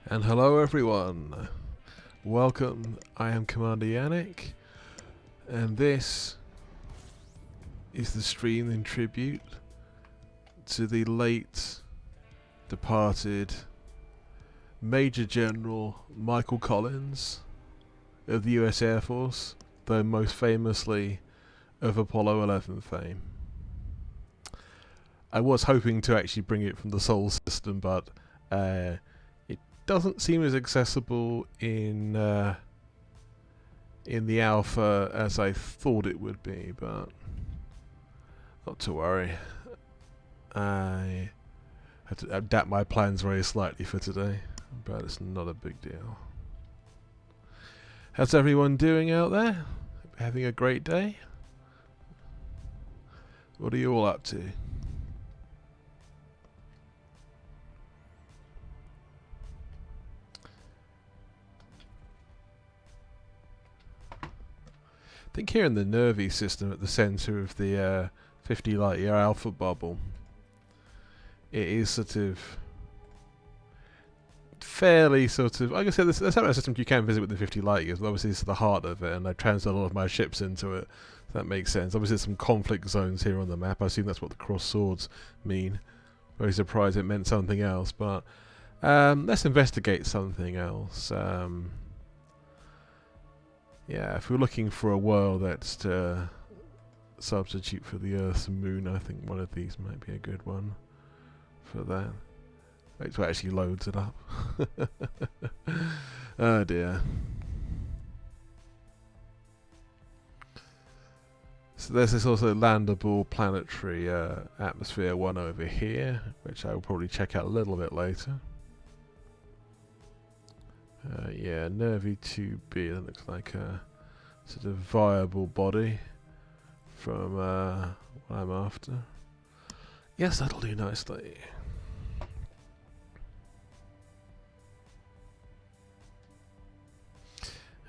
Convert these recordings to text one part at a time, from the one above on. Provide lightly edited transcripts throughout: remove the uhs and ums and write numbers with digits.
And hello everyone, welcome, I am Commander Yannick, and this is the stream in tribute to the late departed Major General Michael Collins of the US Air Force, though most famously of Apollo 11 fame. I was hoping to actually bring it from the Sol system, but it doesn't seem as accessible in the alpha as I thought it would be, but not to worry. I had to adapt my plans very slightly for today, but it's not a big deal. How's everyone doing out there? Having a great day? What are you all up to? I think here in the Nervi system at the centre of the 50 light year alpha bubble, it is sort of fairly sort of, like I said, there's several systems you can visit within 50 light years, but obviously this is the heart of it, and I transferred a lot of my ships into it. So that makes sense. Obviously there's some conflict zones here on the map. I assume that's what the cross swords mean. Very surprised it meant something else, but let's investigate something else. Yeah, if we're looking for a world that's to substitute for the Earth's moon, I think one of these might be a good one for that. Wait till it actually loads it up. Oh dear. So there's this also landable planetary atmosphere one over here, which I will probably check out a little bit later. Yeah, Nervi 2B, that looks like a sort of viable body from what I'm after. Yes, that'll do nicely.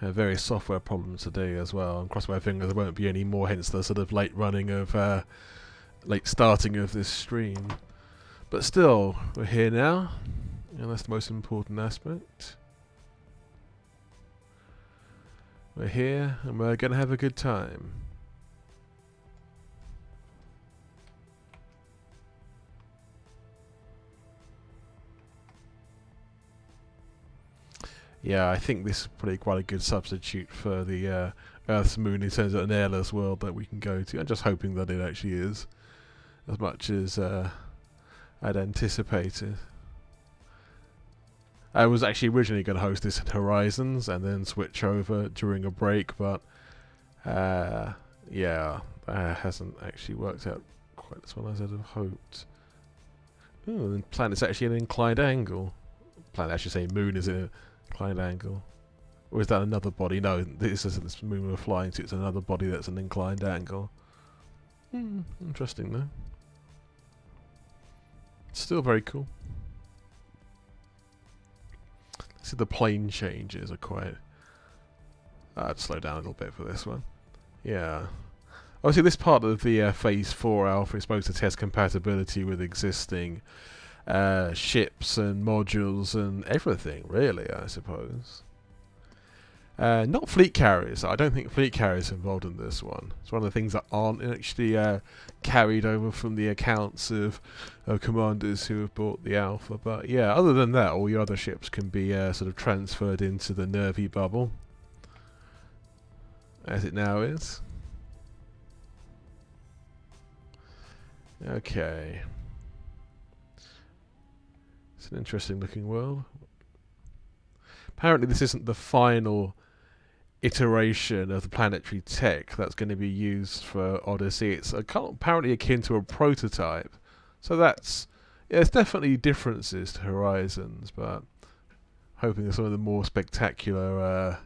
Various software problems today as well. I'm crossing my fingers there won't be any more, hence the sort of late starting of this stream. But still, we're here now, and that's the most important aspect. We're here, and we're going to have a good time. Yeah, I think this is probably quite a good substitute for the Earth's moon in terms of an airless world that we can go to. I'm just hoping that it actually is, as much as I'd anticipated. I was actually originally going to host this at Horizons and then switch over during a break, but yeah, that hasn't actually worked out quite as well as I'd have hoped. Ooh, and planet's actually at an inclined angle. Planet, I should say, moon is in an inclined angle. Or is that another body? No, this isn't this moon we're flying to. It's another body that's an inclined angle. Interesting though. Still very cool. See, the plane changes are quite... I'd slow down a little bit for this one. Yeah. Obviously, this part of the Phase 4 Alpha is supposed to test compatibility with existing ships and modules and everything, really, I suppose. Not fleet carriers. I don't think fleet carriers are involved in this one. It's one of the things that aren't actually carried over from the accounts of commanders who have bought the Alpha. But yeah, other than that, all your other ships can be sort of transferred into the Nervi bubble, as it now is. Okay. It's an interesting looking world. Apparently this isn't the final iteration of the planetary tech that's going to be used for Odyssey. It's apparently akin to a prototype. So that's... Yeah, there's definitely differences to Horizons, but hoping that some of the more spectacular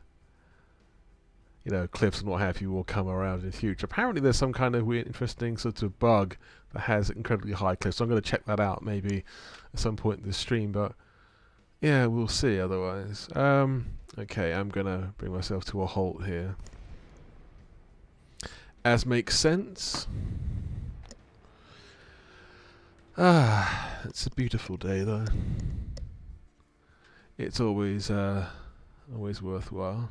cliffs and what have you will come around in the future. Apparently there's some kind of weird, interesting sort of bug that has incredibly high cliffs. So I'm going to check that out maybe at some point in the stream, but yeah, we'll see otherwise. Okay, I'm going to bring myself to a halt here. As makes sense. It's a beautiful day though. it's always worthwhile.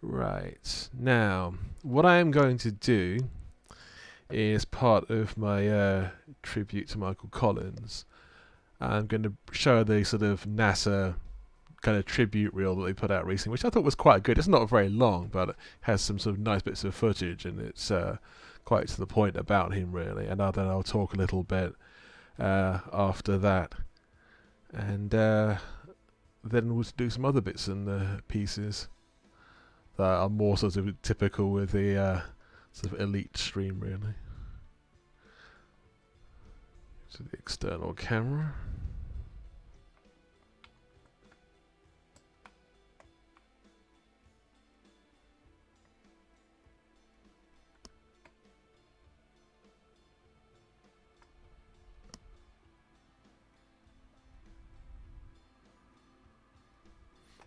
Right, now what I am going to do is part of my tribute to Michael Collins. I'm going to show the sort of NASA kind of tribute reel that they put out recently, which I thought was quite good. It's not very long, but it has some sort of nice bits of footage, and it's quite to the point about him, really. And then I'll talk a little bit after that, and then we'll do some other bits and pieces that are more sort of typical with the sort of elite stream, really. So the external camera.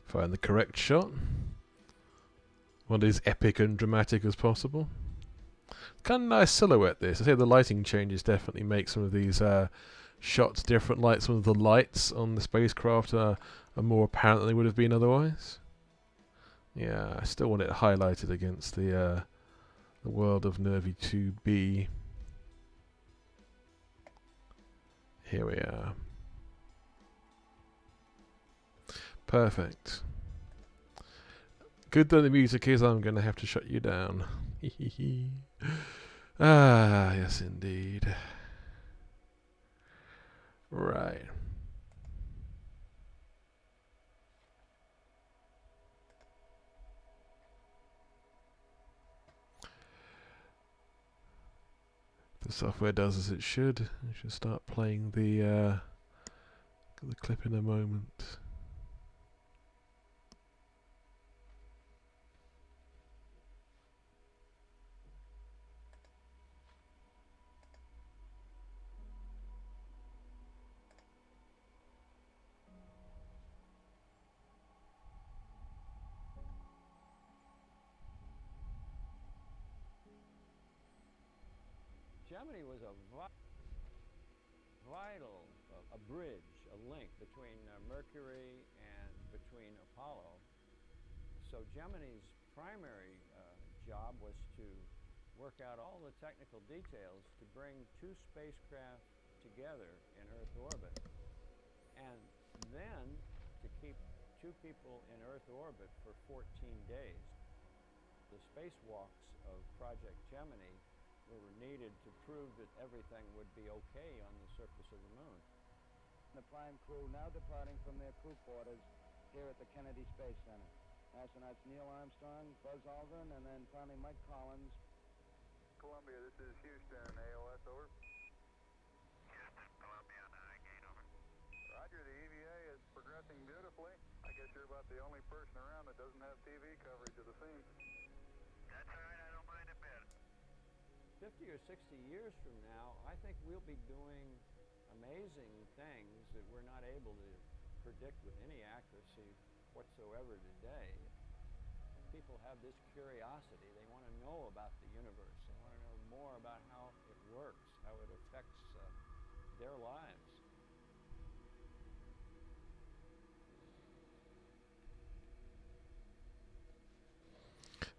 Find the correct shot. One as epic and dramatic as possible. Kind of nice silhouette this. I say the lighting changes definitely make some of these shots different. Like some of the lights on the spacecraft are more apparent than they would have been otherwise. Yeah, I still want it highlighted against the world of Nervy 2B. Here we are. Perfect. Good that the music is, I'm going to have to shut you down. Ah, yes indeed. Right. The software does as it should. I should start playing the clip in a moment. Gemini was a vital, a bridge, a link between Mercury and between Apollo. So Gemini's primary job was to work out all the technical details to bring two spacecraft together in Earth orbit, and then to keep two people in Earth orbit for 14 days. The spacewalks of Project Gemini were needed to prove that everything would be okay on the surface of the moon. The prime crew now departing from their crew quarters here at the Kennedy Space Center. Astronauts Neil Armstrong, Buzz Aldrin, and then finally Mike Collins. Columbia, this is Houston, AOS, over. Houston, Columbia, 9 gain, over. Roger, the EVA is progressing beautifully. I guess you're about the only person around that doesn't have TV coverage of the scene. That's all right, I don't mind a bit. 50 or 60 years from now, I think we'll be doing amazing things that we're not able to predict with any accuracy whatsoever today. People have this curiosity. They want to know about the universe. They want to know more about how it works, how it affects their lives.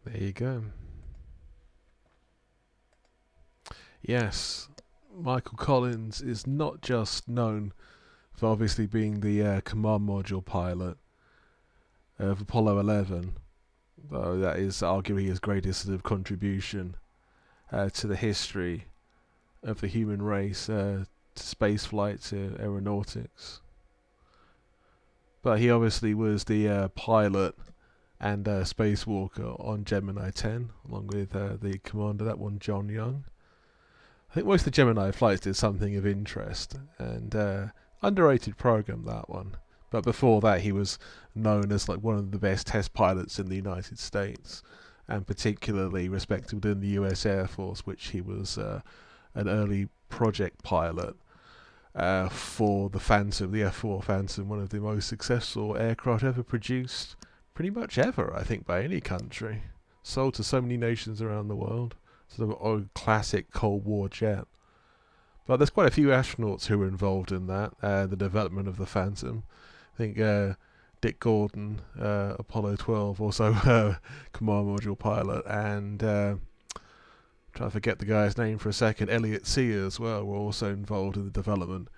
There you go. Yes, Michael Collins is not just known for obviously being the command module pilot of Apollo 11, though that is arguably his greatest sort of contribution to the history of the human race, to spaceflight, to aeronautics. But he obviously was the pilot and spacewalker on Gemini 10, along with the commander, that one, John Young. I think most of the Gemini flights did something of interest, and underrated program, that one. But before that, he was known as like one of the best test pilots in the United States, and particularly respected within the US Air Force, which he was an early project pilot for the Phantom, the F-4 Phantom, one of the most successful aircraft ever produced, pretty much ever, I think, by any country. Sold to so many nations around the world. Sort of a classic Cold War jet. But there's quite a few astronauts who were involved in that, the development of the Phantom. I think Dick Gordon, Apollo 12, also command module pilot, and trying to forget the guy's name for a second, Elliot See as well, were also involved in the development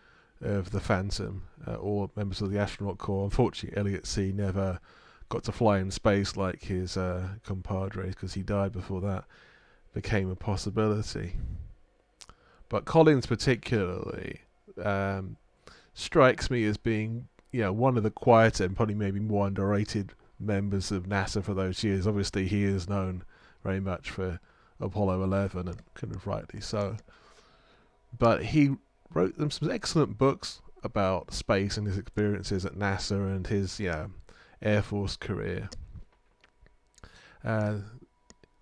of the Phantom, all members of the astronaut corps. Unfortunately, Elliot See never got to fly in space like his compadres, because he died before that became a possibility. But Collins particularly strikes me as being, one of the quieter and probably maybe more underrated members of NASA for those years. Obviously, he is known very much for Apollo 11, and kind of rightly so. But he wrote them some excellent books about space and his experiences at NASA and his Air Force career.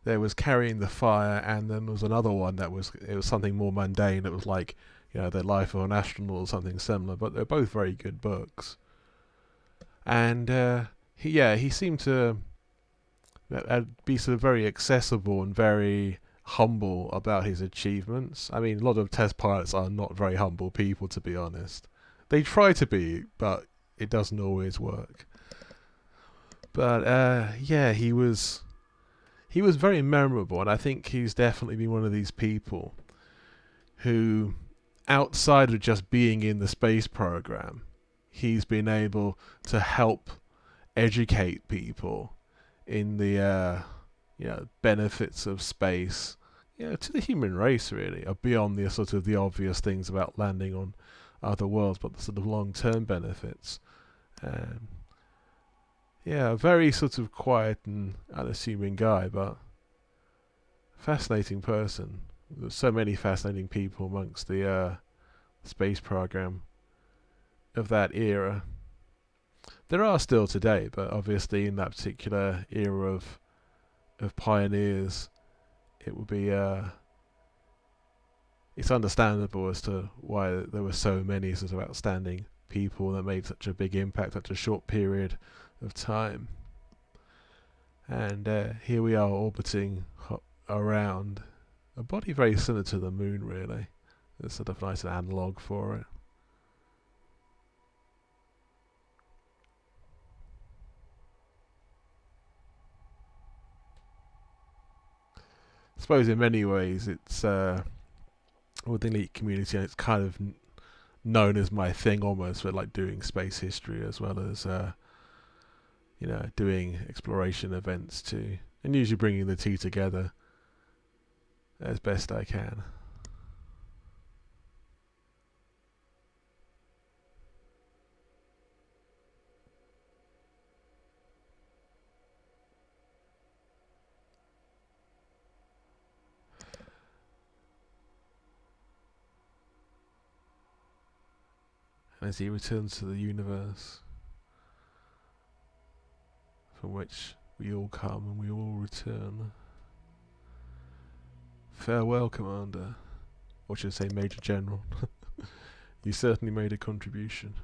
There was Carrying the Fire, and then there was another one that was something more mundane. It was like The Life of an Astronaut or something similar. But they're both very good books. And he seemed to be sort of very accessible and very humble about his achievements. I mean, a lot of test pilots are not very humble people, to be honest. They try to be, but it doesn't always work. But he was very memorable, and I think he's definitely been one of these people who, outside of just being in the space program, he's been able to help educate people in the benefits of space, to the human race, really, beyond the sort of the obvious things about landing on other worlds, but the sort of long-term benefits. A very sort of quiet and unassuming guy, but fascinating person. There's so many fascinating people amongst the space program of that era. There are still today, but obviously in that particular era of pioneers, it would be it's understandable as to why there were so many sort of outstanding people that made such a big impact, such a short period of time. And here we are orbiting around a body very similar to the moon, really. It's sort of nice analogue for it. I suppose in many ways it's with the elite community, and it's kind of known as my thing almost, for like doing space history as well as doing exploration events too, and usually bringing the two together as best I can. As he returns to the universe from which we all come and we all return. Farewell, Commander. Or should I say Major General. You certainly made a contribution.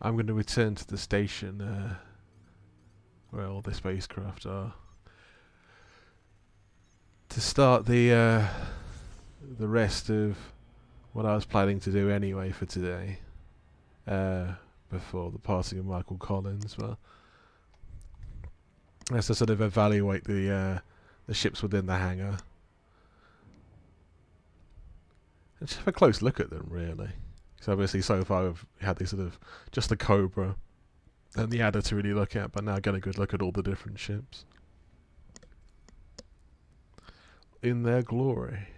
I'm going to return to the station where all the spacecraft are to start the rest of what I was planning to do anyway for today, before the passing of Michael Collins. Well, that's to sort of evaluate the ships within the hangar and just have a close look at them, really. So obviously so far we've had these sort of just the Cobra and the Adder to really look at, but now get a good look at all the different ships in their glory.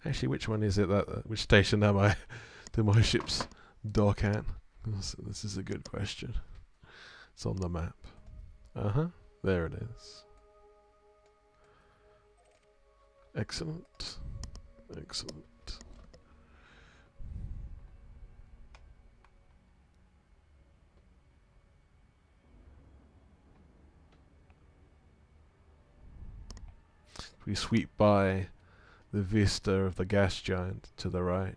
Actually, which one is it which station do my ships dock at? This is a good question. It's on the map. There it is. Excellent. Excellent. We sweep by the vista of the gas giant to the right.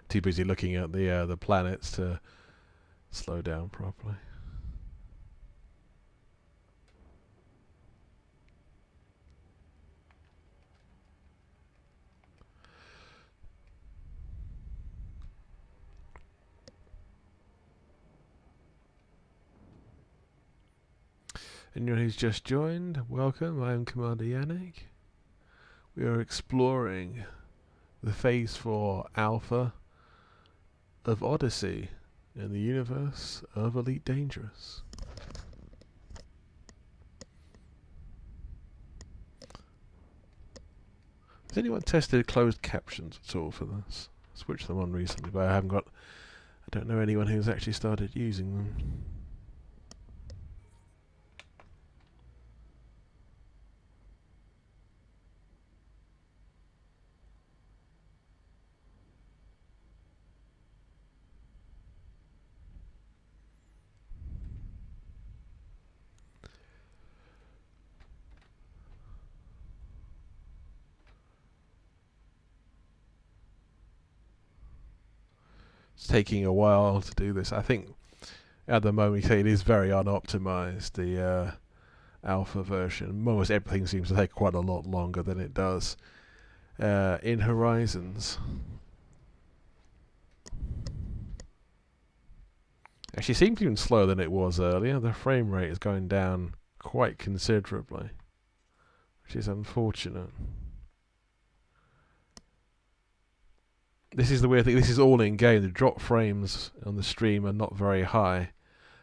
Too busy looking at the planets to slow down properly. Anyone who's just joined, welcome. I am Commander Yannick. We are exploring the Phase 4 Alpha of Odyssey in the universe of Elite Dangerous. Has anyone tested closed captions at all for this? I switched them on recently, but I don't know anyone who's actually started using them. It's taking a while to do this. I think at the moment it is very unoptimized, the alpha version. Almost everything seems to take quite a lot longer than it does in Horizons. Actually, it seems even slower than it was earlier. The frame rate is going down quite considerably, which is unfortunate. This is the weird thing. This is all in game. The drop frames on the stream are not very high.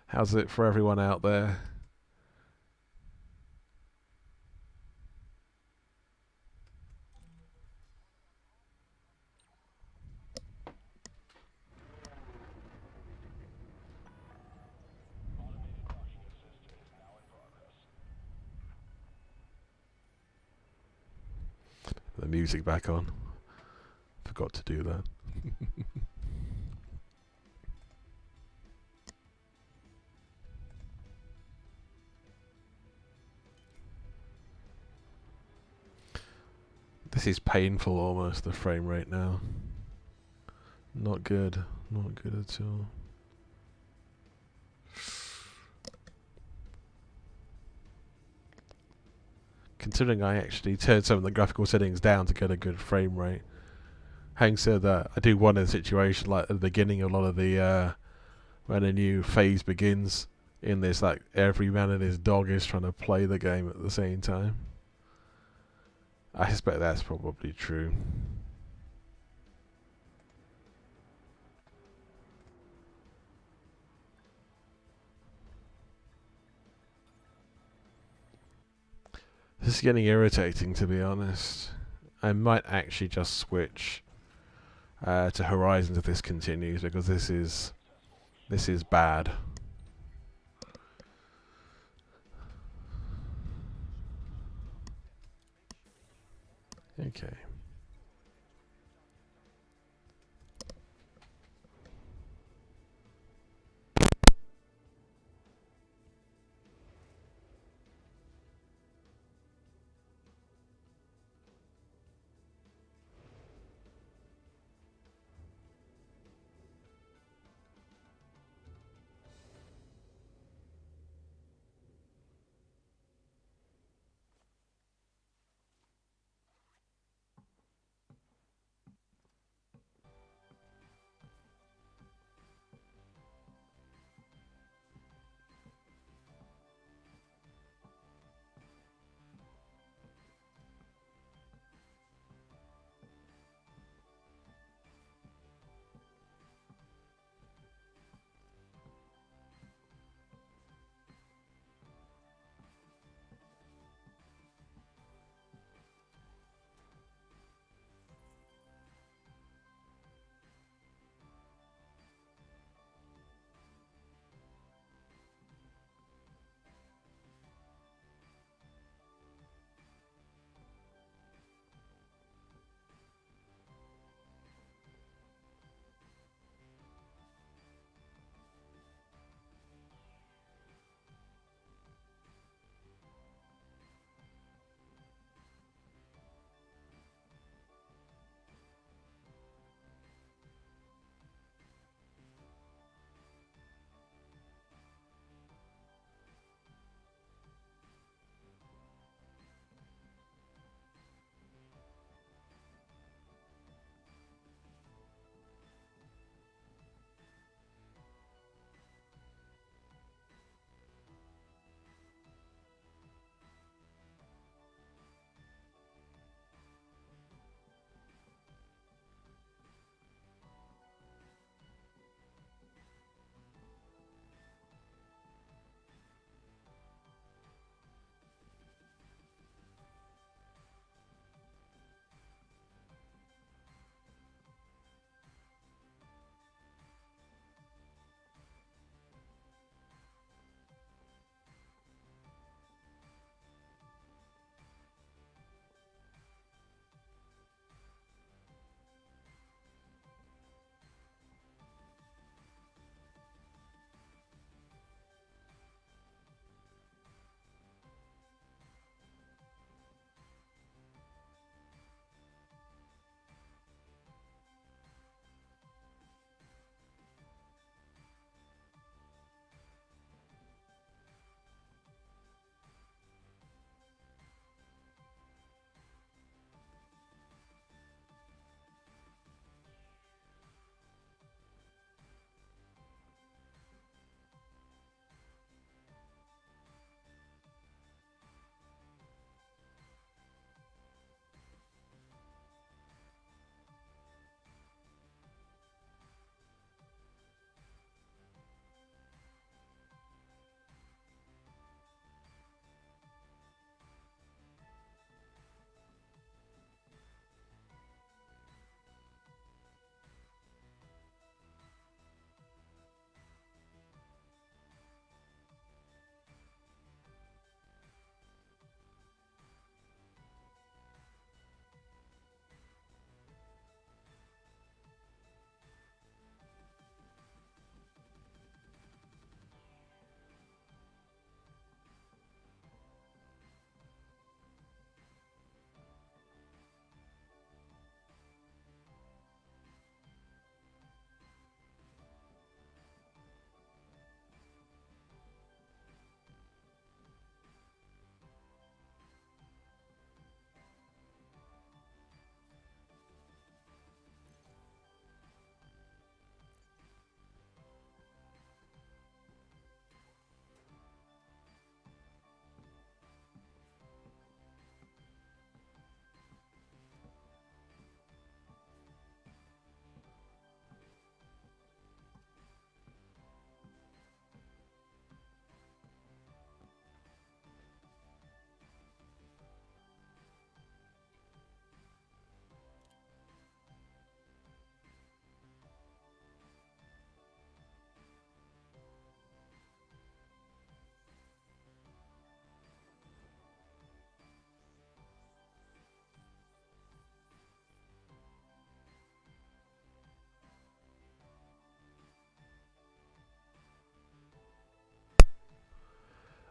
How's it for everyone out there? The music back on. Forgot to do that. This is painful almost, the frame rate now. Not good. Not good at all. Considering I actually turned some of the graphical settings down to get a good frame rate. Having said that, I do wonder the situation like at the beginning of a lot of the when a new phase begins in this, like every man and his dog is trying to play the game at the same time. I suspect that's probably true. This is getting irritating, to be honest. I might actually just switch to Horizons if this continues, because this is bad. Okay.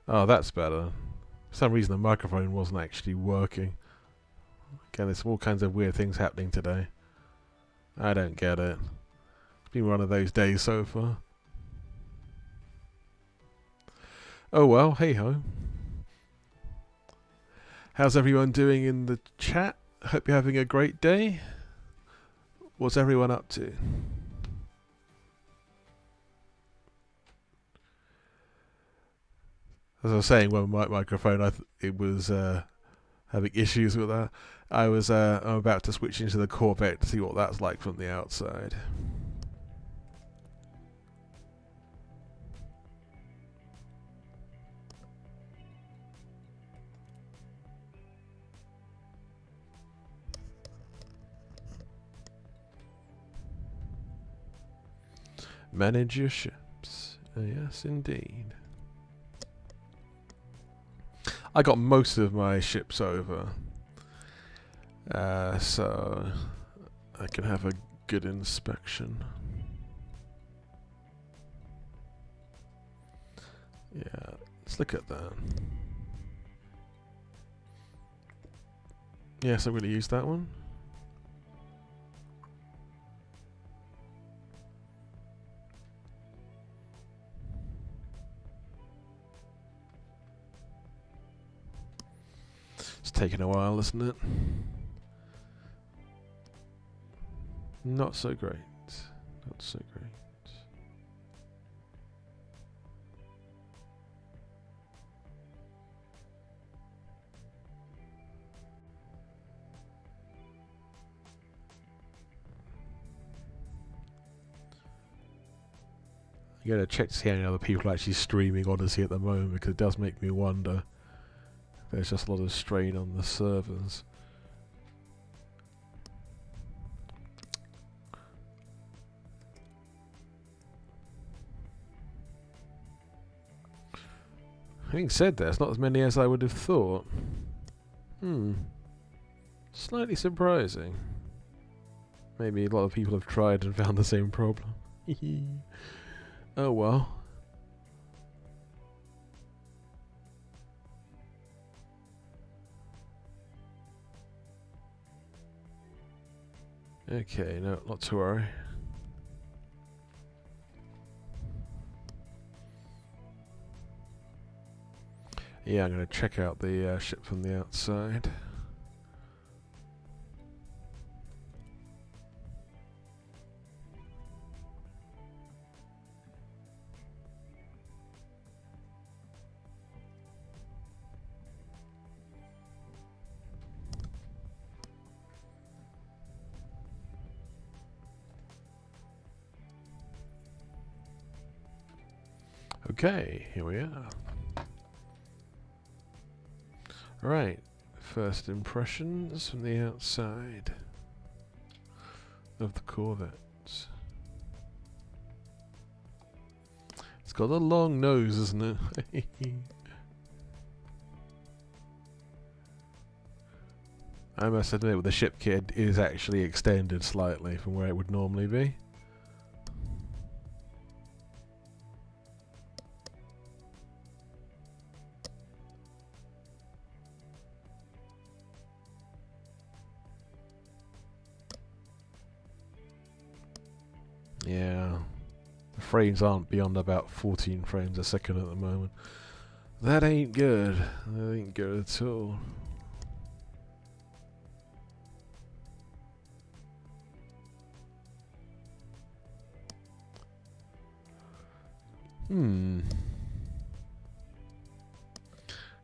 Oh, that's better. For some reason the microphone wasn't actually working. Again, there's all kinds of weird things happening today. I don't get it. It's been one of those days so far. Oh well, hey ho. How's everyone doing in the chat? Hope you're having a great day. What's everyone up to? As I was saying, when my microphone, it was having issues with that. I'm about to switch into the Corvette to see what that's like from the outside. Manage your ships. Yes, indeed. I got most of my ships over, so I can have a good inspection. Yeah, let's look at that. Yes, I'm going to use that one. It's taken a while, isn't it? Not so great. Not so great. I'm going to check to see how many other people are actually streaming Odyssey at the moment, because it does make me wonder. There's just a lot of strain on the servers. Having said that, it's not as many as I would have thought. Slightly surprising. Maybe a lot of people have tried and found the same problem. Oh well. Okay, no, not to worry. Yeah, I'm going to check out the ship from the outside. Okay, here we are. Right, first impressions from the outside of the Corvette. It's got a long nose, isn't it? I must admit, with the ship kit, it is actually extended slightly from where it would normally be. Yeah, the frames aren't beyond about 14 frames a second at the moment. That ain't good. That ain't good at all.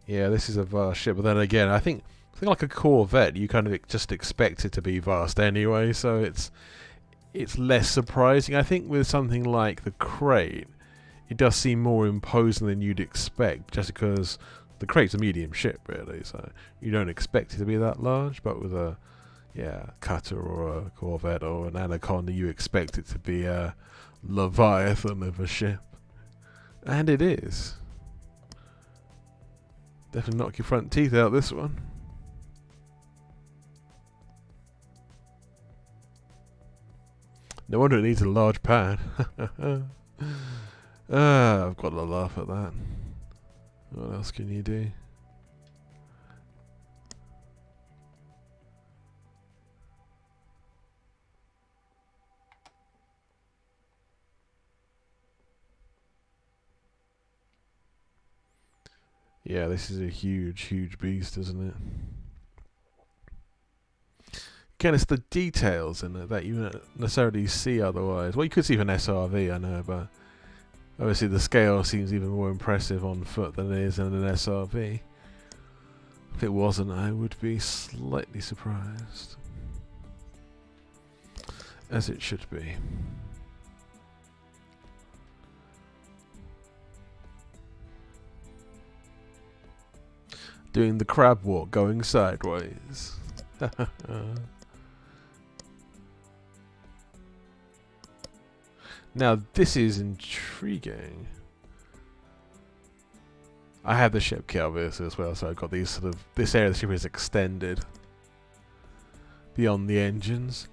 Yeah, this is a vast ship, but then again, I think like a Corvette, you kind of just expect it to be vast anyway, so it's less surprising. I think with something like the Crate, it does seem more imposing than you'd expect, just because the Crate's a medium ship, really, so you don't expect it to be that large. But with a cutter or a Corvette or an Anaconda, you expect it to be a Leviathan of a ship, and it is. Definitely knock your front teeth out this one. No wonder it needs a large pad. I've got to laugh at that. What else can you do? Yeah, this is a huge, huge beast, isn't it? Again, it's the details in it that you don't necessarily see otherwise. Well, you could see an SRV, I know, but obviously the scale seems even more impressive on foot than it is in an SRV. If it wasn't, I would be slightly surprised. As it should be. Doing the crab walk, going sideways. Now, this is intriguing. I have the ship kit obviously as well, so I've got these sort of... This area of the ship is extended beyond the engines.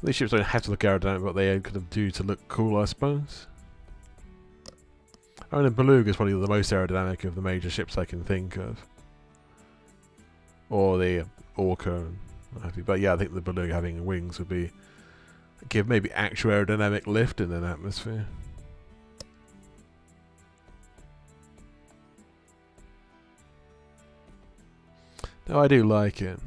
These ships don't have to look aerodynamic, but they could do to look cool, I suppose. I mean, the Beluga is probably the most aerodynamic of the major ships I can think of. Or the Orca. But yeah, I think the Beluga having wings would be... give maybe actual aerodynamic lift in an atmosphere. No, I do like it.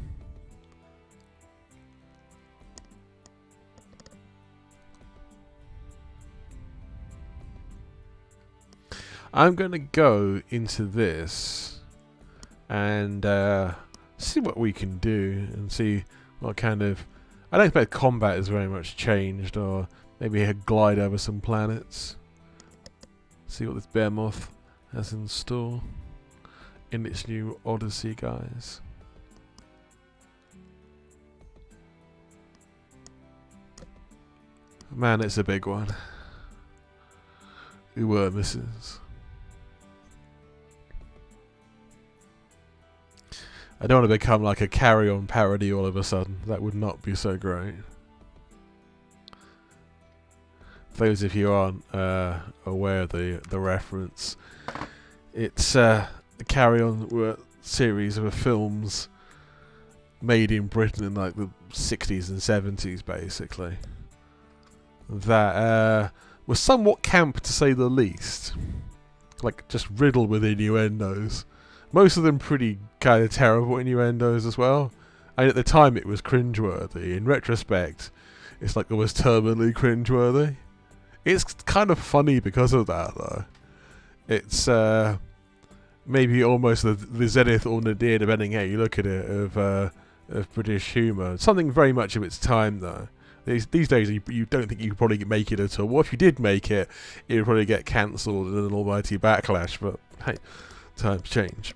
I'm going to go into this and see what we can do and see what kind of... I don't expect combat has very much changed, or maybe a glide over some planets. See what this Behemoth has in store in its new Odyssey, guys. Man, it's a big one. We were misses. I don't want to become like a Carry-On parody all of a sudden. That would not be so great. For those of you who aren't aware of the reference, it's a Carry-On series of films made in Britain in like the 60s and 70s, basically. That was somewhat camp, to say the least. Like, just riddled with innuendos. Most of them pretty kind of terrible innuendos as well. And at the time it was cringeworthy. In retrospect, it's like almost terminally cringeworthy. It's kind of funny because of that, though. It's maybe almost the zenith or nadir, depending how you look at it, of British humour. Something very much of its time, though. These days, you don't think you could probably make it at all. Well, if you did make it, it would probably get cancelled in an almighty backlash. But hey, times change.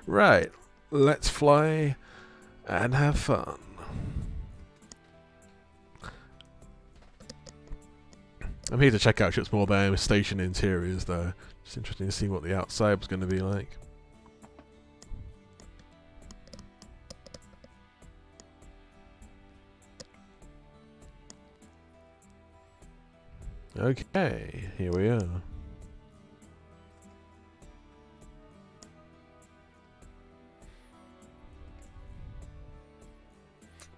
Right, let's fly and have fun. I'm here to check out ships more than station interiors, though. It's interesting to see what the outside was going to be like. Okay, here we are.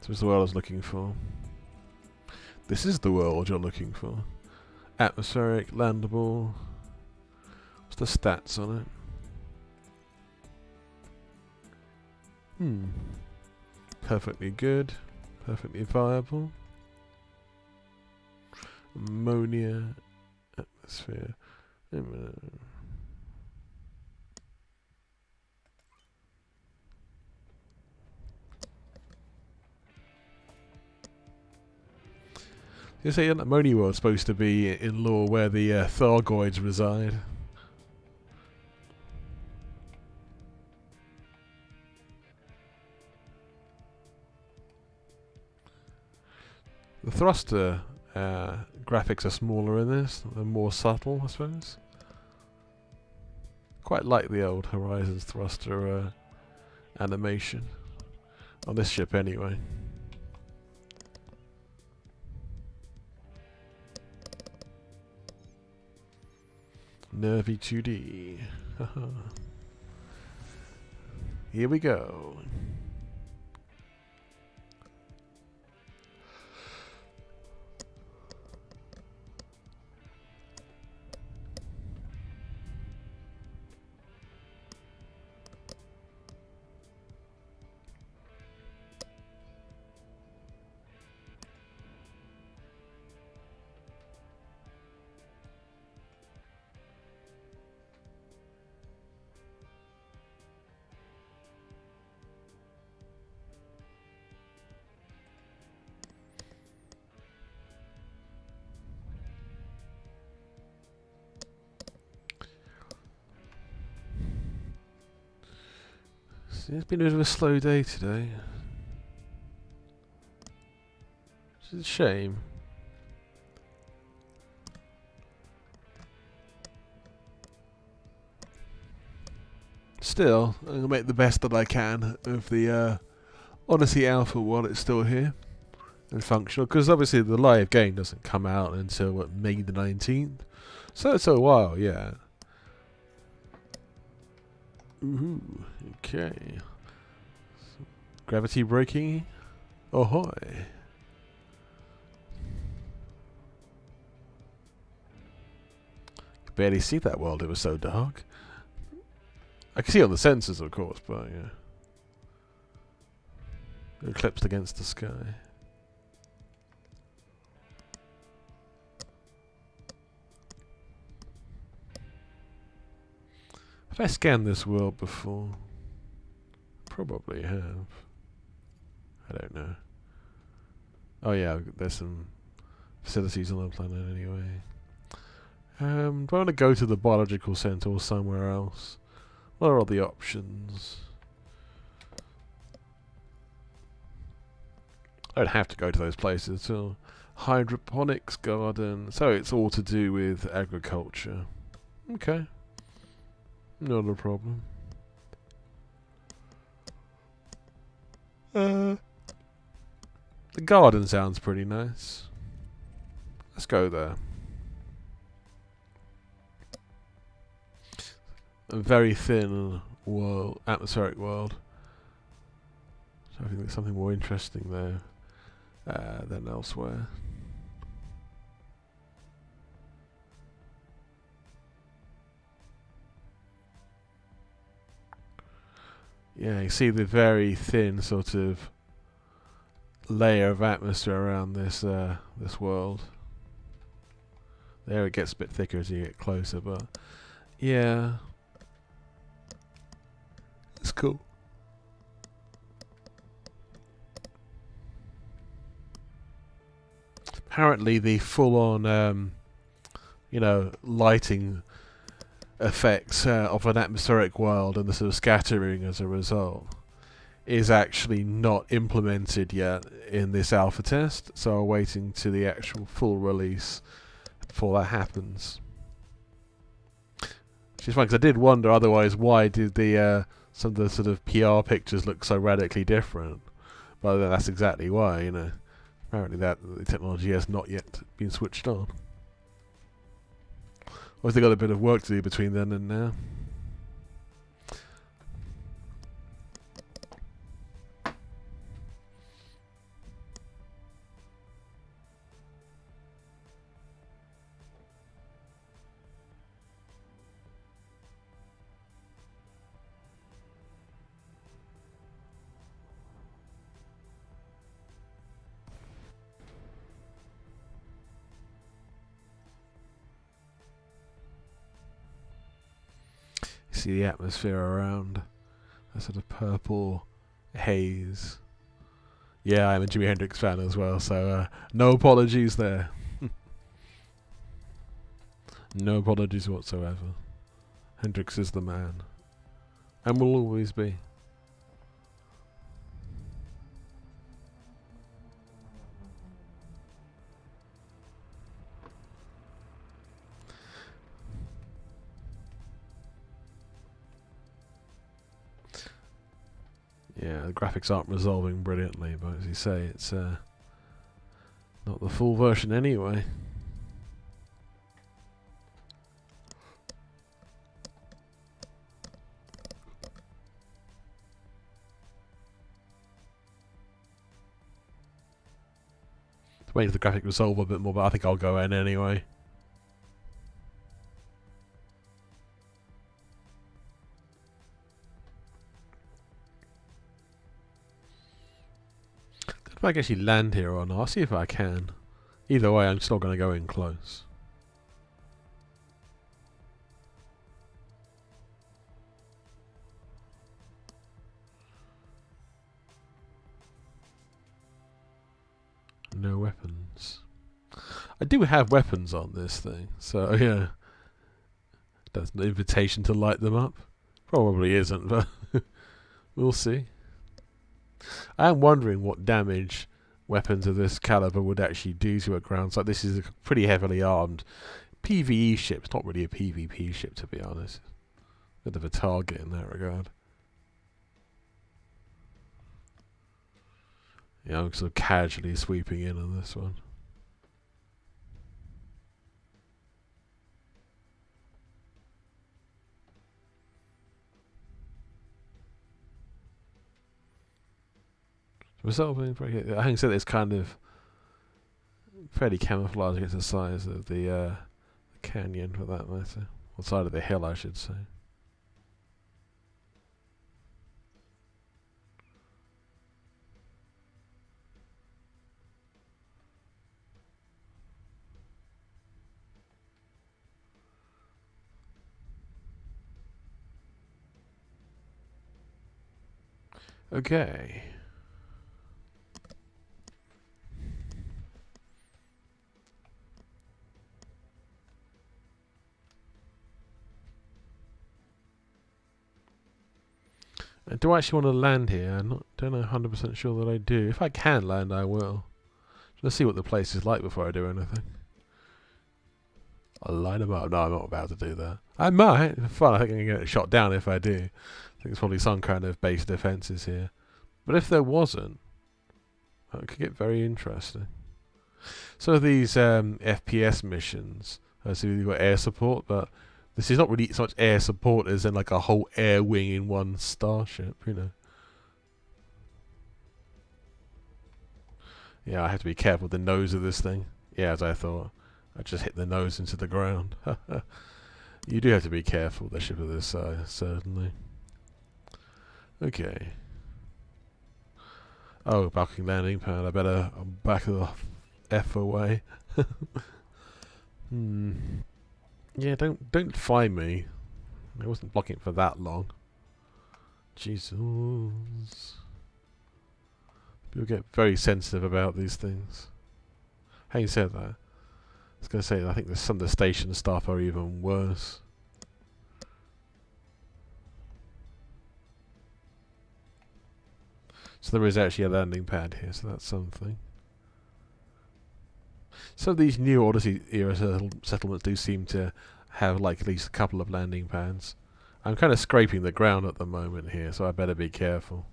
This is the world I was looking for. This is the world you're looking for. Atmospheric, landable. What's the stats on it? Perfectly good. Perfectly viable. Ammonia. Atmosphere. You say Ammonia World's supposed to be in lore where the Thargoids reside. The thruster graphics are smaller in this, they're more subtle, I suppose. Quite like the old Horizons thruster animation. On this ship, anyway. Nervy 2D. Here we go. It's been a bit of a slow day today. Which is a shame. Still, I'm going to make the best that I can of the Odyssey Alpha while it's still here and functional. Because obviously the live game doesn't come out until, what, May the 19th? So it's a while, yeah. Ooh, okay. Gravity braking. Ahoy. Could barely see that world, it was so dark. I can see on the sensors, of course, but yeah. Eclipsed against the sky. Have I scanned this world before? Probably have. I don't know. Oh yeah, there's some facilities on the planet anyway. Do I want to go to the biological center or somewhere else? What are all the options? I don't have to go to those places. So, hydroponics garden. So it's all to do with agriculture. Okay. Not a problem. The garden sounds pretty nice. Let's go there. A very thin world, atmospheric world. So I think there's something more interesting there than elsewhere. Yeah, you see the very thin sort of layer of atmosphere around this this world. There it gets a bit thicker as you get closer, but yeah, it's cool. Apparently, the full-on, lighting effects of an atmospheric world and the sort of scattering as a result is actually not implemented yet in this alpha test, so we're waiting to the actual full release before that happens. Which is fun, because I did wonder otherwise why did the some of the sort of PR pictures look so radically different, but that's exactly why, apparently that the technology has not yet been switched on. Obviously got a bit of work to do between then and now. See the atmosphere around, a sort of purple haze. Yeah, I'm a Jimi Hendrix fan as well, so no apologies there. No apologies whatsoever. Hendrix is the man, and will always be. Yeah, the graphics aren't resolving brilliantly, but as you say, it's not the full version anyway. waiting for the graphic to resolve a bit more, but I think I'll go in anyway. If I can actually land here or not, I'll see if I can. Either way, I'm still going to go in close. No weapons. I do have weapons on this thing, so yeah. That's an invitation to light them up. Probably isn't, but we'll see. I am wondering what damage weapons of this caliber would actually do to a ground site. This is a pretty heavily armed PvE ship. It's not really a PvP ship, to be honest. Bit of a target in that regard. Yeah, I'm sort of casually sweeping in on this one. Resolving, I think so. It's kind of fairly camouflaged against the size of the canyon, for that matter, or side of the hill, I should say. Okay. Do I actually want to land here? Don't know 100% sure that I do. If I can land, I will. Let's see what the place is like before I do anything. I'll line them up. No, I'm not about to do that. I might. It's fun. I think I can get shot down if I do. I think there's probably some kind of base defences here. But if there wasn't, that could get very interesting. So these FPS missions, so you've got air support, but this is not really so much air support as in like a whole air wing in one starship, you know. Yeah, I have to be careful with the nose of this thing. Yeah, as I thought. I just hit the nose into the ground. You do have to be careful with a ship of this size, certainly. Okay. Oh, backing landing pad. I better back the F away. Yeah, don't find me. I wasn't blocking it for that long. Jesus. People get very sensitive about these things. Having said that, I was going to say, I think some of the station staff are even worse. So there is actually a landing pad here, so that's something. Some of these new Odyssey era settlements do seem to have like at least a couple of landing pads. I'm kind of scraping the ground at the moment here, so I better be careful.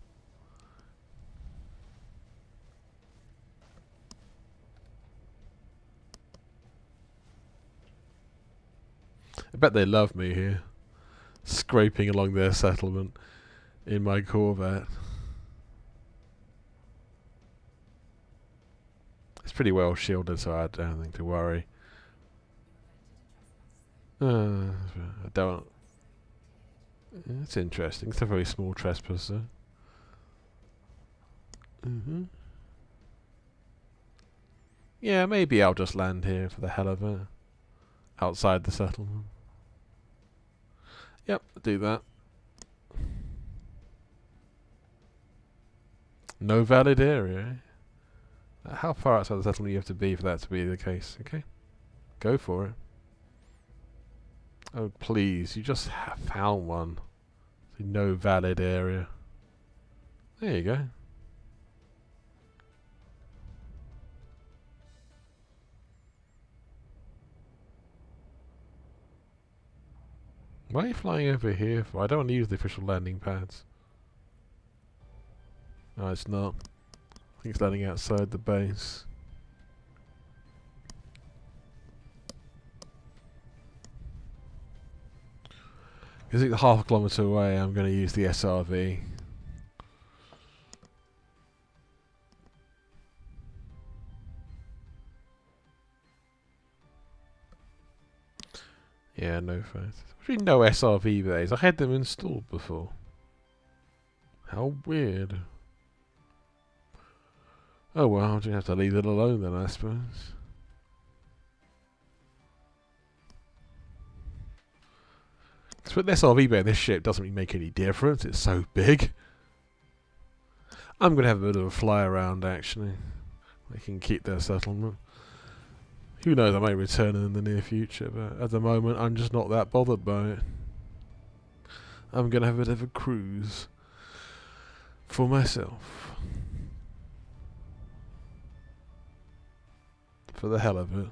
I bet they love me here, scraping along their settlement in my Corvette. It's pretty well shielded, so I don't think to worry. I don't. It's interesting. It's a very small trespasser. Yeah, maybe I'll just land here for the hell of it. Outside the settlement. Yep, do that. No valid area. How far outside the settlement you have to be for that to be the case? Okay, go for it. Oh please, you just found one. No valid area. There you go. Why are you flying over here for? I don't want to use the official landing pads. No, it's not. I think it's landing outside the base. Because it's half a kilometre away, I'm going to use the SRV. Yeah, no thanks. Actually, no SRV bays. I had them installed before. How weird. Oh well, I'll just have to leave it alone then, I suppose. To put an SRV bay in this ship doesn't really make any difference. It's so big. I'm going to have a bit of a fly around, actually. They can keep their settlement. Who knows, I may return in the near future, but at the moment I'm just not that bothered by it. I'm going to have a bit of a cruise for myself. For the hell of it.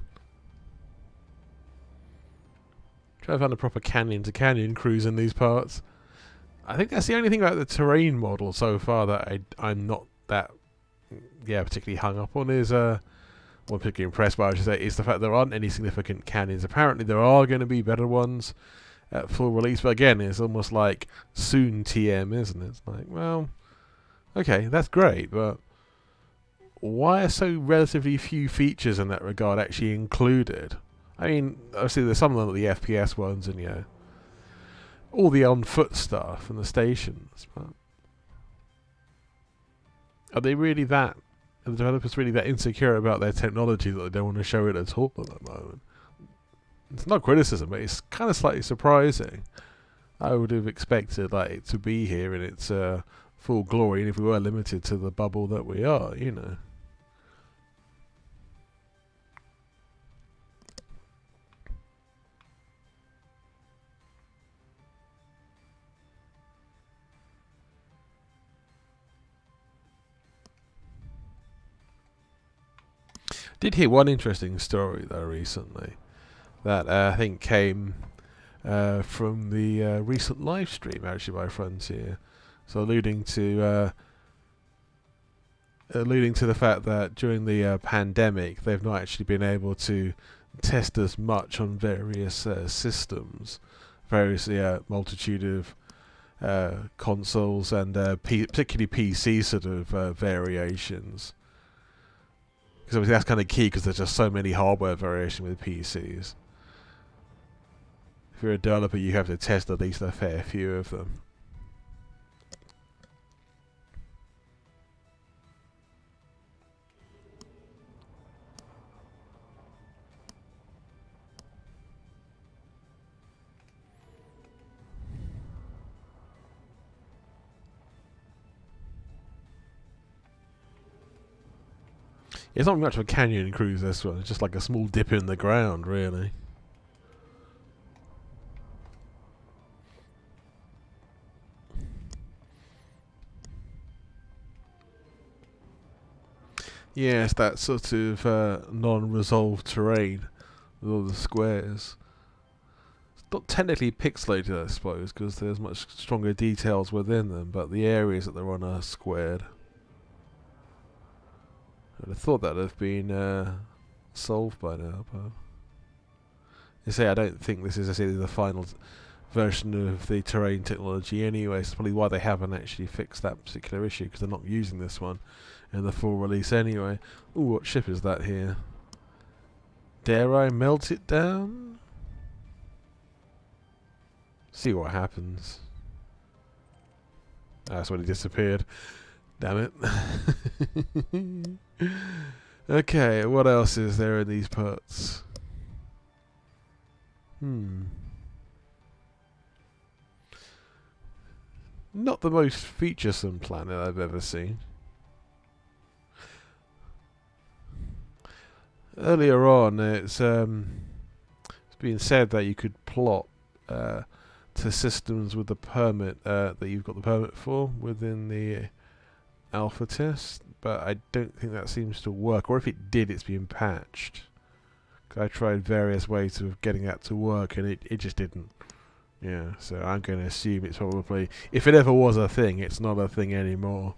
Try to find a proper canyon to canyon cruise in these parts. I think that's the only thing about the terrain model so far that I'm not that particularly hung up on is well, particularly impressed by, I should say, is the fact there aren't any significant canyons. Apparently there are going to be better ones at full release, but again, it's almost like soon TM, isn't it? It's like, well, okay, that's great, but why are so relatively few features in that regard actually included? I mean, obviously there's some of the FPS ones and, you know, all the on-foot stuff and the stations, but are they really that, are the developers really that insecure about their technology that they don't want to show it at all at the moment? It's not criticism, but it's kind of slightly surprising. I would have expected like it to be here in its full glory, and if we were limited to the bubble that we are, you know. Did hear one interesting story though recently that I think came from the recent live stream actually by Frontier. So alluding to the fact that during the pandemic they've not actually been able to test as much on various systems, various multitude of consoles and particularly PC sort of variations. Because obviously that's kind of key because there's just so many hardware variation with PCs. If you're a developer, you have to test at least a fair few of them. It's not much of a canyon cruise, this one. It's just like a small dip in the ground, really. Yeah, it's that sort of non-resolved terrain with all the squares. It's not technically pixelated, I suppose, because there's much stronger details within them, but the areas that they're on are squared. I'd have thought that would have been solved by now, but you say I don't think this is necessarily the final version of the terrain technology anyway. It's probably why they haven't actually fixed that particular issue, because they're not using this one in the full release anyway. Ooh, what ship is that here? Dare I melt it down? See what happens. That's when he disappeared. Damn it. Okay, what else is there in these parts? Not the most featuresome planet I've ever seen. Earlier on, it's been said that you could plot to systems with the permit that you've got the permit for within the alpha test, but I don't think that seems to work, or if it did, it's been patched. I tried various ways of getting that to work and it just didn't. Yeah, so I'm going to assume it's probably, if it ever was a thing, it's not a thing anymore.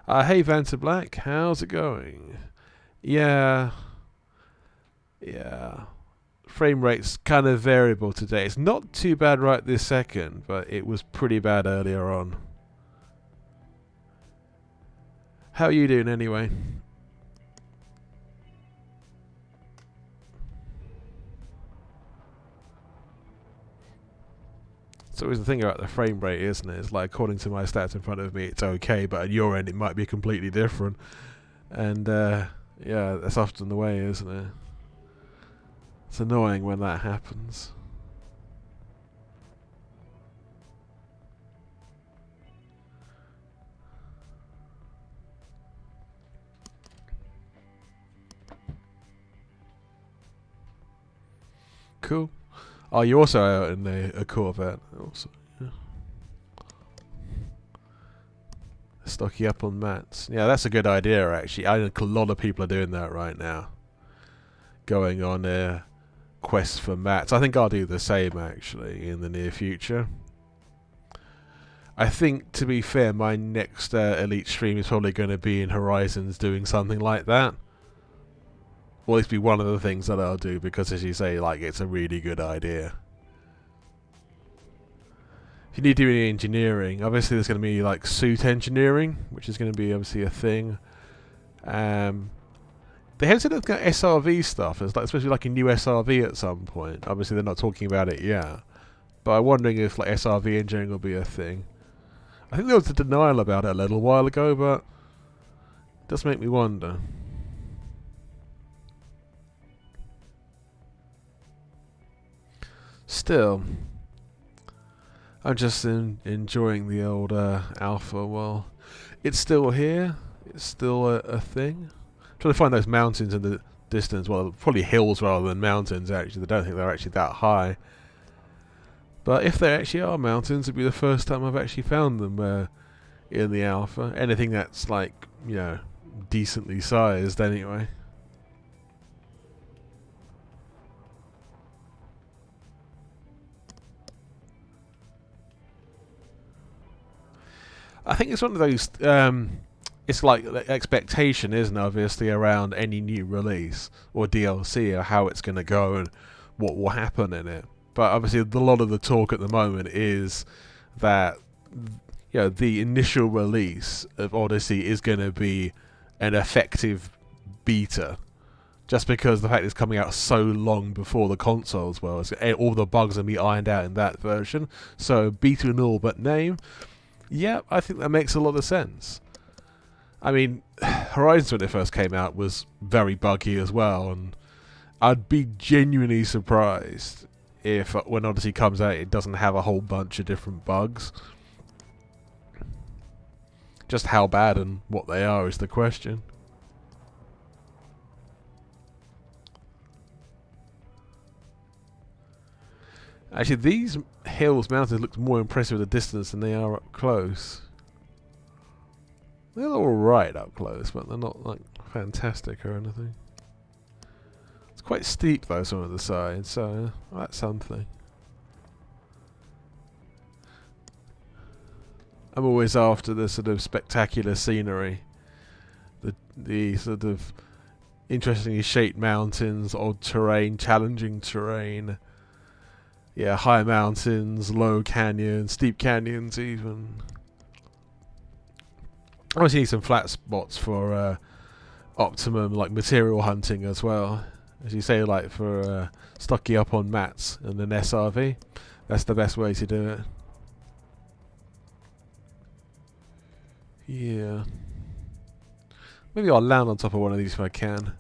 Hey Vanta Black, how's it going? Yeah. Frame rate's kind of variable today. It's not too bad right this second, but it was pretty bad earlier on. How are you doing anyway? It's always the thing about the frame rate, isn't it? It's like, according to my stats in front of me, it's okay, but at your end, it might be completely different. And, yeah, that's often the way, isn't it? It's annoying when that happens. Cool. Oh, you're also out in a Corvette. Also, yeah. Stocking up on mats. Yeah, that's a good idea, actually. I think a lot of people are doing that right now. Going on a quest for mats. I think I'll do the same, actually, in the near future. I think, to be fair, my next Elite stream is probably going to be in Horizons doing something like that. Or at least be one of the things that I'll do, because as you say, like, it's a really good idea. If you need to do any engineering, obviously there's going to be like suit engineering, which is going to be obviously a thing. They have said looking at SRV stuff. It's like supposed to be like a new SRV at some point. Obviously they're not talking about it yet, but I'm wondering if like SRV engineering will be a thing. I think there was a denial about it a little while ago, but it does make me wonder. Still, I'm just enjoying the old Alpha. Well, it's still here. It's still a thing. I'm trying to find those mountains in the distance. Well, probably hills rather than mountains, actually. I don't think they're actually that high. But if they actually are mountains, it'd be the first time I've actually found them in the Alpha. Anything that's, like, you know, decently sized anyway. I think it's one of those, it's like the expectation, isn't it, obviously, around any new release or DLC, or how it's going to go and what will happen in it. But obviously a lot of the talk at the moment is that, you know, the initial release of Odyssey is going to be an effective beta. Just because the fact it's coming out so long before the consoles, well, all the bugs will be ironed out in that version. So beta and all but name. Yeah, I think that makes a lot of sense. I mean, Horizon when it first came out was very buggy as well, and I'd be genuinely surprised if when Odyssey comes out it doesn't have a whole bunch of different bugs. Just how bad and what they are is the question. Actually, these hills, mountains look more impressive at a distance than they are up close. They're alright up close, but they're not like fantastic or anything. It's quite steep though, some of the sides, so that's something. I'm always after the sort of spectacular scenery, the sort of interestingly shaped mountains, odd terrain, challenging terrain. Yeah, high mountains, low canyons, steep canyons even. I always need some flat spots for optimum like material hunting as well. As you say, like for stocking up on mats and an SRV. That's the best way to do it. Yeah. Maybe I'll land on top of one of these if I can.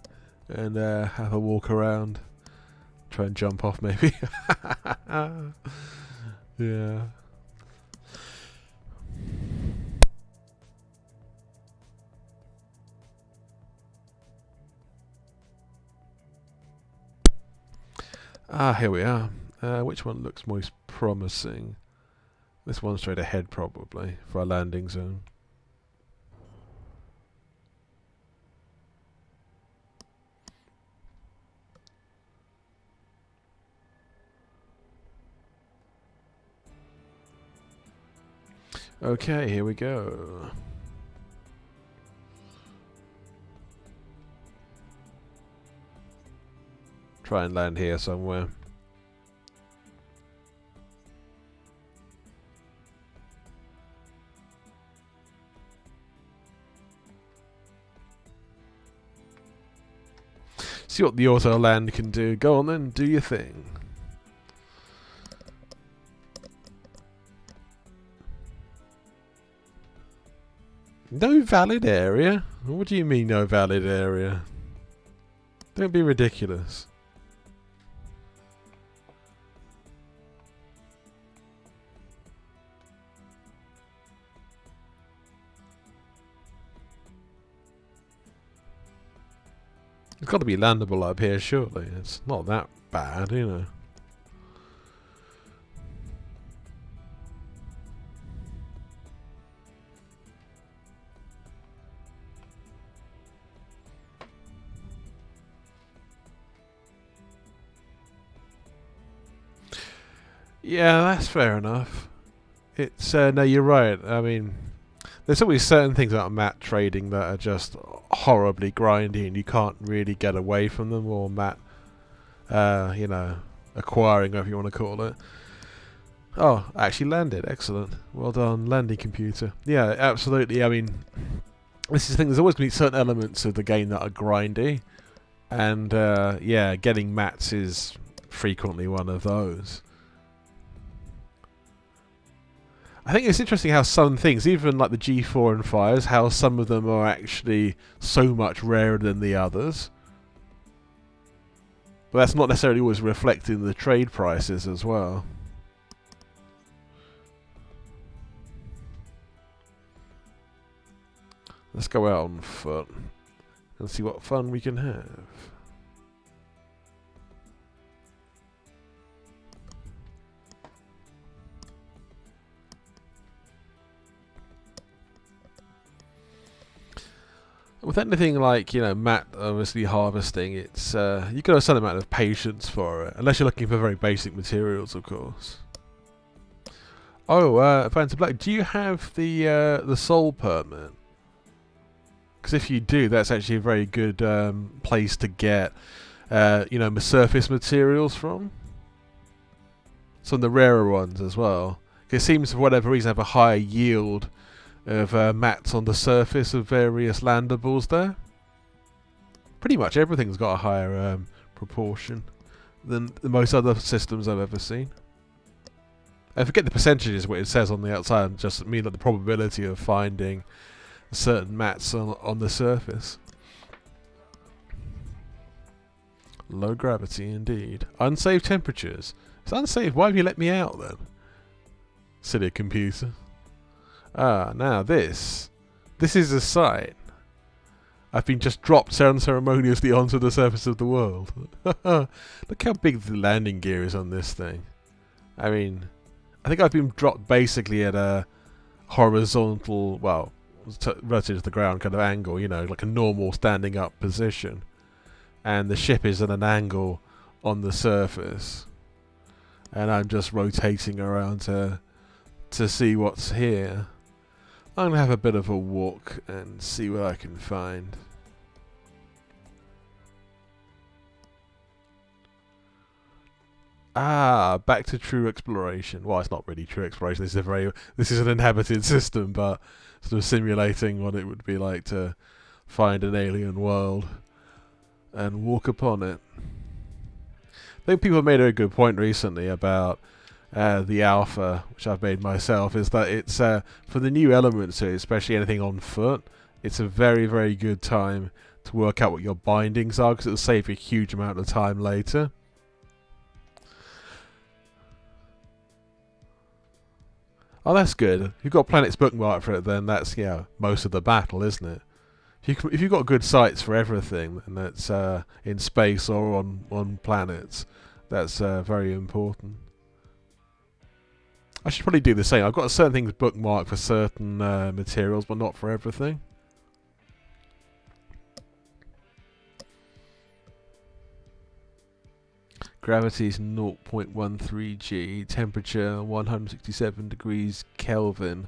And have a walk around. Try and jump off, maybe. Yeah. Ah, here we are. Which one looks most promising? This one straight ahead, probably, for our landing zone. Okay, here we go. Try and land here somewhere. See what the auto land can do. Go on then, do your thing. No valid area? What do you mean no valid area? Don't be ridiculous. It's got to be landable up here, surely. It's not that bad, you know. Yeah, that's fair enough. It's no, you're right. I mean, there's always certain things about mat trading that are just horribly grindy, and you can't really get away from them, or mat, you know, acquiring, whatever you want to call it. Oh, actually landed. Excellent. Well done, landing computer. Yeah, absolutely. I mean, this is the thing. There's always going to be certain elements of the game that are grindy, and yeah, getting mats is frequently one of those. I think it's interesting how some things, even like the G4 and fires, how some of them are actually so much rarer than the others. But that's not necessarily always reflected in the trade prices as well. Let's go out on foot and see what fun we can have. With anything like, you know, mat obviously harvesting, it's you've got a certain amount of patience for it, unless you're looking for very basic materials, of course. Oh, Phantom Black, do you have the soul permit? Because if you do, that's actually a very good place to get, you know, surface materials from. Some of the rarer ones as well. It seems, for whatever reason, have a higher yield of mats on the surface of various landables there. Pretty much everything's got a higher proportion than most other systems I've ever seen. I forget the percentages, what it says on the outside, just mean that the probability of finding certain mats on the surface. Low gravity indeed. Unsafe temperatures. It's unsafe. Why have you let me out then? Silly computer. Ah, now this is a site. I've been just dropped unceremoniously onto the surface of the world. Look how big the landing gear is on this thing. I mean, I think I've been dropped basically at a horizontal, well, relative to the ground kind of angle, you know, like a normal standing up position. And the ship is at an angle on the surface. And I'm just rotating around to see what's here. I'm going to have a bit of a walk and see what I can find. Ah, back to true exploration. Well, it's not really true exploration. This is an inhabited system, but sort of simulating what it would be like to find an alien world and walk upon it. I think people made a good point recently about the alpha, which I've made myself, is that it's for the new elements, especially anything on foot, it's a very, very good time to work out what your bindings are, because it'll save you a huge amount of time later. Oh, that's good. If you've got planets bookmarked for it, then that's, yeah, most of the battle, isn't it? If you've got good sites for everything, and that's in space or on planets, that's very important. I should probably do the same. I've got certain things bookmarked for certain materials, but not for everything. Gravity is 0.13 G. Temperature 167 degrees Kelvin.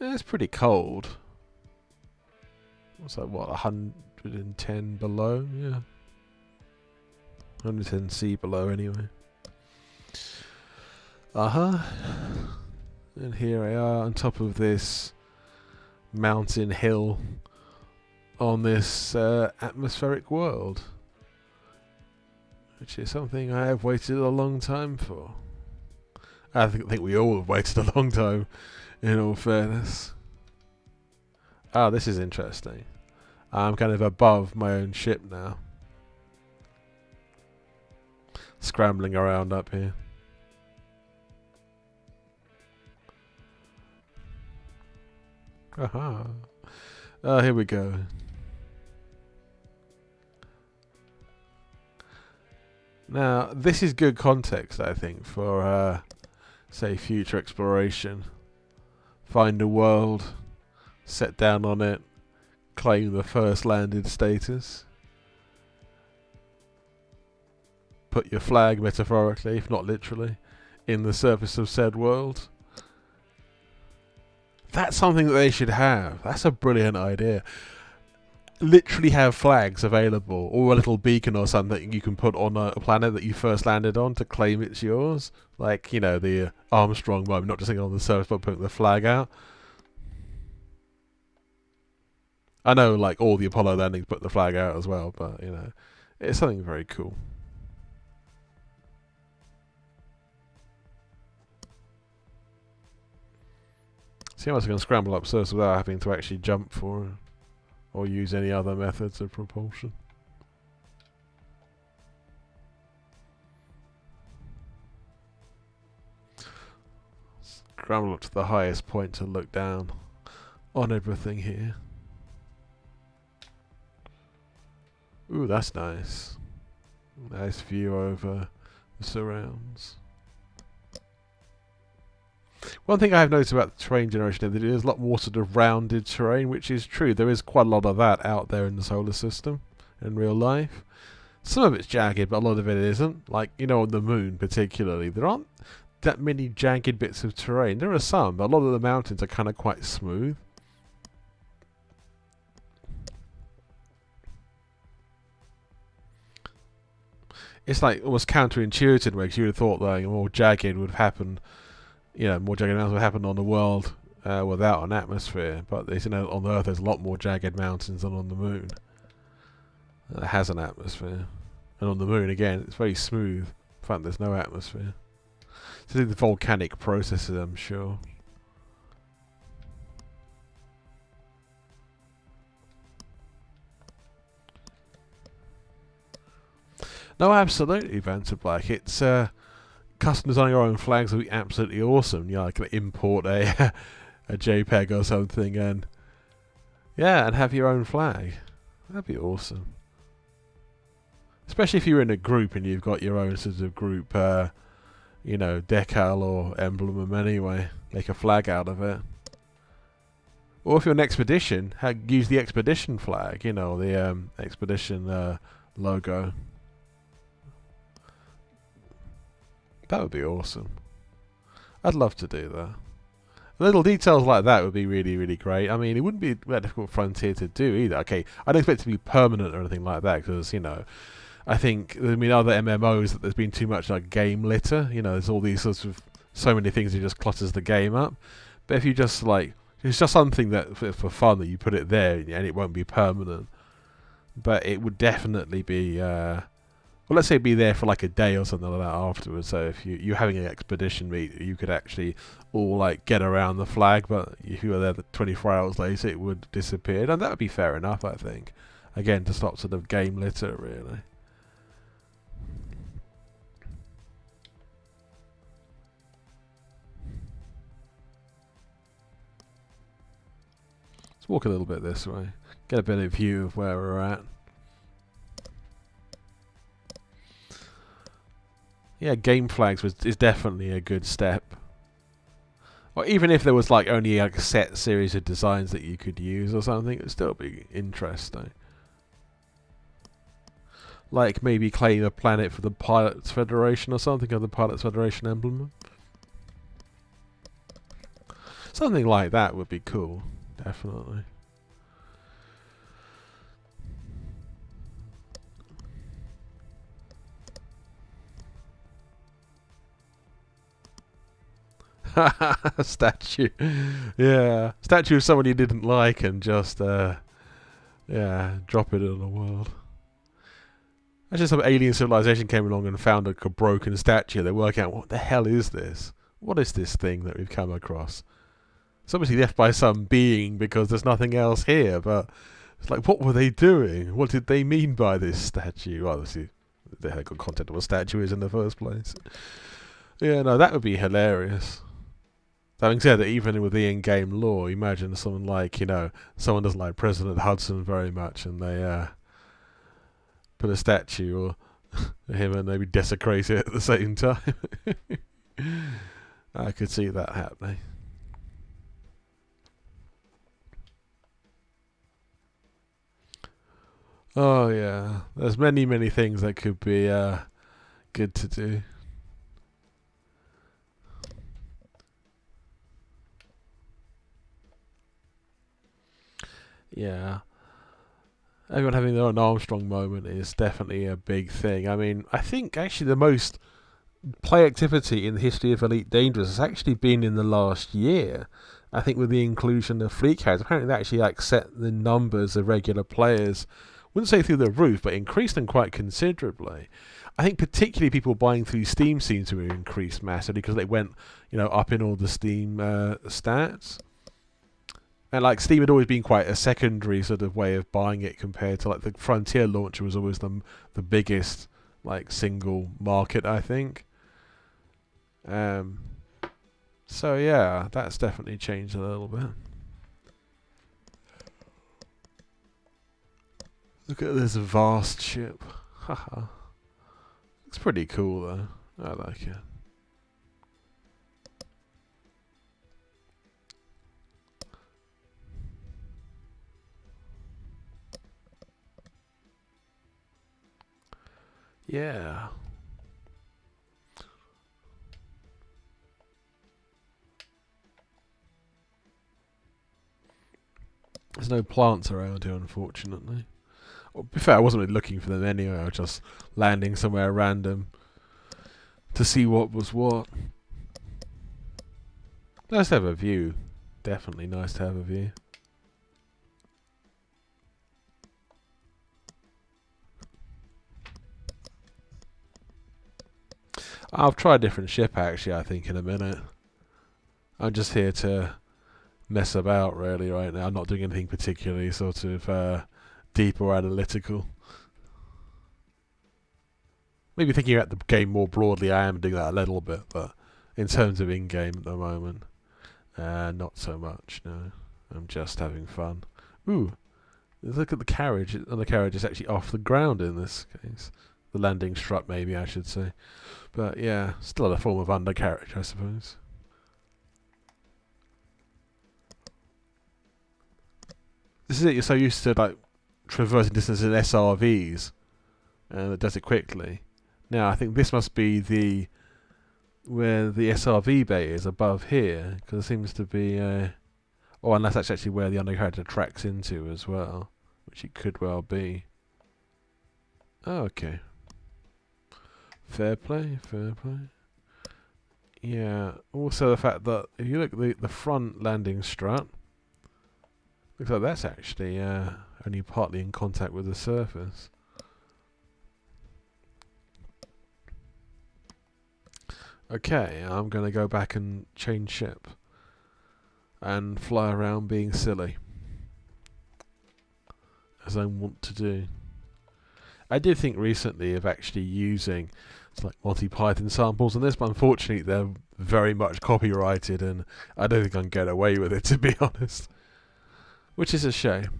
It's pretty cold. What's that? What, 110 below? Yeah. 110 C below anyway. And here I are on top of this mountain hill on this atmospheric world, which is something I have waited a long time for. I think we all have waited a long time, in all fairness. Ah, this is interesting. I'm kind of above my own ship now. Scrambling around up here. Aha. Here we go. Now, this is good context, I think, for, say, future exploration. Find a world, set down on it, claim the first landed status. Put your flag, metaphorically, if not literally, in the surface of said world. That's something that they should have. That's a brilliant idea. Literally have flags available, or a little beacon or something you can put on a planet that you first landed on to claim it's yours. Like, you know, the Armstrong one, not just sitting on the surface but putting the flag out. I know, like, all the Apollo landings put the flag out as well, but, you know, it's something very cool. See how much I can scramble up surface without having to actually jump for it, or use any other methods of propulsion. Scramble up to the highest point to look down on everything here. Ooh, that's nice. Nice view over the surrounds. One thing I have noticed about the terrain generation is that it is a lot more sort of rounded terrain, which is true. There is quite a lot of that out there in the solar system in real life. Some of it's jagged, but a lot of it isn't. Like, you know, on the moon particularly, there aren't that many jagged bits of terrain. There are some, but a lot of the mountains are kind of quite smooth. It's like almost counterintuitive, because you would have thought that more jagged would happen. You know, more jagged mountains would happen on the world without an atmosphere, but you know, on the Earth there's a lot more jagged mountains than on the moon. It has an atmosphere, and on the moon again, it's very smooth. In fact, there's no atmosphere. So the volcanic processes, I'm sure. No, absolutely, Vantablack. It's custom designing your own flags would be absolutely awesome. You know, like import a a JPEG or something, and yeah, and have your own flag. That'd be awesome. Especially if you're in a group and you've got your own sort of group, you know, decal or emblem anyway. Make a flag out of it. Or if you're an expedition, use the expedition flag. You know, the expedition logo. That would be awesome. I'd love to do that. Little details like that would be really, really great. I mean, it wouldn't be that difficult for Frontier to do either. Okay, I don't expect it to be permanent or anything like that, because, you know, I think, I mean, other MMOs that there's been too much like game litter. You know, there's all these sorts of, so many things that just clutters the game up. But if you just like, it's just something that for fun that you put it there, and it won't be permanent. But it would definitely be, well, let's say be there for like a day or something like that afterwards. So if you're having an expedition meet, you could actually all like get around the flag, but if you were there 24 hours later, it would disappear. And that would be fair enough, I think. Again, to stop sort of game litter, really. Let's walk a little bit this way. Get a better view of where we're at. Yeah, game flags is definitely a good step. Or even if there was like only like a set series of designs that you could use or something, it would still be interesting. Like maybe claim a planet for the Pilots Federation or something, or the Pilots Federation emblem. Something like that would be cool, definitely. Statue. Yeah. Statue of someone you didn't like and just, yeah, drop it in the world. Actually, some alien civilization came along and found a broken statue. They work out, what the hell is this? What is this thing that we've come across? It's obviously left by some being because there's nothing else here, but it's like, what were they doing? What did they mean by this statue? Well, obviously, they had got content of what a statue is in the first place. Yeah, no, that would be hilarious. Having said that, even with the in-game lore, imagine someone like, someone doesn't like President Hudson very much, and they put a statue or him and maybe desecrate it at the same time. I could see that happening. Oh yeah, there's many things that could be good to do. Yeah. Everyone having their own Armstrong moment is definitely a big thing. I mean, I think actually the most play activity in the history of Elite Dangerous has actually been in the last year. I think with the inclusion of fleet carriers, apparently they actually set the numbers of regular players, wouldn't say through the roof, but increased them quite considerably. I think particularly people buying through Steam seem to have increased massively because they went, up in all the Steam stats. And like Steam had always been quite a secondary sort of way of buying it compared to like the Frontier launcher was always the biggest like single market, I think. So yeah, that's definitely changed a little bit. Look at this vast ship. Haha. Looks pretty cool though. I like it. Yeah. There's no plants around here, unfortunately. Well, to be fair, I wasn't really looking for them anyway. I was just landing somewhere random to see what was what. Nice to have a view. Definitely nice to have a view. I'll try a different ship actually, I think, in a minute. I'm just here to mess about really right now. I'm not doing anything particularly sort of deep or analytical. Maybe thinking about the game more broadly, I am doing that a little bit, but in terms of in-game at the moment, not so much, no. I'm just having fun. Ooh, look at the carriage. And the carriage is actually off the ground in this case. The landing strut, maybe I should say. But yeah, still a form of undercarriage, I suppose. This is it, you're so used to like traversing distances in SRVs, and it does it quickly. Now I think this must be where the SRV bay is above here, because it seems to be, or unless that's actually where the undercarriage tracks into as well, which it could well be. Oh, okay. Fair play, fair play. Yeah, also the fact that if you look at the front landing strut, looks like that's actually only partly in contact with the surface. Okay, I'm going to go back and change ship and fly around being silly, as I want to do. I did think recently of actually using like Monty Python samples on this, but unfortunately they're very much copyrighted and I don't think I can get away with it, to be honest. Which is a shame.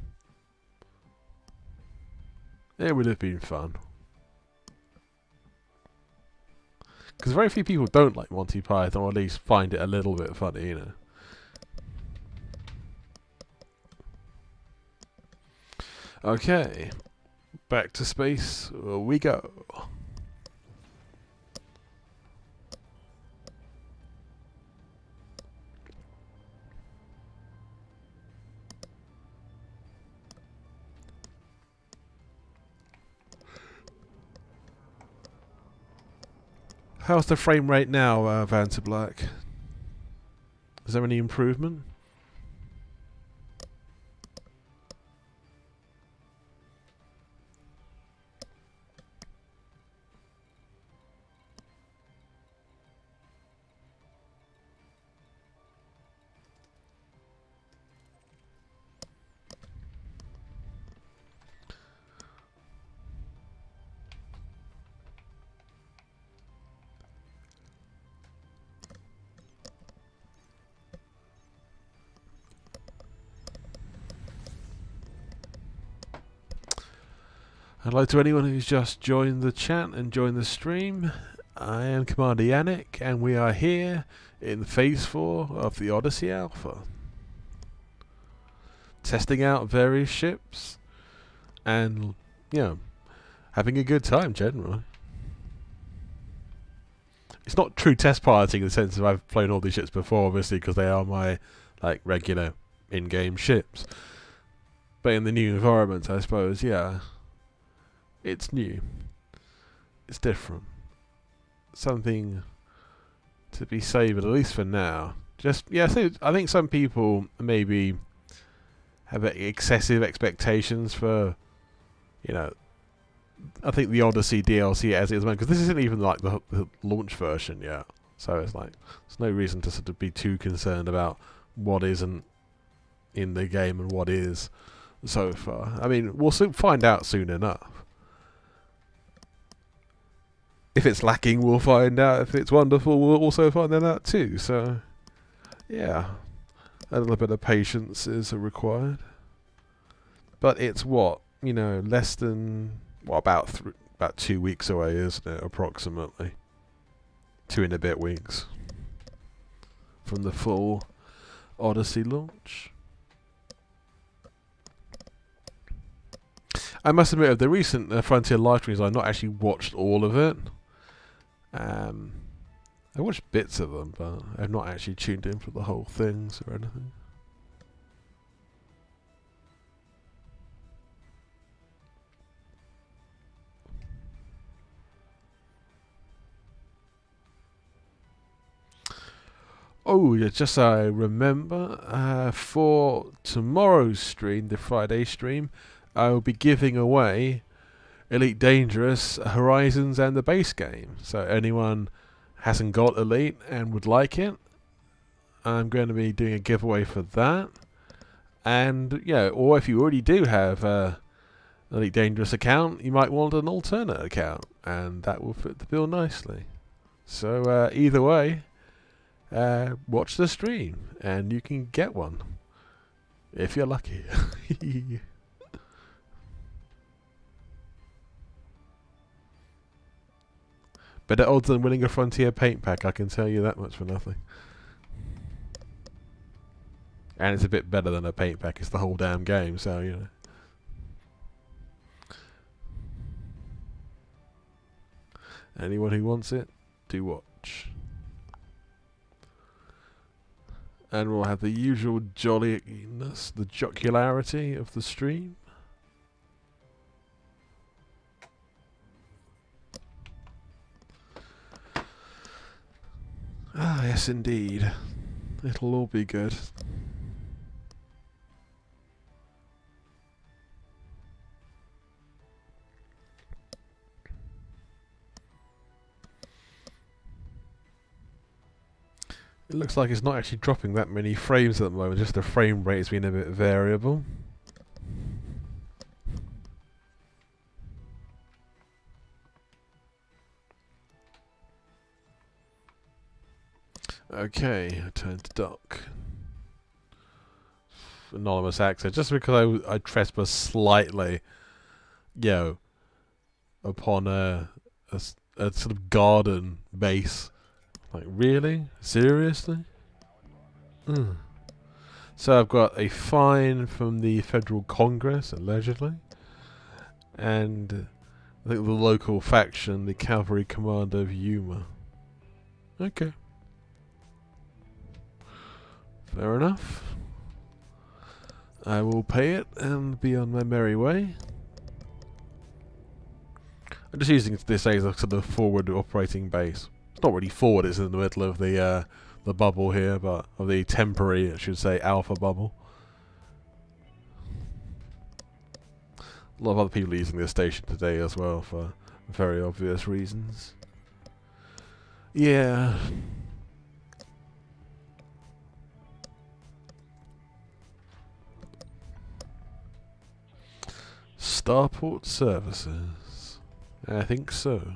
It would have been fun. Because very few people don't like Monty Python, or at least find it a little bit funny, Okay. Back to space we go. How's the frame rate now, Vanta Black? Is there any improvement? Hello to anyone who's just joined the chat and joined the stream. I am Commander Yannick, and we are here in Phase 4 of the Odyssey Alpha. Testing out various ships and, having a good time generally. It's not true test piloting in the sense that I've flown all these ships before, obviously, because they are my regular in-game ships. But in the new environment, I suppose, it's new. It's different. Something to be savoured, at least for now. So I think some people maybe have excessive expectations for, I think the Odyssey DLC as it is, because this isn't even the launch version yet. So it's there's no reason to sort of be too concerned about what isn't in the game and what is so far. I mean, we'll find out soon enough. If it's lacking, we'll find out. If it's wonderful, we'll also find that out too. So, a little bit of patience is required. But it's less than about 2 weeks away, isn't it? Approximately 2 and a bit weeks from the full Odyssey launch. I must admit, of the recent Frontier live streams, I've not actually watched all of it. I watched bits of them, but I've not actually tuned in for the whole things or anything. Oh, yeah, just so I remember, for tomorrow's stream, the Friday stream, I will be giving away Elite Dangerous, Horizons, and the base game. So anyone hasn't got Elite and would like it, I'm going to be doing a giveaway for that. And or if you already do have an Elite Dangerous account, you might want an alternate account, and that will fit the bill nicely. So either way, watch the stream and you can get one if you're lucky. Better odds than winning a Frontier paint pack, I can tell you that much for nothing. And it's a bit better than a paint pack, it's the whole damn game, so anyone who wants it, do watch. And we'll have the usual jolliness, the jocularity of the stream. Ah, yes indeed. It'll all be good. It looks like it's not actually dropping that many frames at the moment, just the frame rate has been a bit variable. Okay, I turn to dock. Anonymous access, just because I trespass slightly, upon a sort of garden base. Really? Seriously? So I've got a fine from the Federal Congress, allegedly. And I think the local faction, the Cavalry Commander of Yuma. Okay. Fair enough. I will pay it and be on my merry way. I'm just using this as a sort of forward operating base. It's not really forward, it's in the middle of the bubble here, but of the temporary, I should say, alpha bubble. A lot of other people are using this station today as well for very obvious reasons. Yeah. Starport Services. I think so.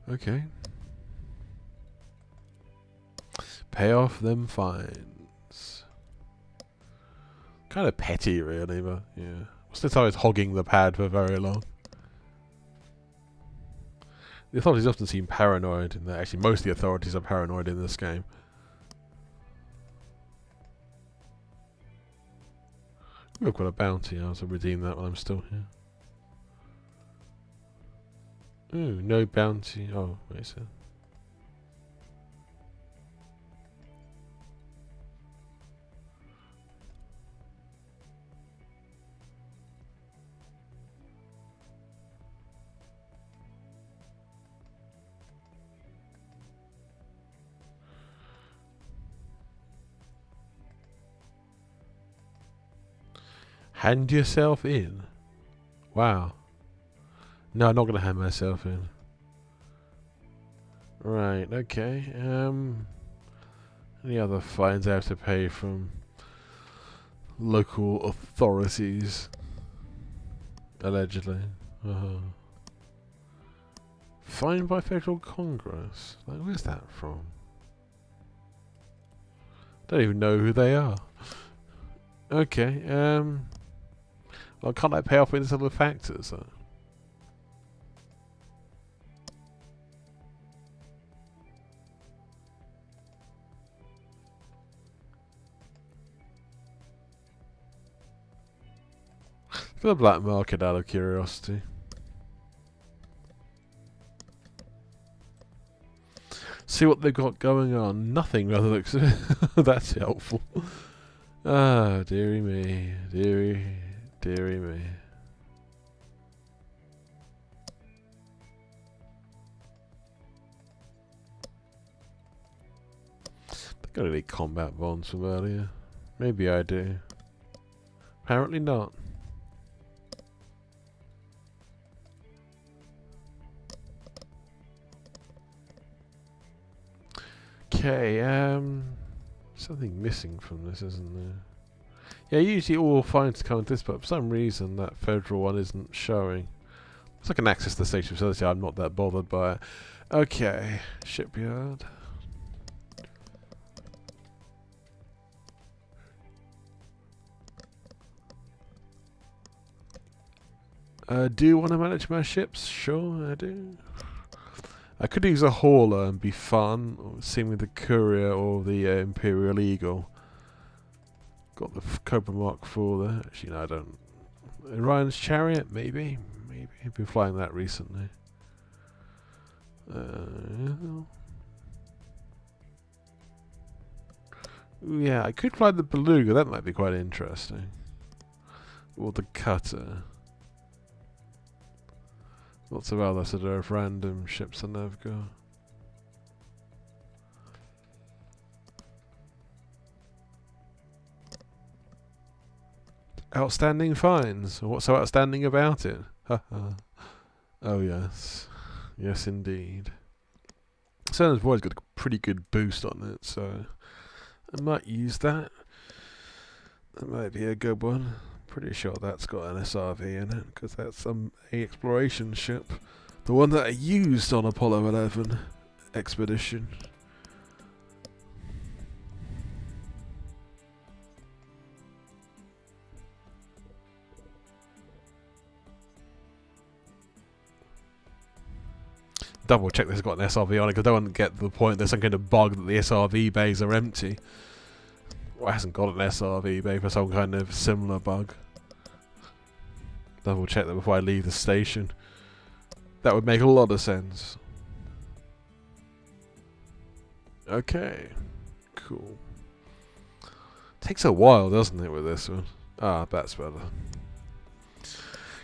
Okay. pay off them fines. Kind of petty, really, but yeah. Since I was hogging the pad for very long. The authorities often seem paranoid in that. Actually, most of the authorities are paranoid in this game. Ooh, I've got a bounty. I'll redeem that while I'm still here. Ooh, no bounty. Oh, wait a second. Hand yourself in. Wow. No, I'm not going to hand myself in. Right, okay. Any other fines I have to pay from local authorities? Allegedly. Fined by federal Congress? Like, where's that from? Don't even know who they are. Okay, well, can't I pay off with other factors? For the black market, out of curiosity. See what they've got going on. Nothing, rather looks. That's helpful. Ah, dearie me, dearie me. I've got any combat bonds from earlier. Maybe I do. Apparently not. Okay, something missing from this, isn't there? Yeah, usually all fines come with this, but for some reason that federal one isn't showing. So I can access the station facility, I'm not that bothered by it. Okay, shipyard. Do you want to manage my ships? Sure, I do. I could use a hauler and be fun, same with the Courier or the Imperial Eagle. Got the Cobra Mark IV there. Actually, no, I don't. Ryan's Chariot, maybe. Maybe. I've been flying that recently. Yeah, I could fly the Beluga. That might be quite interesting. Or the Cutter. Lots of other sort of random ships that I've got. Outstanding fines. What's so outstanding about it? Oh yes. Yes indeed. Sona's always got a pretty good boost on it, so I might use that. That might be a good one. Pretty sure that's got an SRV in it, because that's a exploration ship. The one that I used on Apollo 11 expedition. Double check this has got an SRV on it, because I don't want to get to the point there's some kind of bug that the SRV bays are empty. Well, it hasn't got an SRV bay for some kind of similar bug. Double check that before I leave the station. That would make a lot of sense. Okay. Cool. Takes a while, doesn't it, with this one? Ah, that's better.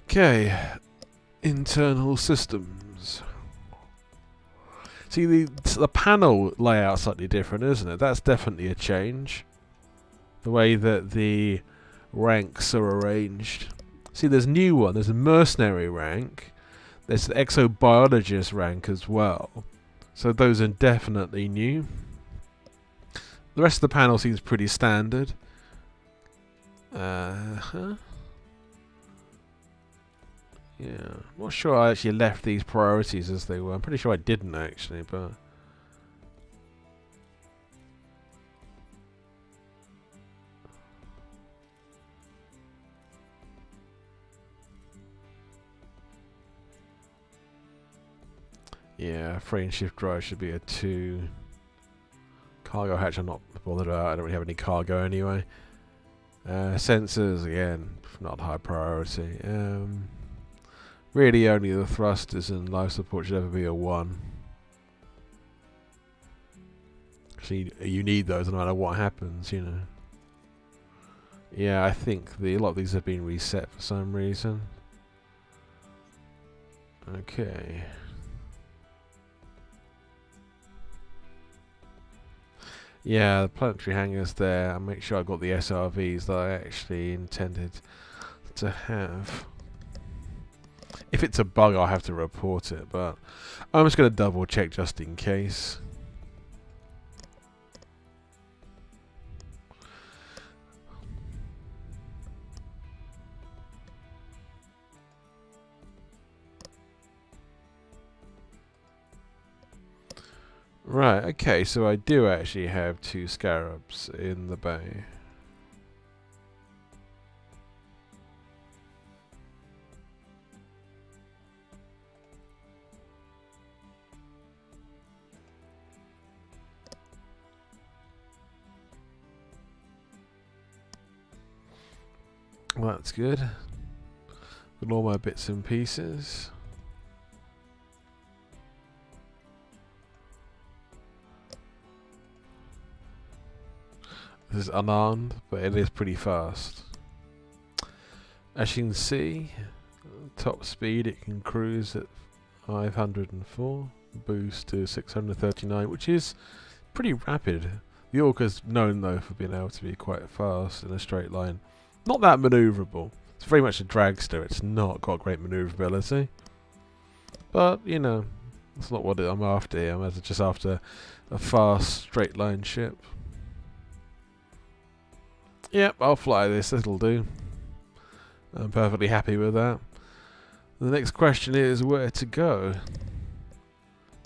Okay. Internal systems. See, the panel layout's slightly different, isn't it? That's definitely a change. The way that the ranks are arranged. See, there's a new one. There's a mercenary rank. There's the exobiologist rank as well. So those are definitely new. The rest of the panel seems pretty standard. Yeah. I'm not sure I actually left these priorities as they were. I'm pretty sure I didn't actually, but... Yeah, frame shift drive should be a 2. Cargo hatch I'm not bothered about, I don't really have any cargo anyway. Sensors, again, not high priority. Really only the thrusters and life support should ever be a 1. Actually, you need those no matter what happens, you know. Yeah, I think a lot of these have been reset for some reason. Okay. Yeah, the planetary hangars there. I'll make sure I got the SRVs that I actually intended to have. If it's a bug, I'll have to report it, but I'm just going to double check just in case. Right, okay, so I do actually have 2 scarabs in the bay. Well, that's good. Got all my bits and pieces. This is unarmed, but it is pretty fast. As you can see, top speed it can cruise at 504, boost to 639, which is pretty rapid. The Orca's known though for being able to be quite fast in a straight line. Not that manoeuvrable. It's very much a dragster. It's not got great manoeuvrability. But, you know, that's not what I'm after here. I'm just after a fast straight line ship. Yep, I'll fly this, it'll do. I'm perfectly happy with that. The next question is where to go.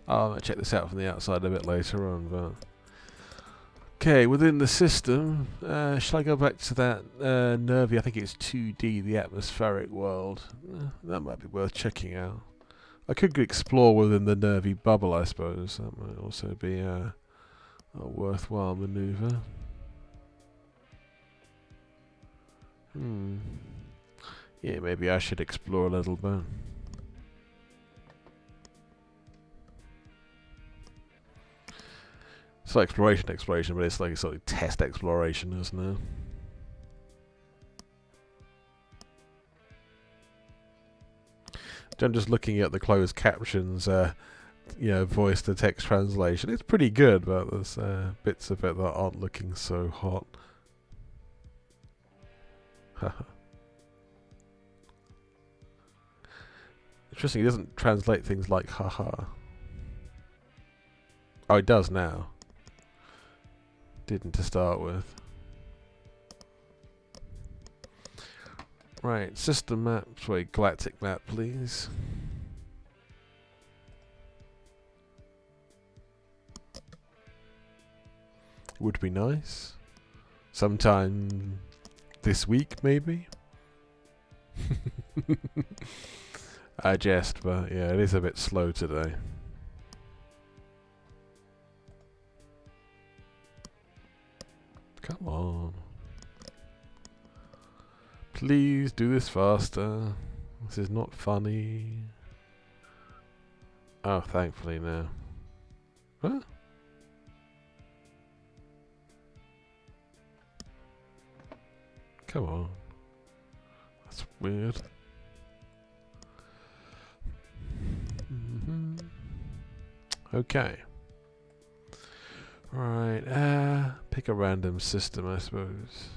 I'm going to check this out from the outside a bit later on, but... Okay, within the system, shall I go back to that Nervi, I think it's 2D, the atmospheric world. That might be worth checking out. I could explore within the Nervi bubble, I suppose. That might also be a worthwhile maneuver. Yeah, maybe I should explore a little bit. It's like exploration, but it's like sort of test exploration, isn't it? I'm just looking at the closed captions, you know, voice to text translation. It's pretty good, but there's bits of it that aren't looking so hot. Interesting, he doesn't translate things like haha. Oh, it does now. Didn't to start with. Right, system map, sorry, galactic map, please. Would be nice. Sometime this week, maybe? I jest, but yeah, it is a bit slow today. Come on. Please do this faster. This is not funny. Oh, thankfully no. Huh? Come on. That's weird. Okay. Right, pick a random system, I suppose.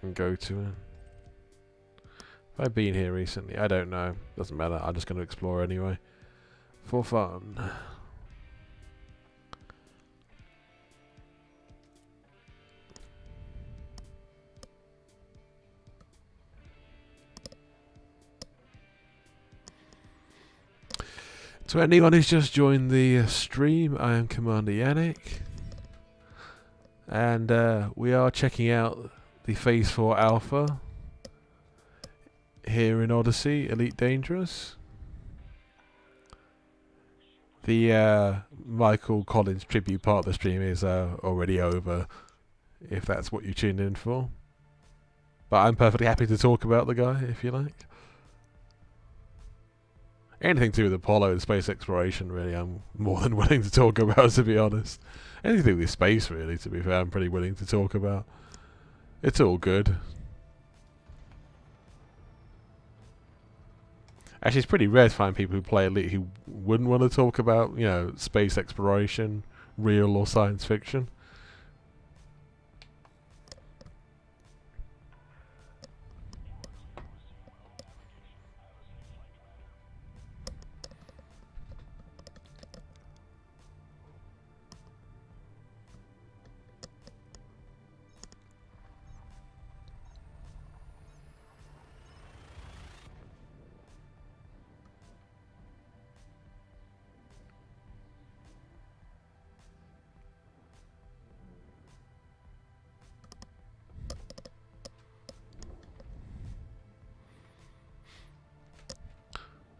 And go to it. Have I been here recently? I don't know. Doesn't matter. I'm just going to explore anyway. For fun. To anyone who's just joined the stream, I am Commander Yannick. And we are checking out the Phase 4 Alpha here in Odyssey, Elite Dangerous. The Michael Collins tribute part of the stream is already over, if that's what you tuned in for. But I'm perfectly happy to talk about the guy, if you like. Anything to do with Apollo and space exploration, really, I'm more than willing to talk about, to be honest. Anything to do with space, really, to be fair, I'm pretty willing to talk about. It's all good. Actually, it's pretty rare to find people who play Elite who wouldn't want to talk about, you know, space exploration, real or science fiction.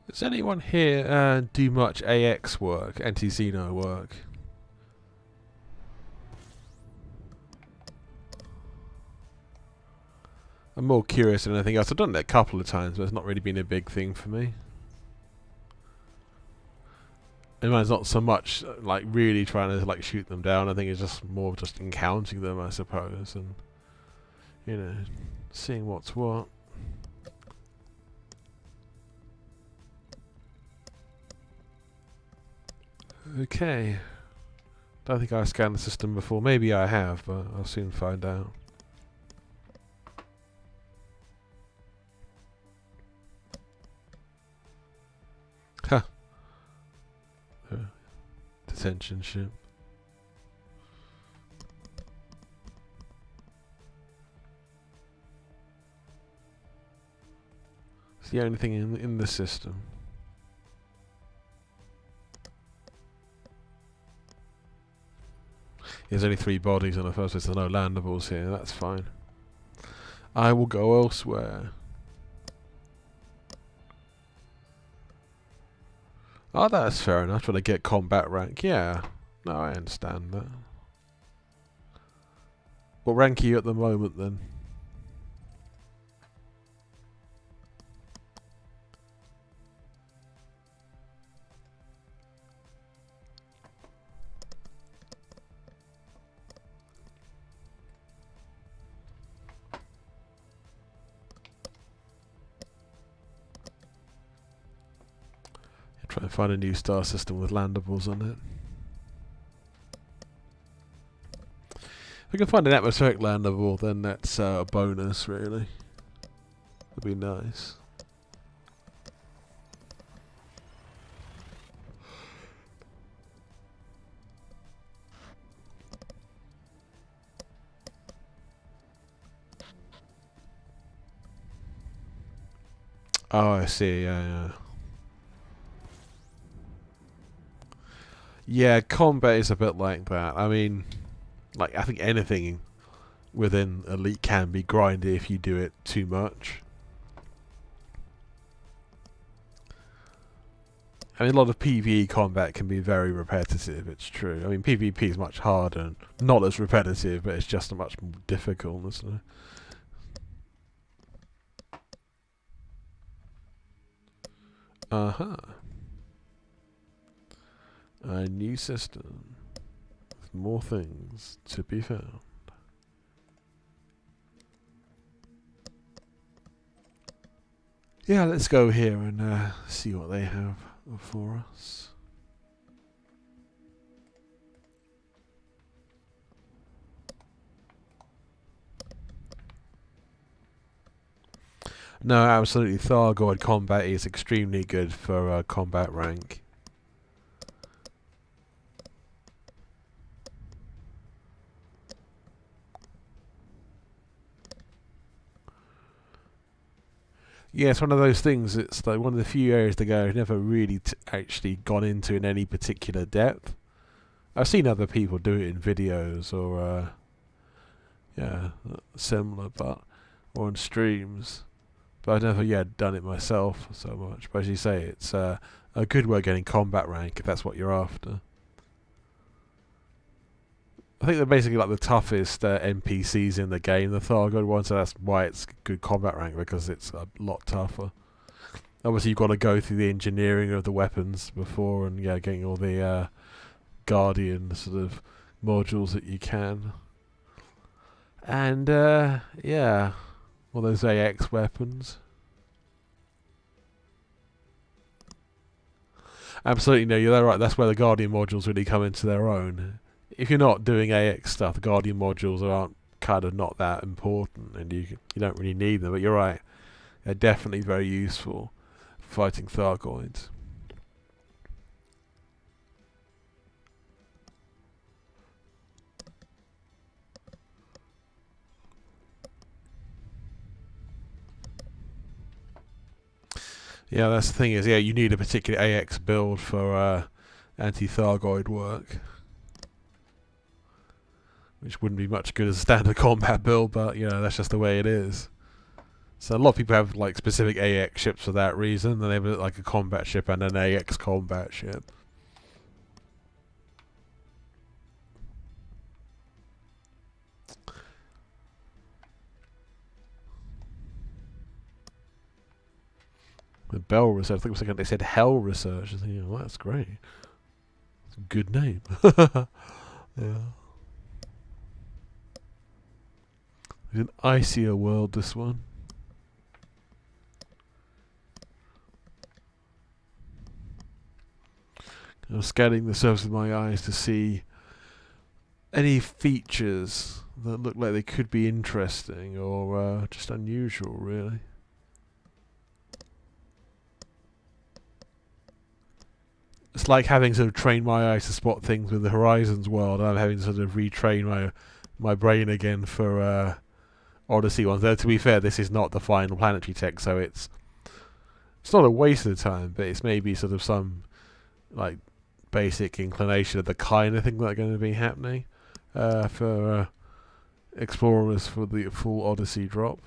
Does anyone here do much AX work, anti-Xeno work? I'm more curious than anything else. I've done it a couple of times, but it's not really been a big thing for me. And mine's not so much like really trying to like shoot them down. I think it's just more just encountering them, I suppose, and you know, seeing what's what. Okay. Don't think I've scanned the system before. Maybe I have, but I'll soon find out. Huh. Detention ship. It's the only thing in the system. There's only 3 bodies on the first list, so no landables here, that's fine. I will go elsewhere. Oh, that's fair enough, trying to get combat rank. Yeah, no, I understand that. What rank are you at the moment, then? Try and find a new star system with landables on it. If we can find an atmospheric landable, then that's a bonus, really. Would be nice. Oh, I see. Yeah. Yeah, combat is a bit like that. I mean, like, I think anything within Elite can be grindy if you do it too much. I mean, a lot of PvE combat can be very repetitive, it's true. I mean, PvP is much harder and not as repetitive, but it's just much more difficult, isn't it? Uh-huh. A new system with more things to be found. Yeah, let's go here and see what they have for us. No, absolutely. Thargoid combat is extremely good for combat rank. Yeah, it's one of those things. It's like one of the few areas to go I've never really actually gone into in any particular depth. I've seen other people do it in videos or yeah, similar, but or on streams. But I've never done it myself so much. But as you say, it's a good way of getting combat rank if that's what you're after. I think they're basically like the toughest NPCs in the game, the Thargoid ones, so that's why it's good combat rank, because it's a lot tougher. Obviously, you've got to go through the engineering of the weapons before, and getting all the Guardian sort of modules that you can. And all those AX weapons. Absolutely, no, you're right. That's where the Guardian modules really come into their own. If you're not doing AX stuff, the Guardian modules aren't kind of not that important, and you don't really need them. But you're right; they're definitely very useful for fighting Thargoids. Yeah, that's the thing is, you need a particular AX build for anti-Thargoid work, which wouldn't be much good as a standard combat build, but that's just the way it is. So a lot of people have like specific AX ships for that reason, and they have like a combat ship and an AX combat ship. With Bell Research, I think it was like they said Hell Research. I think, well, that's great. It's a good name. Yeah. It's an icier world, this one. I'm scanning the surface with my eyes to see any features that look like they could be interesting or just unusual, really. It's like having sort of trained my eyes to spot things with the Horizons world, and I'm having to sort of retrain my brain again for Odyssey ones. Though, to be fair, this is not the final planetary tech, so it's not a waste of time, but it's maybe sort of some like basic inclination of the kind of thing that are going to be happening for explorers for the full Odyssey drop.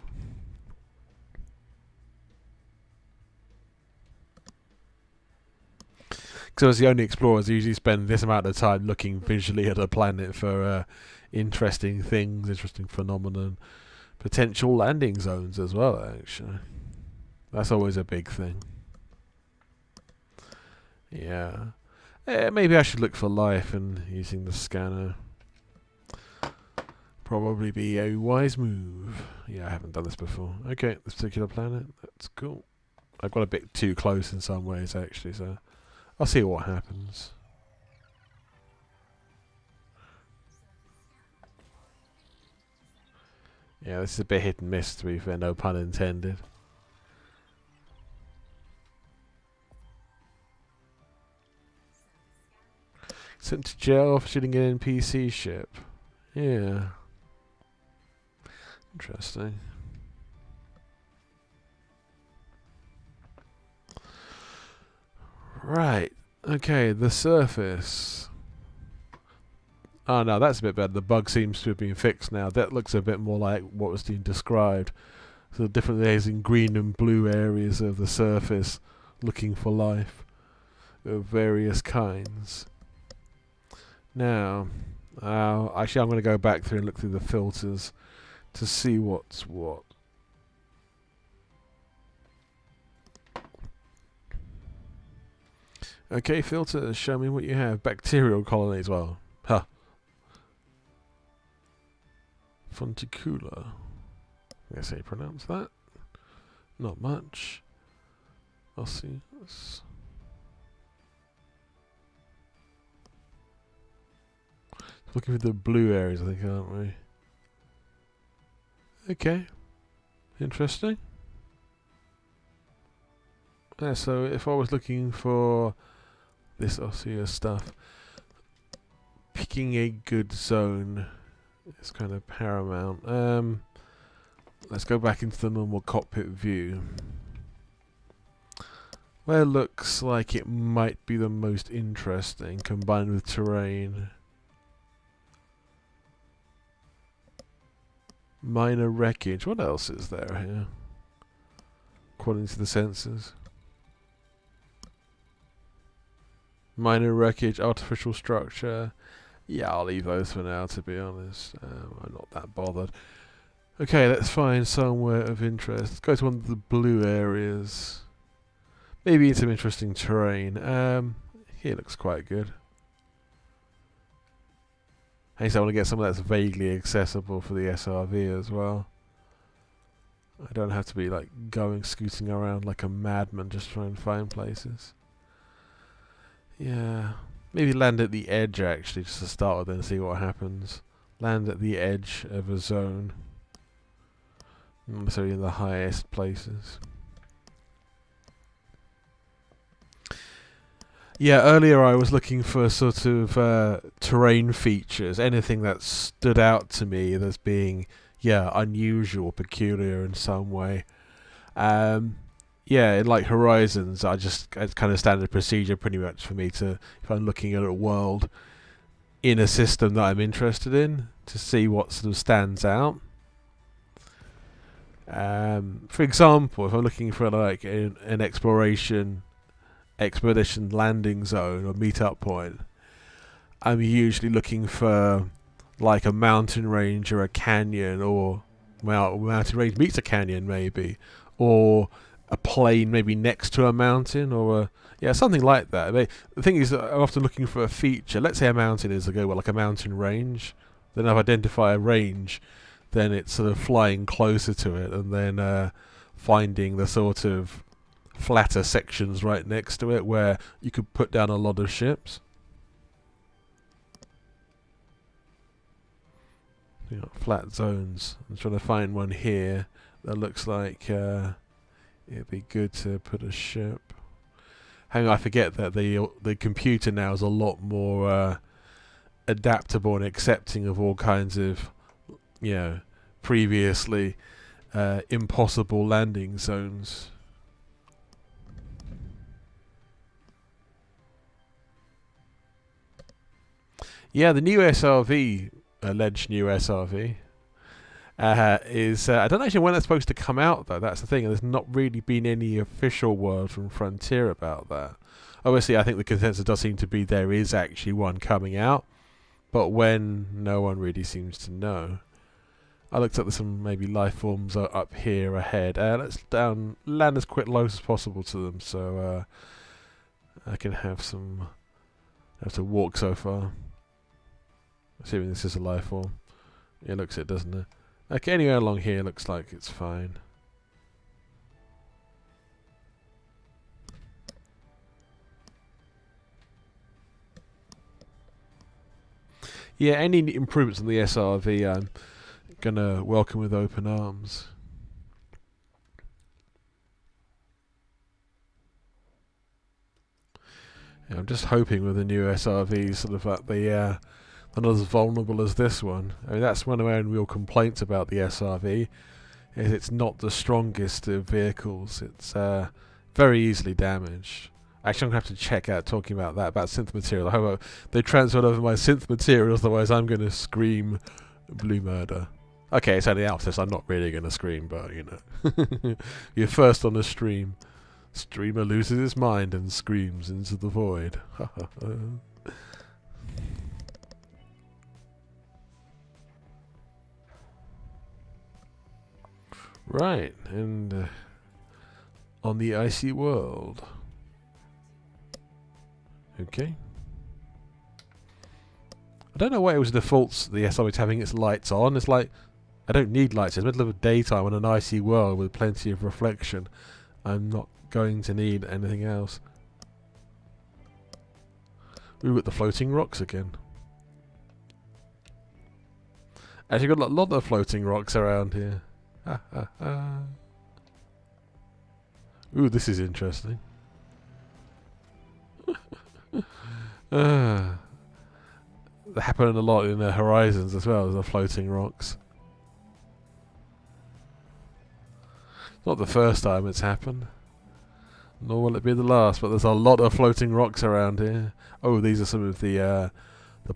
Because as the only explorers usually spend this amount of time looking visually at a planet for interesting things, interesting phenomenon, potential landing zones as well, actually. That's always a big thing. Yeah. Maybe I should look for life and using the scanner. Probably be a wise move. Yeah, I haven't done this before. Okay, this particular planet. That's cool. I've got a bit too close in some ways, actually, so I'll see what happens. Yeah, this is a bit hit and miss, to be fair, no pun intended. Sent to jail for shooting an NPC ship. Yeah. Interesting. Right. Okay, the surface. Oh no, that's a bit better. The bug seems to have been fixed now. That looks a bit more like what was being described. So different layers in green and blue areas of the surface looking for life of various kinds. Now, actually I'm going to go back through and look through the filters to see what's what. Okay, filters, show me what you have. Bacterial colonies, well, huh. Fonticula. I guess how you pronounce that. Not much. I'll see this. Looking for the blue areas, I think, aren't we? Okay. Interesting. Yeah, so if I was looking for this osseous stuff, picking a good zone is kind of paramount. Let's go back into the normal cockpit view. Where it looks like it might be the most interesting, combined with terrain. Minor wreckage. What else is there here? according to the sensors. Minor wreckage, artificial structure. Yeah, I'll leave those for now, to be honest. I'm not that bothered. Okay, let's find somewhere of interest. Let's go to one of the blue areas. Maybe some interesting terrain. Here looks quite good. Hey, so I want to get somewhere that's vaguely accessible for the SRV as well. I don't have to be like scooting around like a madman just trying to find places. Yeah, maybe land at the edge actually, just to start with, and see what happens. Land at the edge of a zone, not necessarily in the highest places. Yeah, earlier I was looking for sort of terrain features, anything that stood out to me as being, yeah, unusual, peculiar in some way. Yeah, in like Horizons, it's kind of standard procedure pretty much for me to, if I'm looking at a world in a system that I'm interested in, to see what sort of stands out. For example, if I'm looking for like an expedition landing zone or meetup point, I'm usually looking for like a mountain range or a canyon, or mountain range meets a canyon maybe, or a plain maybe next to a mountain, or something like that. The thing is that I'm often looking for a feature. Let's say a mountain is like a mountain range. Then I've identified a range, then it's sort of flying closer to it, and then finding the sort of flatter sections right next to it where you could put down a lot of ships. You know, flat zones. I'm trying to find one here that looks like it'd be good to put a ship. Hang on, I forget that the computer now is a lot more adaptable and accepting of all kinds of, previously impossible landing zones. Yeah, the new SRV, alleged new SRV, is... I don't actually know when that's supposed to come out, though. That's the thing. There's not really been any official word from Frontier about that. Obviously, I think the consensus does seem to be there is actually one coming out, but when, no one really seems to know. I looked up some maybe life forms up here ahead. Let's land as close as possible to them, so I can have some... I have to walk so far. Assuming this is a life form. It looks it, doesn't it? Okay, anywhere along here looks like it's fine. Yeah, any improvements on the SRV I'm gonna welcome with open arms. Yeah, I'm just hoping with the new SRV sort of at the not as vulnerable as this one. I mean, that's one of my own real complaints about the SRV, is it's not the strongest of vehicles. It's very easily damaged. Actually, I'm going to have to check out talking about synth material. I hope they transferred over my synth materials, otherwise I'm going to scream blue murder. Okay, it's only Alpha, so I'm not really going to scream, but, you're first on the stream. Streamer loses his mind and screams into the void. Right, and on the icy world. Okay. I don't know why it was defaults the SRV having its lights on. It's like, I don't need lights. It's the middle of the daytime on an icy world with plenty of reflection. I'm not going to need anything else. Ooh, at the floating rocks again. Actually, got a lot of floating rocks around here. Ooh, this is interesting. That happened a lot in the Horizons as well, as the floating rocks. Not the first time it's happened, nor will it be the last, but there's a lot of floating rocks around here. Oh, these are some of the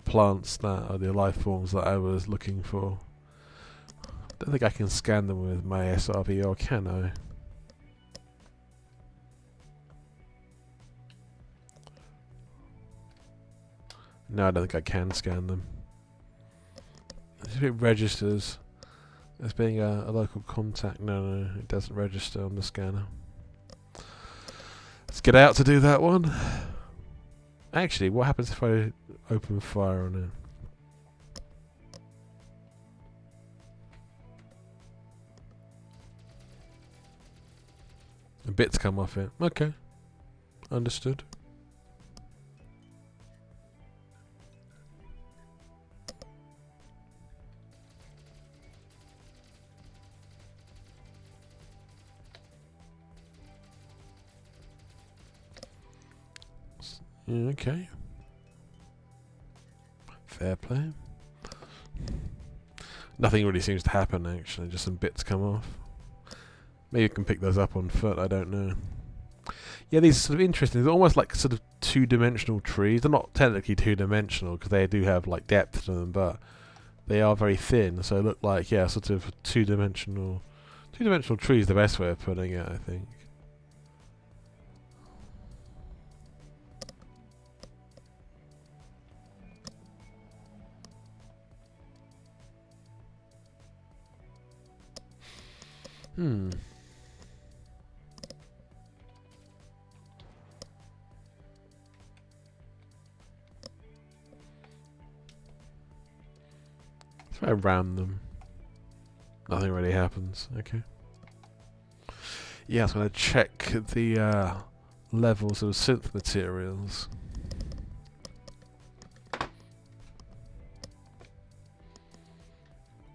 plants that are the life forms that I was looking for. Don't think I can scan them with my SRV, or can I? No, I don't think I can scan them. If it registers as being a local contact, no, it doesn't register on the scanner. Let's get out to do that one. Actually, what happens if I open fire on it? The bits come off it. Okay. Understood. Okay. Fair play. Nothing really seems to happen actually, just some bits come off. Maybe you can pick those up on foot, I don't know. Yeah, these are sort of interesting. They're almost like sort of two-dimensional trees. They're not technically two-dimensional because they do have like depth to them, but they are very thin, so they look like, yeah, sort of two-dimensional. Two-dimensional tree is the best way of putting it, I think. If I ram them, nothing really happens. Okay. Yeah, so I'm going to check the levels of synth materials.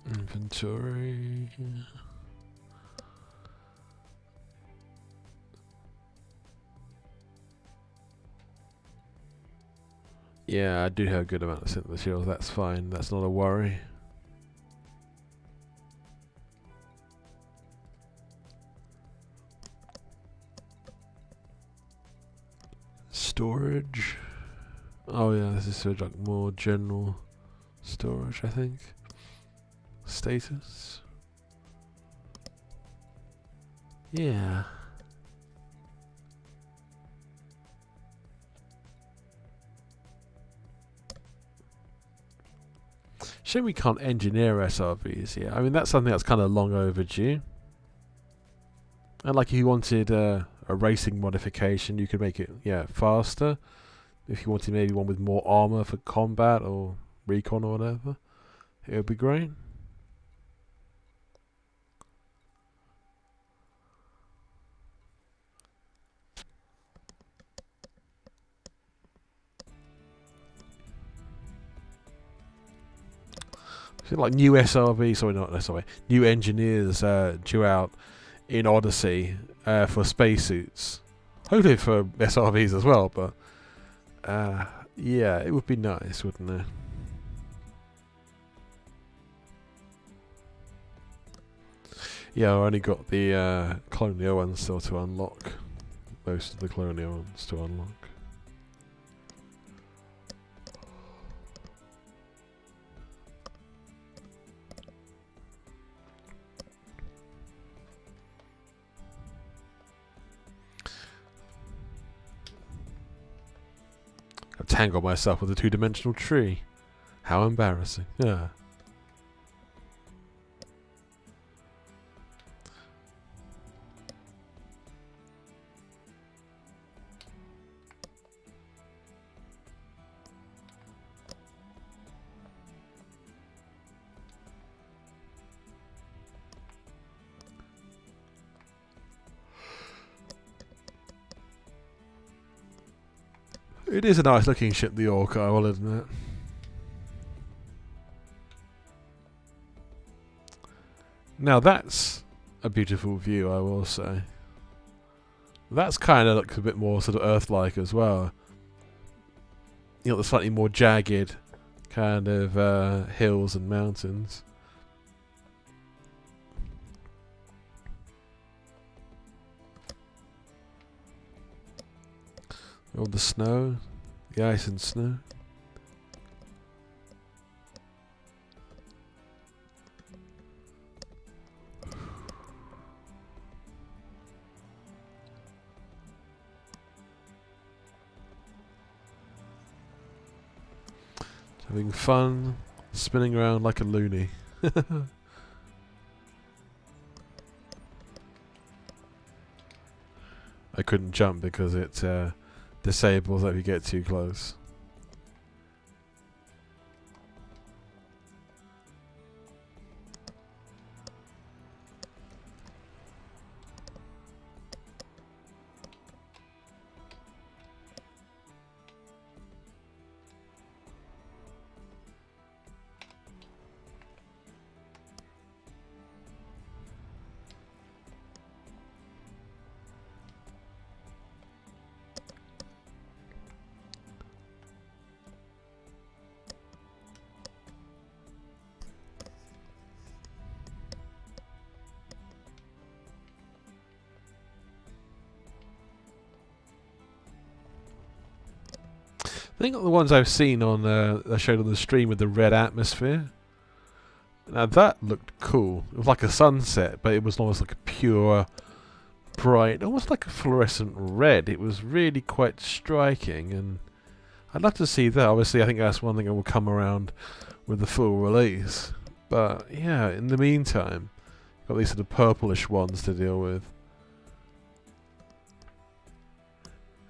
Inventory. Yeah, I do have a good amount of synth materials. That's fine. That's not a worry. Storage. Oh yeah, this is sort of like more general storage, I think. Status. Yeah. Shame we can't engineer SRVs yet. I mean, that's something that's kind of long overdue. And like if you wanted a racing modification, you could make it, yeah, faster. If you wanted maybe one with more armor for combat or recon or whatever, it would be great. So like new SRV, sorry, not SRV, new engineers due out in Odyssey for spacesuits. Hopefully for SRVs as well, but yeah, it would be nice, wouldn't it? Yeah, I only got the Colonial ones still to unlock. Most of the Colonial ones to unlock. I've tangled myself with a two-dimensional tree. How embarrassing. Yeah. It is a nice looking ship, the Orca, I will admit. Now that's a beautiful view, I will say. That's kind of looks a bit more sort of Earth-like as well. You know, the slightly more jagged kind of hills and mountains. All the snow, the ice and snow. Having fun, spinning around like a loony. I couldn't jump because it disables if you get too close. I think the ones I've seen on I showed on the stream with the red atmosphere. Now that looked cool. It was like a sunset, but it was almost like a pure, bright, almost like a fluorescent red. It was really quite striking, and I'd love to see that. Obviously, I think that's one thing that will come around with the full release. But yeah, in the meantime, got these sort of purplish ones to deal with.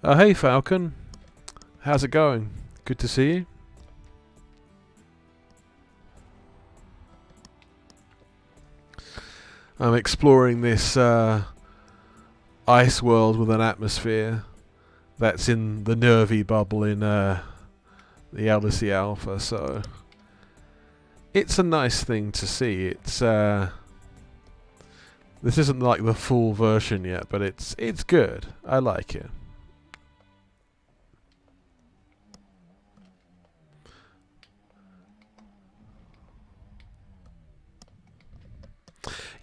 Hey Falcon. How's it going? Good to see you. I'm exploring this ice world with an atmosphere that's in the Nervy bubble in the Elder Alpha, so it's a nice thing to see. It's this isn't like the full version yet, but it's good. I like it.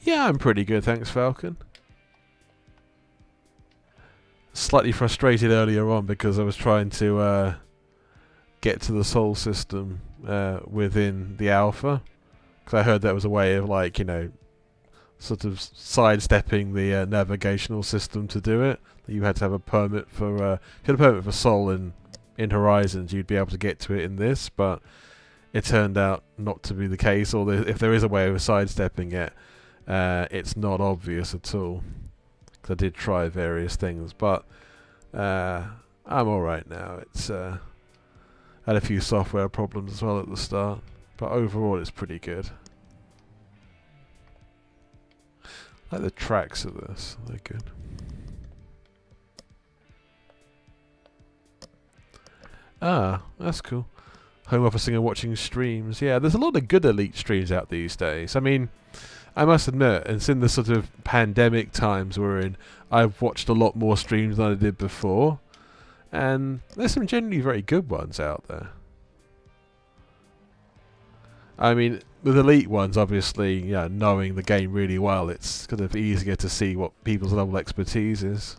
Yeah, I'm pretty good, thanks, Falcon. Slightly frustrated earlier on because I was trying to get to the Sol system within the alpha, because I heard that was a way of, like, you know, sort of sidestepping the navigational system to do it. You had to have a permit for if you had a permit for Sol in Horizons, you'd be able to get to it in this, but it turned out not to be the case. Or if there is a way of sidestepping it, it's not obvious at all. Because I did try various things, but I'm alright now. It's had a few software problems as well at the start, but overall it's pretty good. I like the tracks of this, they're good. Ah, that's cool. Home officing and watching streams. Yeah, there's a lot of good Elite streams out these days. I mean, I must admit, and in the sort of pandemic times we're in, I've watched a lot more streams than I did before, and there's some generally very good ones out there. I mean, with Elite ones, obviously, yeah, knowing the game really well, it's kind of easier to see what people's level of expertise is.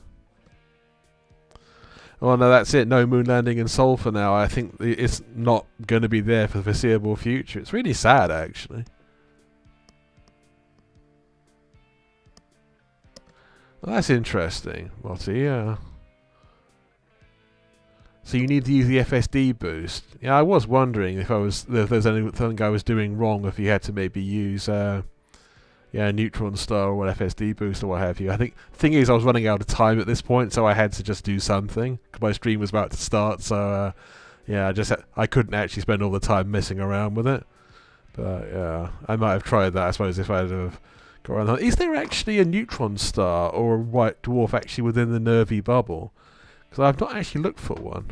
Oh no, that's it. No moon landing in Sol for now. I think it's not going to be there for the foreseeable future. It's really sad, actually. Well, that's interesting, Lottie, yeah. So you need to use the FSD boost. Yeah, I was wondering if there's anything I was doing wrong, if you had to maybe use Neutron Star or an FSD boost or what have you. I think the thing is I was running out of time at this point, so I had to just do something, because my stream was about to start, so yeah, I couldn't actually spend all the time messing around with it. But yeah, I might have tried that, I suppose, if I'd have got around. Is there actually a neutron star or a white dwarf actually within the Nervy bubble? Because I've not actually looked for one.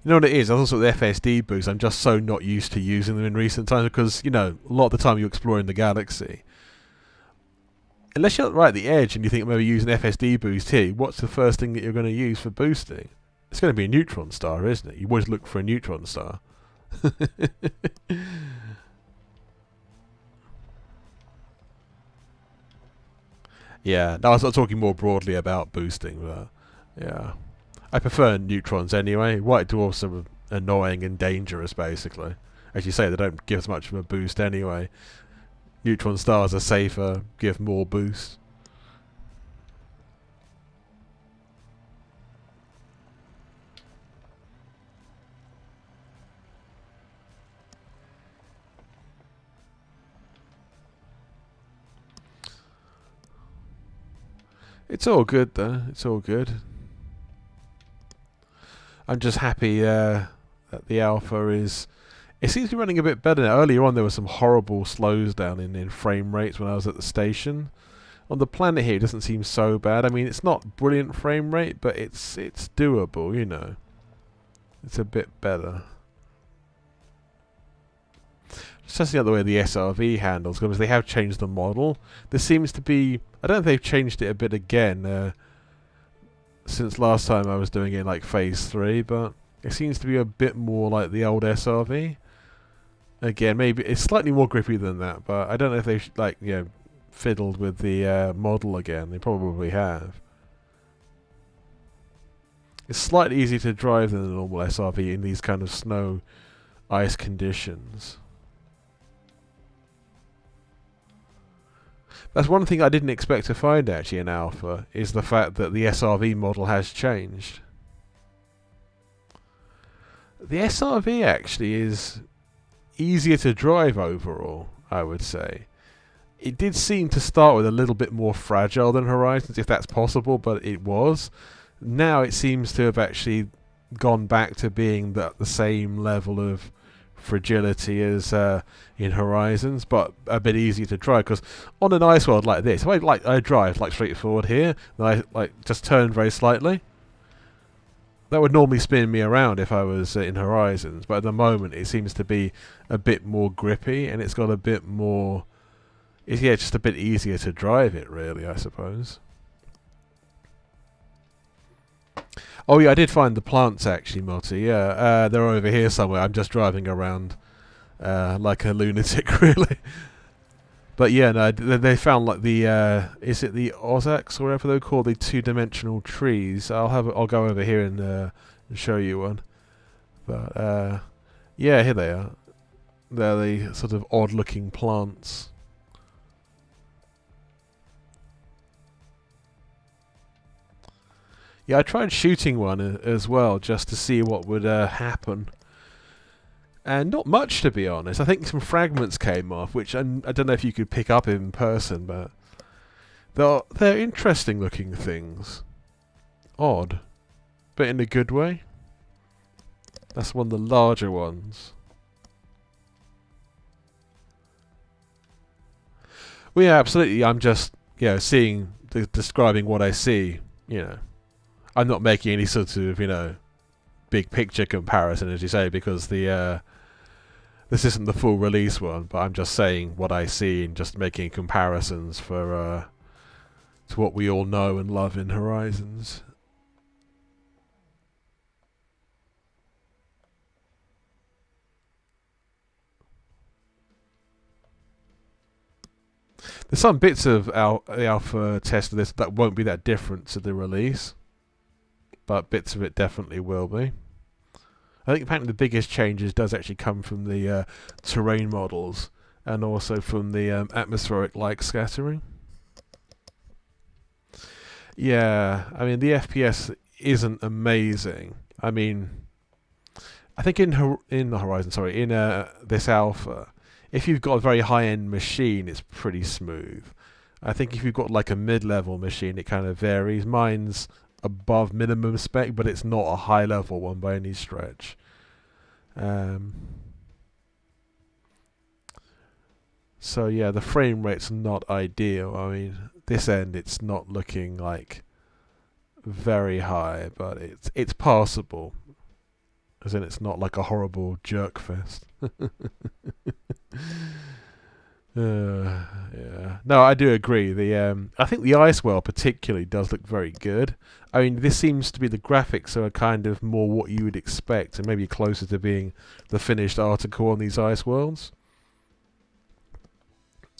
You know what it is? Also the FSD boosts, I'm just so not used to using them in recent times, because, you know, a lot of the time you're exploring the galaxy. Unless you're right at the edge and you think maybe use an FSD boost here, what's the first thing that you're going to use for boosting? It's going to be a neutron star, isn't it? You always look for a neutron star. Yeah, I was not talking more broadly about boosting, but yeah. I prefer neutrons anyway. White dwarfs are annoying and dangerous, basically. as you say, they don't give as much of a boost anyway. Neutron stars are safer, give more boost. It's all good though, it's all good. I'm just happy that the alpha is... It seems to be running a bit better now. Earlier on there were some horrible slows down in frame rates when I was at the station. On the planet here it doesn't seem so bad. I mean, it's not brilliant frame rate, but it's doable, you know. It's a bit better. Just testing out the way the SRV handles, because they have changed the model. There seems to be... I don't know if they've changed it a bit again since last time I was doing it in like phase 3, but it seems to be a bit more like the old SRV. Again, maybe it's slightly more grippy than that, but I don't know if they've fiddled with the model again. They probably have. It's slightly easier to drive than the normal SRV in these kind of snow ice conditions. That's one thing I didn't expect to find actually in Alpha, is the fact that the SRV model has changed. The SRV actually is easier to drive overall, I would say. It did seem to start with a little bit more fragile than Horizons, if that's possible, but it was. Now it seems to have actually gone back to being the same level of fragility as in Horizons, but a bit easier to drive, because on an ice world like this, if I drive like straightforward here, then I just turn very slightly. That would normally spin me around if I was in Horizons, but at the moment it seems to be a bit more grippy, and it's got a bit more... yeah, just a bit easier to drive it, really, I suppose. Oh yeah, I did find the plants actually, Motti. Yeah, they're over here somewhere. I'm just driving around like a lunatic, really. But yeah, no, they found like the is it the Ozax or whatever they're called, the two-dimensional trees. I'll go over here and show you one. But yeah, here they are. They're the sort of odd-looking plants. Yeah, I tried shooting one as well, just to see what would happen. And not much, to be honest. I think some fragments came off, which I don't know if you could pick up in person, but they're interesting looking things. Odd. But in a good way. That's one of the larger ones. Well, yeah, absolutely. I'm just, seeing, describing what I see, I'm not making any sort of, big picture comparison, as you say, because this isn't the full release one, but I'm just saying what I see and just making comparisons to what we all know and love in Horizons. There's some bits of the alpha test of this that won't be that different to the release, but bits of it definitely will be. I think apparently the biggest changes does actually come from the terrain models and also from the atmospheric light scattering. Yeah, I mean the FPS isn't amazing. I mean, I think in this alpha, if you've got a very high-end machine, it's pretty smooth. I think if you've got like a mid-level machine, it kind of varies. Mine's above minimum spec, but it's not a high-level one by any stretch. So yeah, the frame rate's not ideal. I mean, this end it's not looking like very high, but it's passable. As in, it's not like a horrible jerk fest. Yeah. No, I do agree. I think the ice world particularly does look very good. I mean, this seems to be the graphics are kind of more what you would expect, and maybe closer to being the finished article on these ice worlds,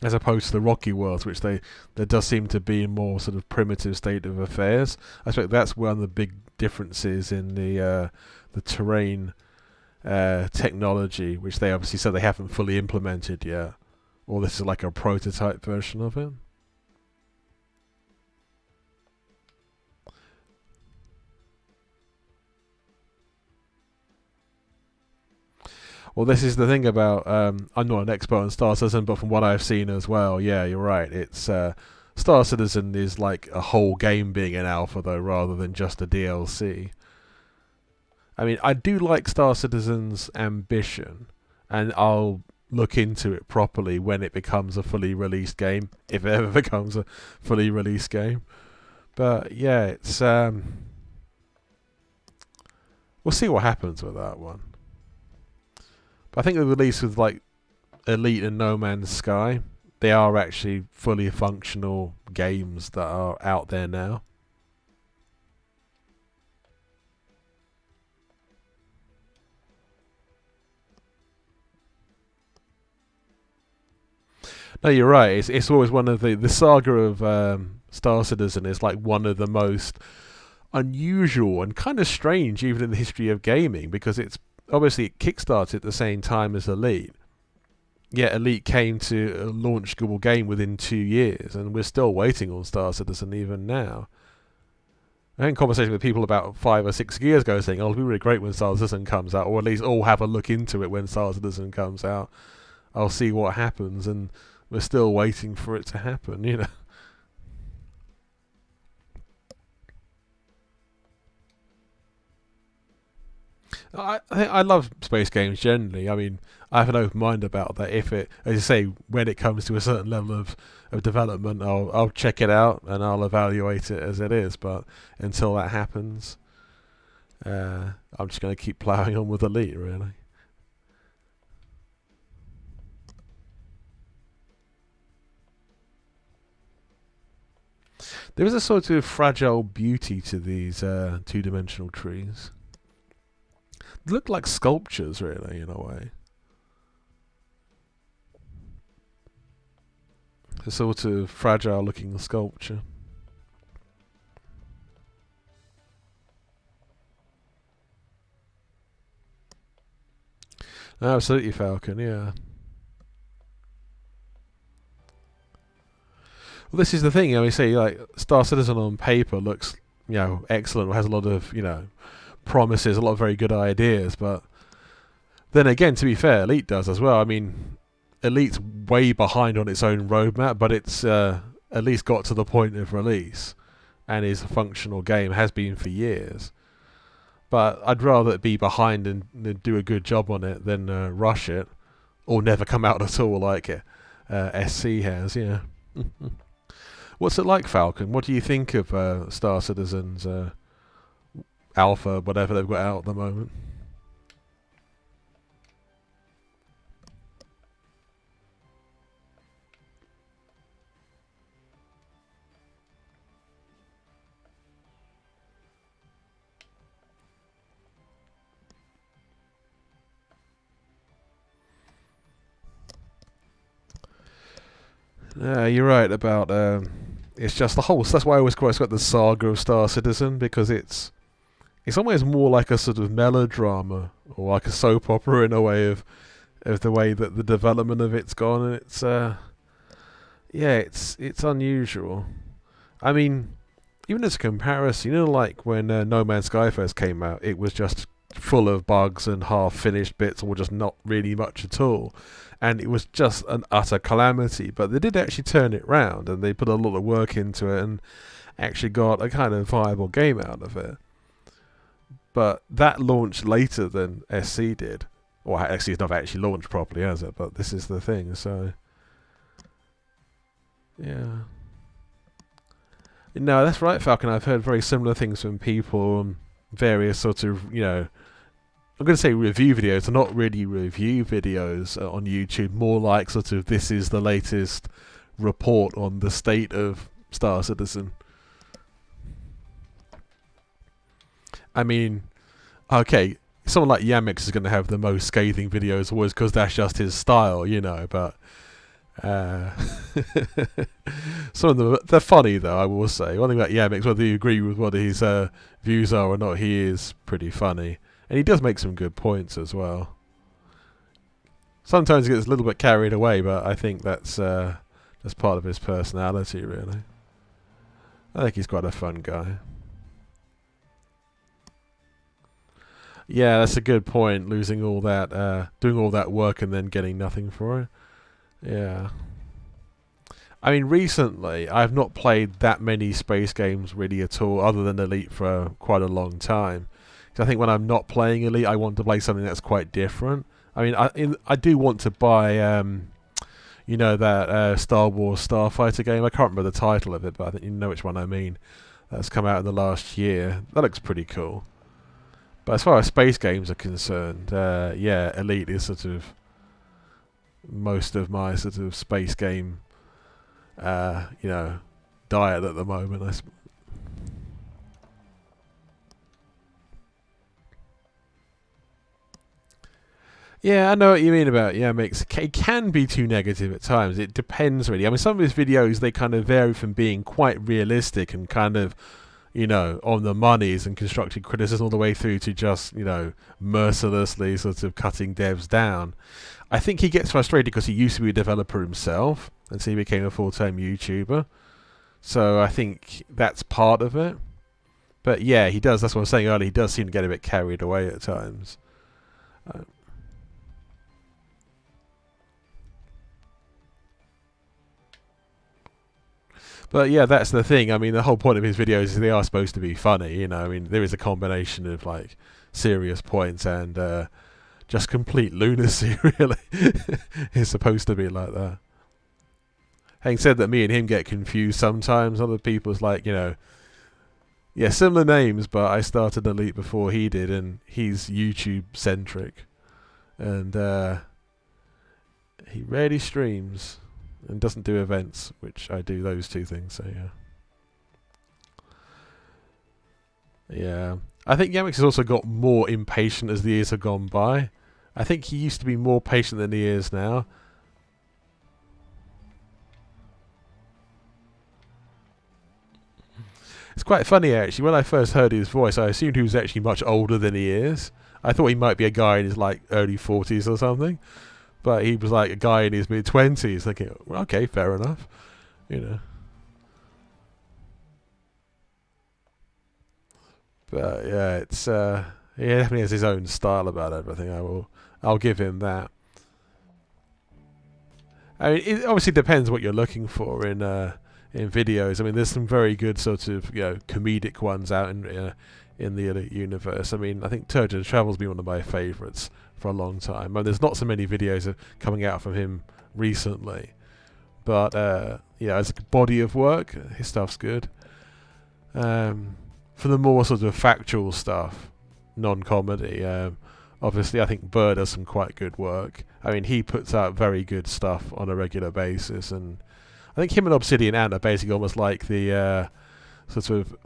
as opposed to the rocky worlds, which there does seem to be a more sort of primitive state of affairs. I expect that's one of the big differences in the terrain technology, which they obviously said they haven't fully implemented yet, or this is like a prototype version of it. Well, this is the thing about I'm not an expert on Star Citizen, but from what I've seen as well, yeah, you're right. It's Star Citizen is like a whole game being an alpha, though, rather than just a DLC. I mean, I do like Star Citizen's ambition, and I'll look into it properly when it becomes a fully released game, if it ever becomes a fully released game. But yeah, it's we'll see what happens with that one. But I think the release with like Elite and No Man's Sky, they are actually fully functional games that are out there now. No, you're right. It's always one of the saga of Star Citizen is like one of the most unusual and kind of strange even in the history of gaming, because it's obviously it kickstarted at the same time as Elite. Yeah, Elite came to a launchable game within 2 years, and we're still waiting on Star Citizen even now. I had a conversation with people about 5 or 6 years ago saying, oh, it'll be really great when Star Citizen comes out, or at least all have a look into it when Star Citizen comes out. I'll see what happens, and we're still waiting for it to happen, you know. I love space games generally. I mean, I have an open mind about that. If it, as you say, when it comes to a certain level of development, I'll check it out and I'll evaluate it as it is. But until that happens, I'm just going to keep ploughing on with Elite, really. There is a sort of fragile beauty to these two-dimensional trees. They look like sculptures, really, in a way. A sort of fragile-looking sculpture. Absolutely, Falcon, yeah. Well, this is the thing, you know, we say, like, Star Citizen on paper looks, you know, excellent, has a lot of, you know, promises, a lot of very good ideas, but then again, to be fair, Elite does as well. I mean, Elite's way behind on its own roadmap, but it's at least got to the point of release and is a functional game, has been for years. But I'd rather it be behind and do a good job on it than rush it, or never come out at all like SC has, yeah. What's it like, Falcon? What do you think of Star Citizen's alpha, whatever they've got out at the moment? You're right about it's just the whole. That's why I always quite got the saga of Star Citizen, because it's almost more like a sort of melodrama or like a soap opera in a way of the way that the development of it's gone, and it's it's unusual. I mean, even as a comparison, you know, like when No Man's Sky first came out, it was just full of bugs and half-finished bits, or just not really much at all. And it was just an utter calamity. But they did actually turn it round, and they put a lot of work into it, and actually got a kind of viable game out of it. But that launched later than SC did. Well, actually, it's not actually launched properly, has it? But this is the thing, so... yeah. No, that's right, Falcon. I've heard very similar things from people, various sort of, you know... I'm going to say review videos. They're not really review videos on YouTube. More like sort of, this is the latest report on the state of Star Citizen. I mean, okay, someone like Yamix is going to have the most scathing videos always because that's just his style, you know, but some of them, they're funny though, I will say. One thing about Yamix, whether you agree with what his views are or not, he is pretty funny. And he does make some good points as well. Sometimes he gets a little bit carried away, but I think that's part of his personality, really. I think he's quite a fun guy. Yeah, that's a good point. Losing all that, doing all that work and then getting nothing for it. Yeah. I mean, recently, I've not played that many space games really at all, other than Elite, for quite a long time. Because I think when I'm not playing Elite, I want to play something that's quite different. I mean, I do want to buy, you know, that Star Wars Starfighter game. I can't remember the title of it, but I think you know which one I mean. That's come out in the last year. That looks pretty cool. But as far as space games are concerned, yeah, Elite is sort of most of my sort of space game, you know, diet at the moment. Yeah, I know what you mean about, yeah, it can be too negative at times. It depends, really. I mean, some of his videos, they kind of vary from being quite realistic and kind of, you know, on the monies and constructive criticism all the way through to just, you know, mercilessly sort of cutting devs down. I think he gets frustrated because he used to be a developer himself, and so he became a full-time YouTuber. So I think that's part of it. But yeah, he does, that's what I was saying earlier, he does seem to get a bit carried away at times. But yeah, that's the thing. I mean, the whole point of his videos is they are supposed to be funny, you know. I mean, there is a combination of, like, serious points and just complete lunacy, really. It's supposed to be like that. Having said that, me and him get confused sometimes. Other people's like, you know, yeah, similar names, but I started Elite before he did, and he's YouTube-centric. And he rarely streams and doesn't do events, which I do those two things, so yeah. Yeah. I think Yamix has also got more impatient as the years have gone by. I think he used to be more patient than he is now. It's quite funny, actually. When I first heard his voice, I assumed he was actually much older than he is. I thought he might be a guy in his, like, early 40s or something. But he was like a guy in his mid-20s, thinking, well, okay, fair enough, you know. But yeah, it's he definitely has his own style about everything. I'll give him that. I mean, it obviously depends what you're looking for in videos. I mean, there's some very good sort of, you know, comedic ones out in the Elite universe. I mean, I think Turgid Travel's been one of my favourites for a long time. And there's not so many videos coming out from him recently, but yeah, as a body of work, his stuff's good. For the more sort of factual stuff, non-comedy, obviously I think Burr does some quite good work. I mean, he puts out very good stuff on a regular basis, and I think him and Obsidian Ant are basically almost like the sort of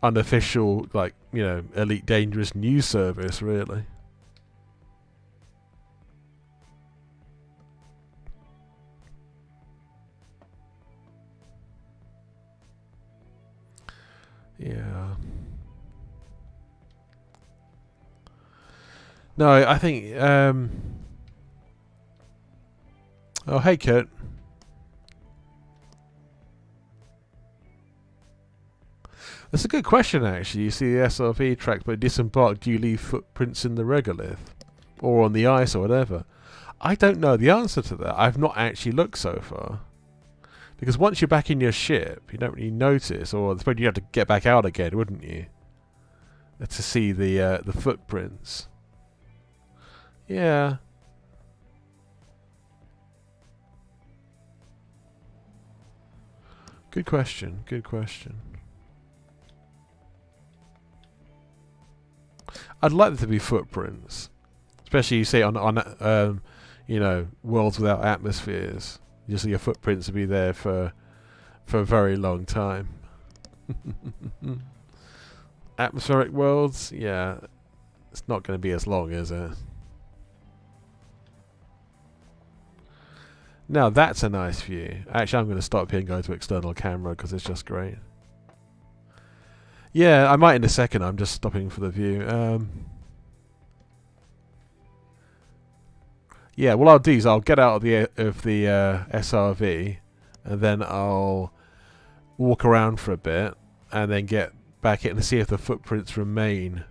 unofficial, like, you know, Elite Dangerous news service, really. Yeah. No, I think. Oh, hey, Kurt. That's a good question, actually. You see the SRV tracks, but disembarked. Do you leave footprints in the regolith, or on the ice, or whatever? I don't know the answer to that. I've not actually looked so far. Because once you're back in your ship, you don't really notice, or I suppose you have to get back out again, wouldn't you? To see the footprints. Yeah. Good question. Good question. I'd like there to be footprints, especially you see on you know, worlds without atmospheres. You see your footprints will be there for a very long time. Atmospheric worlds, yeah, it's not going to be as long, is it? Now that's a nice view. Actually, I'm going to stop here and go to external camera because it's just great. Yeah, I might in a second. I'm just stopping for the view. Yeah, what I'll do is I'll get out of the SRV, and then I'll walk around for a bit, and then get back in and see if the footprints remain.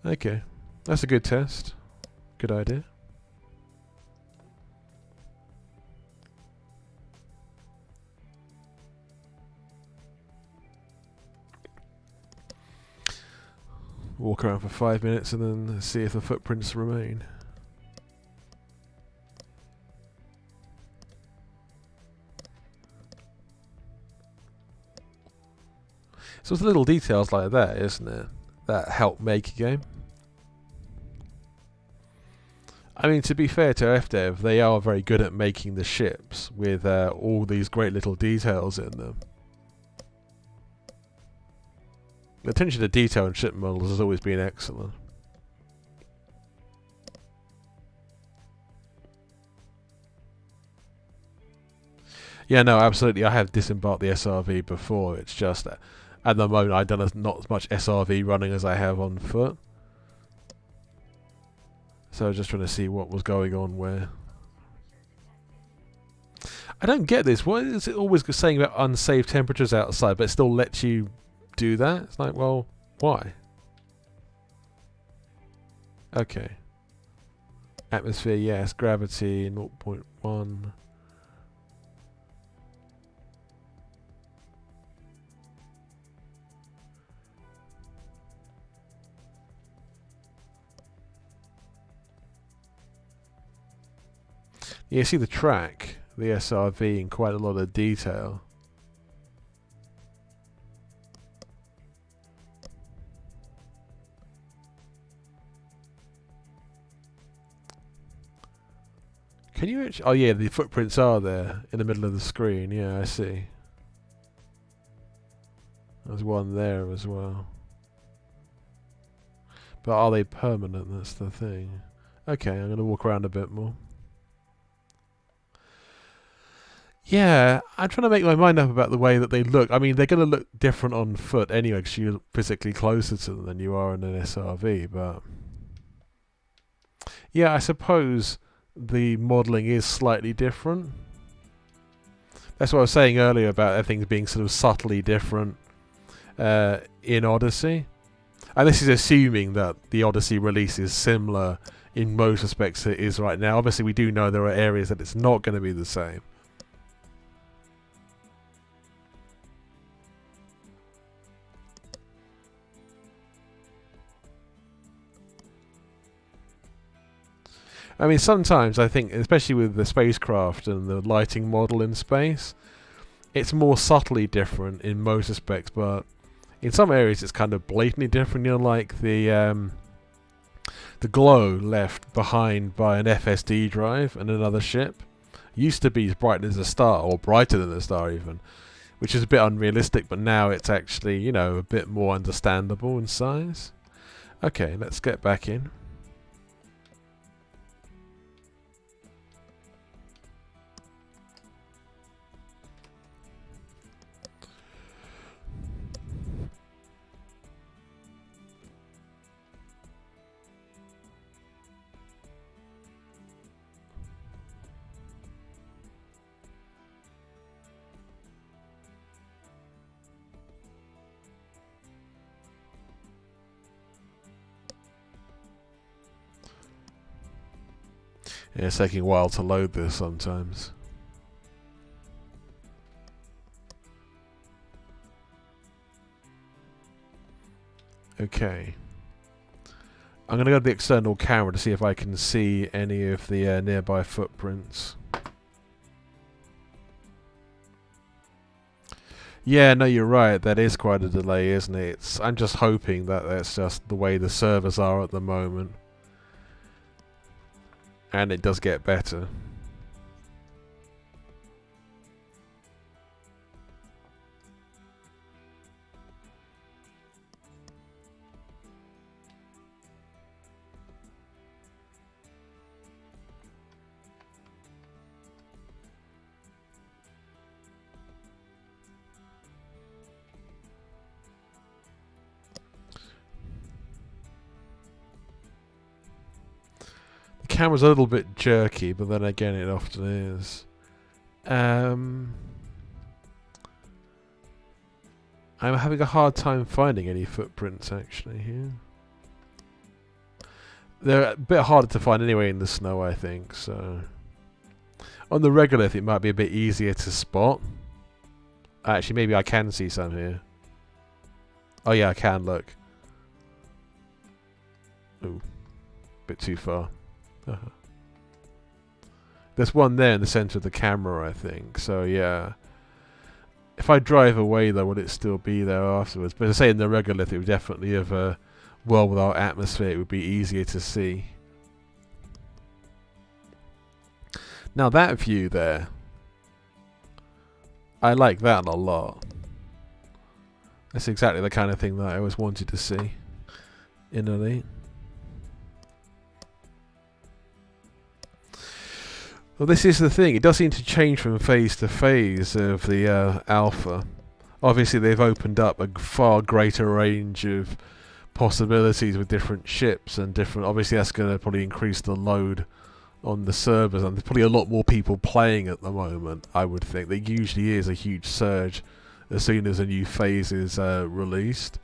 Okay, that's a good test. Good idea. Walk around for 5 minutes and then see if the footprints remain. So it's little details like that, isn't it, that help make a game. I mean, to be fair to FDev, they are very good at making the ships with all these great little details in them. The attention to detail in ship models has always been excellent. Yeah, no, absolutely. I have disembarked the SRV before. It's just that at the moment I've done not as much SRV running as I have on foot. So I was just trying to see what was going on where. I don't get this. What is it always saying about unsafe temperatures outside, but it still lets you do that? It's like, well, why? Okay. Atmosphere, yes. Gravity, 0.1. You see the track, the SRV, in quite a lot of detail. Can you actually... Oh yeah, the footprints are there in the middle of the screen. Yeah, I see. There's one there as well. But are they permanent? That's the thing. Okay, I'm going to walk around a bit more. Yeah, I'm trying to make my mind up about the way that they look. I mean, they're going to look different on foot anyway, because you're physically closer to them than you are in an SRV, but... Yeah, I suppose the modelling is slightly different. That's what I was saying earlier about everything being sort of subtly different in Odyssey. And this is assuming that the Odyssey release is similar in most respects to it is right now. Obviously, we do know there are areas that it's not going to be the same. I mean, sometimes I think, especially with the spacecraft and the lighting model in space, it's more subtly different in most respects, but in some areas it's kind of blatantly different. You know, like the glow left behind by an FSD drive and another ship used to be as bright as a star, or brighter than a star even, which is a bit unrealistic, but now it's actually, you know, a bit more understandable in size. Okay, let's get back in. Yeah, it's taking a while to load this sometimes. Okay. I'm going to go to the external camera to see if I can see any of the nearby footprints. Yeah, no, you're right. That is quite a delay, isn't it? I'm just hoping that that's just the way the servers are at the moment. And it does get better. camera's a little bit jerky, but then again it often is. I'm having a hard time finding any footprints actually here. They're a bit harder to find anyway in the snow, I think, so... On the regolith it might be a bit easier to spot. Actually, maybe I can see some here. Oh yeah, I can, look. Ooh. Bit too far. There's one there in the centre of the camera, I think, so yeah. If I drive away though, would it still be there afterwards? But as I say, in the regolith it would definitely have a world without atmosphere, it would be easier to see. Now that view there, I like that a lot. That's exactly the kind of thing that I always wanted to see in Elite. Well, this is the thing. It does seem to change from phase to phase of the alpha. Obviously, they've opened up a far greater range of possibilities with different ships and different. Obviously, that's going to probably increase the load on the servers, and there's probably a lot more people playing at the moment. I would think there usually is a huge surge as soon as a new phase is released.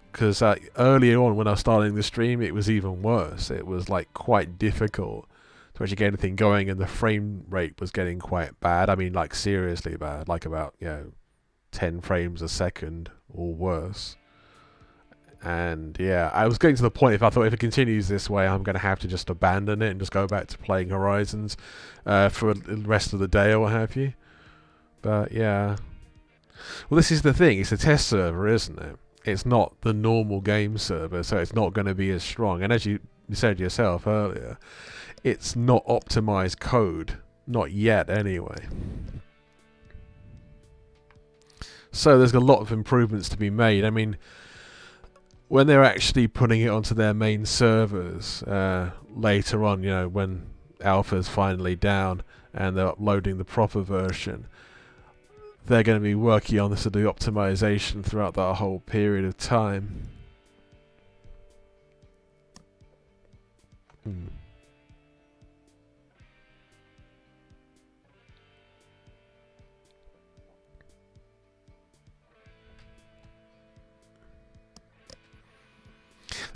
Because earlier on, when I was starting the stream, it was even worse. It was like quite difficult to actually get anything going, and the frame rate was getting quite bad. I mean, like seriously bad, like about 10 frames a second or worse. And yeah, I was getting to the point, if I thought if it continues this way, I'm going to have to just abandon it and just go back to playing Horizons for the rest of the day or what have you. But yeah. Well, this is the thing. It's a test server, isn't it? It's not the normal game server, so it's not going to be as strong. And as you said yourself earlier, it's not optimized code. Not yet, anyway. So there's a lot of improvements to be made. I mean, when they're actually putting it onto their main servers later on, when alpha's finally down and they're uploading the proper version, they're going to be working on this to do optimization throughout that whole period of time.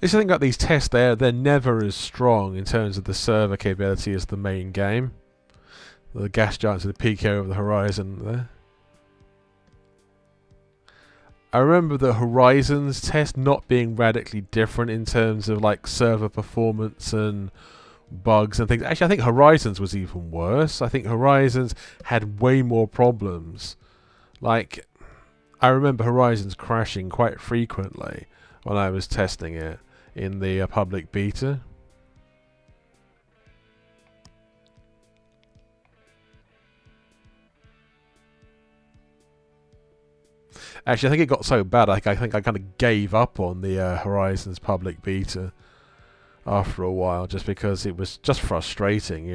This thing about these tests, they're never as strong in terms of the server capability as the main game. The gas giants of the PK over the horizon there. I remember the Horizons test not being radically different in terms of like server performance and bugs and things. Actually, I think Horizons was even worse. I think Horizons had way more problems. Like, I remember Horizons crashing quite frequently when I was testing it in the public beta. Actually, I think it got so bad, I think I kind of gave up on the Horizons public beta after a while, just because it was just frustrating,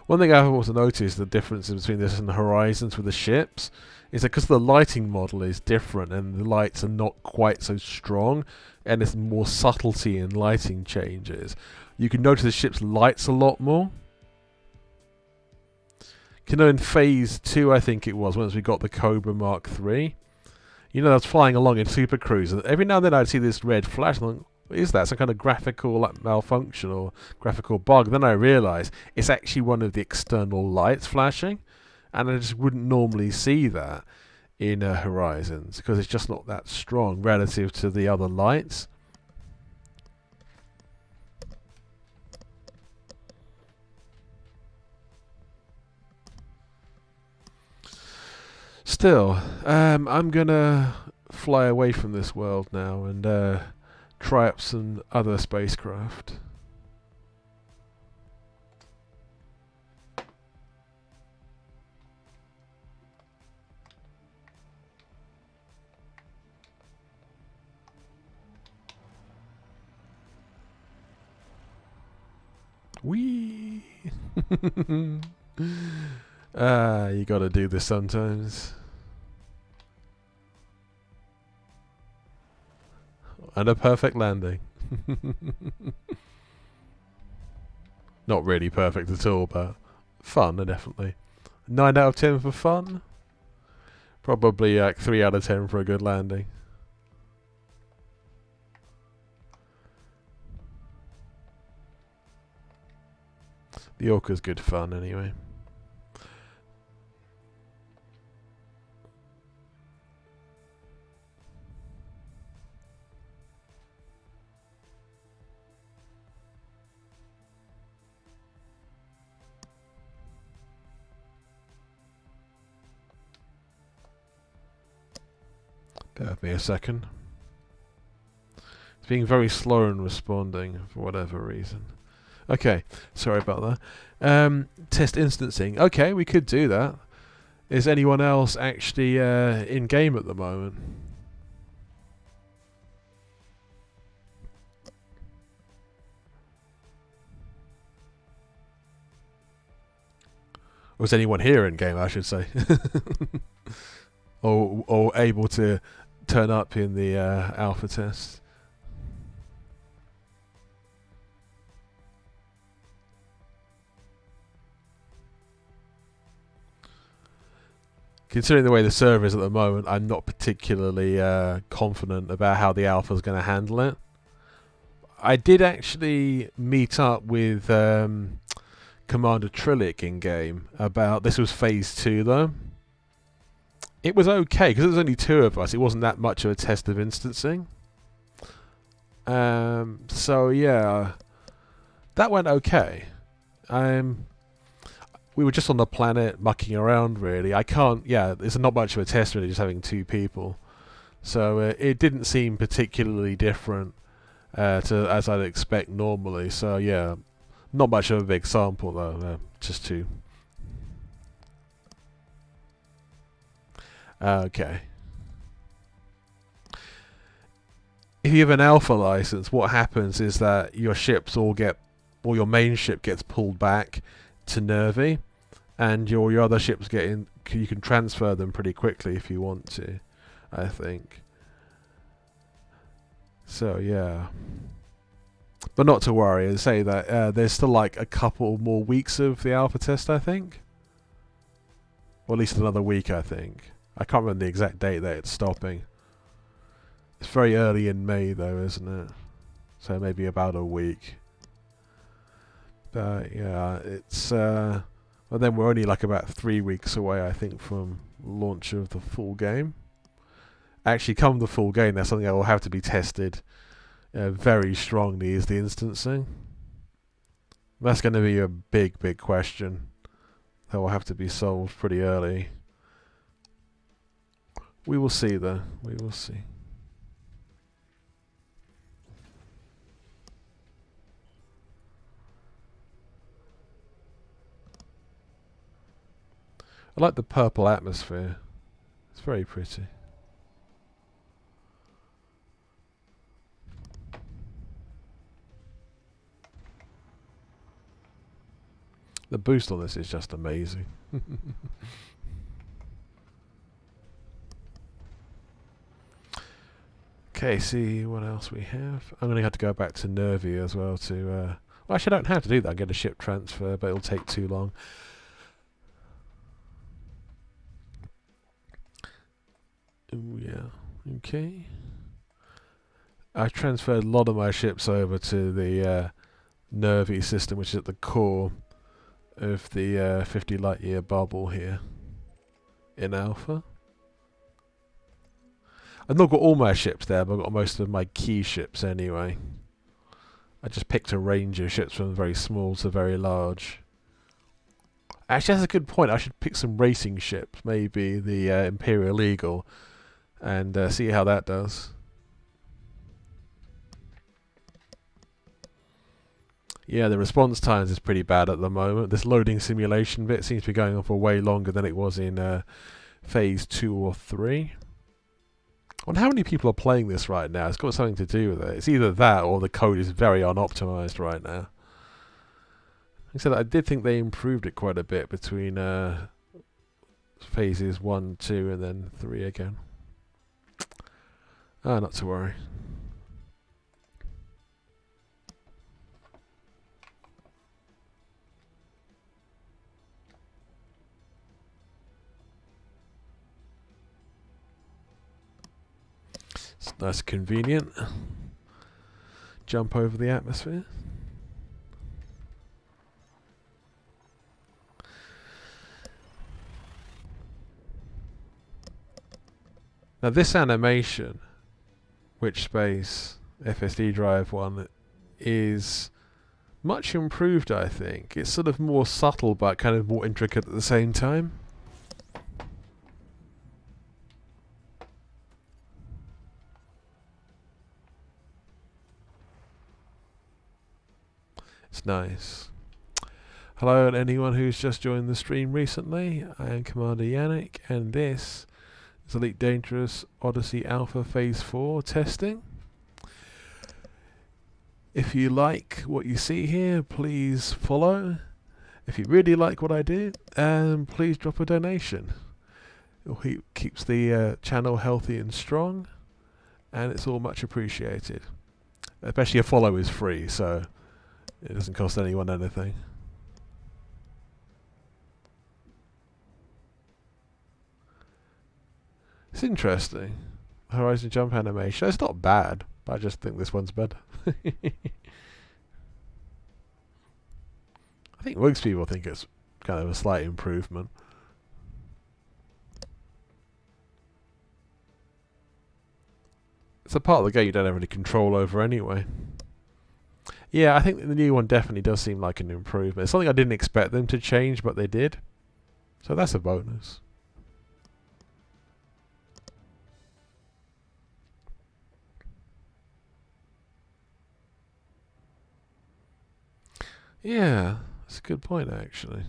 One thing I've also noticed, the difference between this and the Horizons with the ships, is that because the lighting model is different and the lights are not quite so strong, and there's more subtlety in lighting changes, you can notice the ship's lights a lot more. In Phase 2, I think it was, once we got the Cobra Mark III, I was flying along in Super Cruise, and every now and then I'd see this red flash, and I'm like, what is that? Some kind of graphical malfunction or graphical bug. Then I realised it's actually one of the external lights flashing, and I just wouldn't normally see that in Horizons, because it's just not that strong relative to the other lights. Still, I'm gonna fly away from this world now and try up some other spacecraft. Whee! You gotta do this sometimes. and a perfect landing. Not really perfect at all, but fun, definitely. 9 out of 10 for fun. Probably like 3 out of 10 for a good landing. The Orca's good fun anyway. Bear with me a second. It's being very slow in responding for whatever reason. Okay, sorry about that. Test instancing. Okay, we could do that. Is anyone else actually in game at the moment? Or is anyone here in game, I should say? or able to turn up in the alpha test? Considering the way the server is at the moment, I'm not particularly confident about how the alpha is going to handle it. I did actually meet up with Commander Trillick in game about this. Was phase 2 though. It was okay because there was only 2 of us. It wasn't that much of a test of instancing. So yeah, that went okay. We were just on the planet mucking around, really. It's not much of a test, really, just having 2 people. So it didn't seem particularly different to as I'd expect normally. So yeah, not much of a big sample, though. Just 2. Okay. If you have an alpha license, what happens is that your your main ship gets pulled back to Nervi, and your other ships you can transfer them pretty quickly if you want to, I think. So yeah, but not to worry. I say that there's still like a couple more weeks of the alpha test, I think, or at least another week, I think. I can't remember the exact date that it's stopping. It's very early in May though, isn't it? So maybe about a week. But yeah, it's well, then we're only like about 3 weeks away, I think, from launch of the full game. Actually, come the full game, that's something that will have to be tested very strongly, is the instancing. That's going to be a big question that will have to be solved pretty early. We will see, though. We will see. I like the purple atmosphere. It's very pretty. The boost on this is just amazing. Okay, see what else we have. I'm going to have to go back to Nervi as well to... well, actually I don't have to do that. I get a ship transfer, but it'll take too long. Ooh, yeah. Okay. I transferred a lot of my ships over to the Nervi system, which is at the core of the 50 light year bubble here in Alpha. I've not got all my ships there, but I've got most of my key ships anyway. I just picked a range of ships from very small to very large. Actually, that's a good point. I should pick some racing ships, maybe the Imperial Eagle, and see how that does. Yeah, the response times is pretty bad at the moment. This loading simulation bit seems to be going on for way longer than it was in phase 2 or 3. I wonder how many people are playing this right now. It's got something to do with it. It's either that or the code is very unoptimized right now. Like I said, I did think they improved it quite a bit between phases 1, 2 and then 3 again. Ah, not to worry. It's nice and convenient. Jump over the atmosphere. Now this animation, which space FSD drive one, is much improved, I think. It's sort of more subtle but kind of more intricate at the same time. It's nice. Hello and anyone who's just joined the stream recently. I am Commander Yannick and this is Elite Dangerous Odyssey Alpha Phase 4 testing. If you like what you see here, please follow. If you really like what I do, please drop a donation. It keeps the channel healthy and strong, and it's all much appreciated. Especially a follow is free, so it doesn't cost anyone anything. It's interesting. Horizon jump animation. It's not bad, but I just think this one's better. I think most people think it's kind of a slight improvement. It's a part of the game you don't have any control over anyway. Yeah, I think the new one definitely does seem like an improvement. It's something I didn't expect them to change, but they did. So that's a bonus. Yeah, that's a good point actually.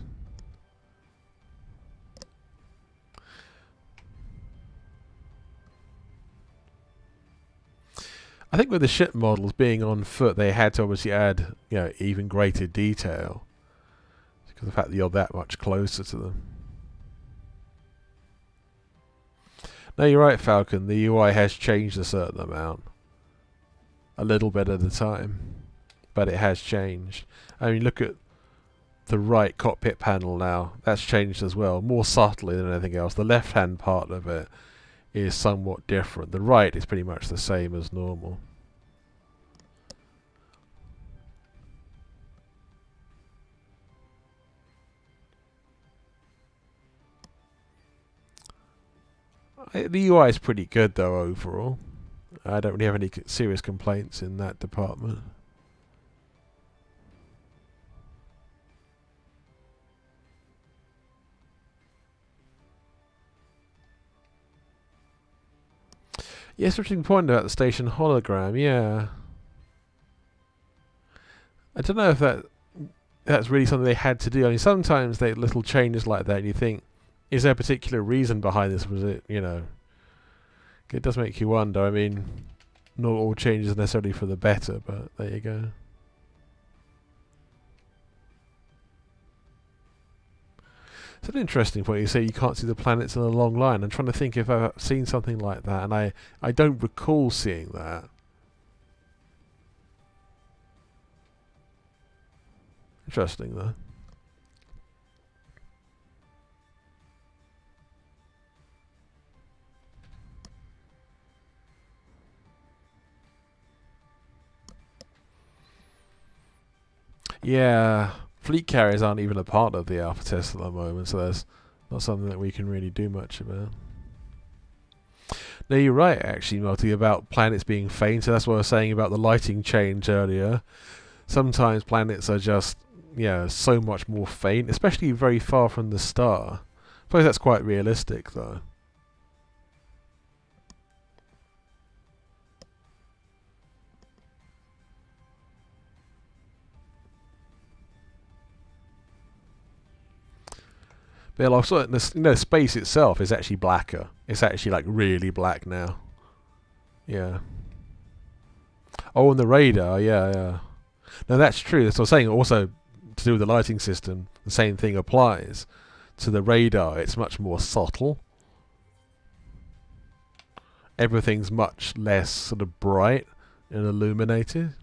I think with the ship models being on foot, they had to obviously add, you know, even greater detail because of the fact that you're that much closer to them. No, you're right, Falcon. The UI has changed a certain amount, a little bit at a time, but it has changed. I mean, look at the right cockpit panel now. That's changed as well, more subtly than anything else. The left-hand part of it is somewhat different. The right is pretty much the same as normal. The UI is pretty good though overall. I don't really have any serious complaints in that department. Yes, interesting point about the station hologram, yeah. I don't know if that's really something they had to do. I mean, sometimes they little changes like that and you think, is there a particular reason behind this? Was it, you know... It does make you wonder. I mean, not all changes are necessarily for the better, but there you go. It's an interesting point. You say you can't see the planets in a long line. I'm trying to think if I've seen something like that, and I don't recall seeing that. Interesting, though. Yeah, fleet carriers aren't even a part of the alpha test at the moment, so that's not something that we can really do much about. No, you're right, actually, Marty, about planets being faint. So that's what I was saying about the lighting change earlier. Sometimes planets are just, yeah, so much more faint, especially very far from the star. I suppose that's quite realistic, though. But also, space itself is actually blacker. It's actually like really black now. Yeah. Oh, and the radar, yeah. No, that's true. That's what I was saying. Also, to do with the lighting system, the same thing applies. To the radar, it's much more subtle. Everything's much less sort of bright and illuminated.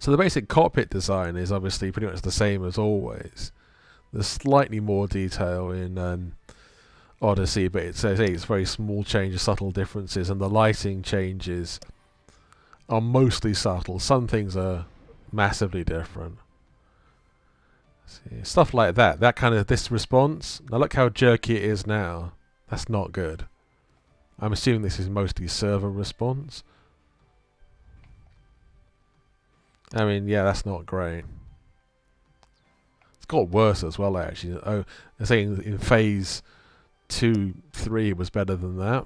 So the basic cockpit design is obviously pretty much the same as always. There's slightly more detail in Odyssey, but it's very small changes, subtle differences, and the lighting changes are mostly subtle. Some things are massively different. See, stuff like that. That kind of this response. Now look how jerky it is now. That's not good. I'm assuming this is mostly server response. I mean, yeah, that's not great. It's got worse as well, actually. Oh, they're saying in phase 2, 3 it was better than that.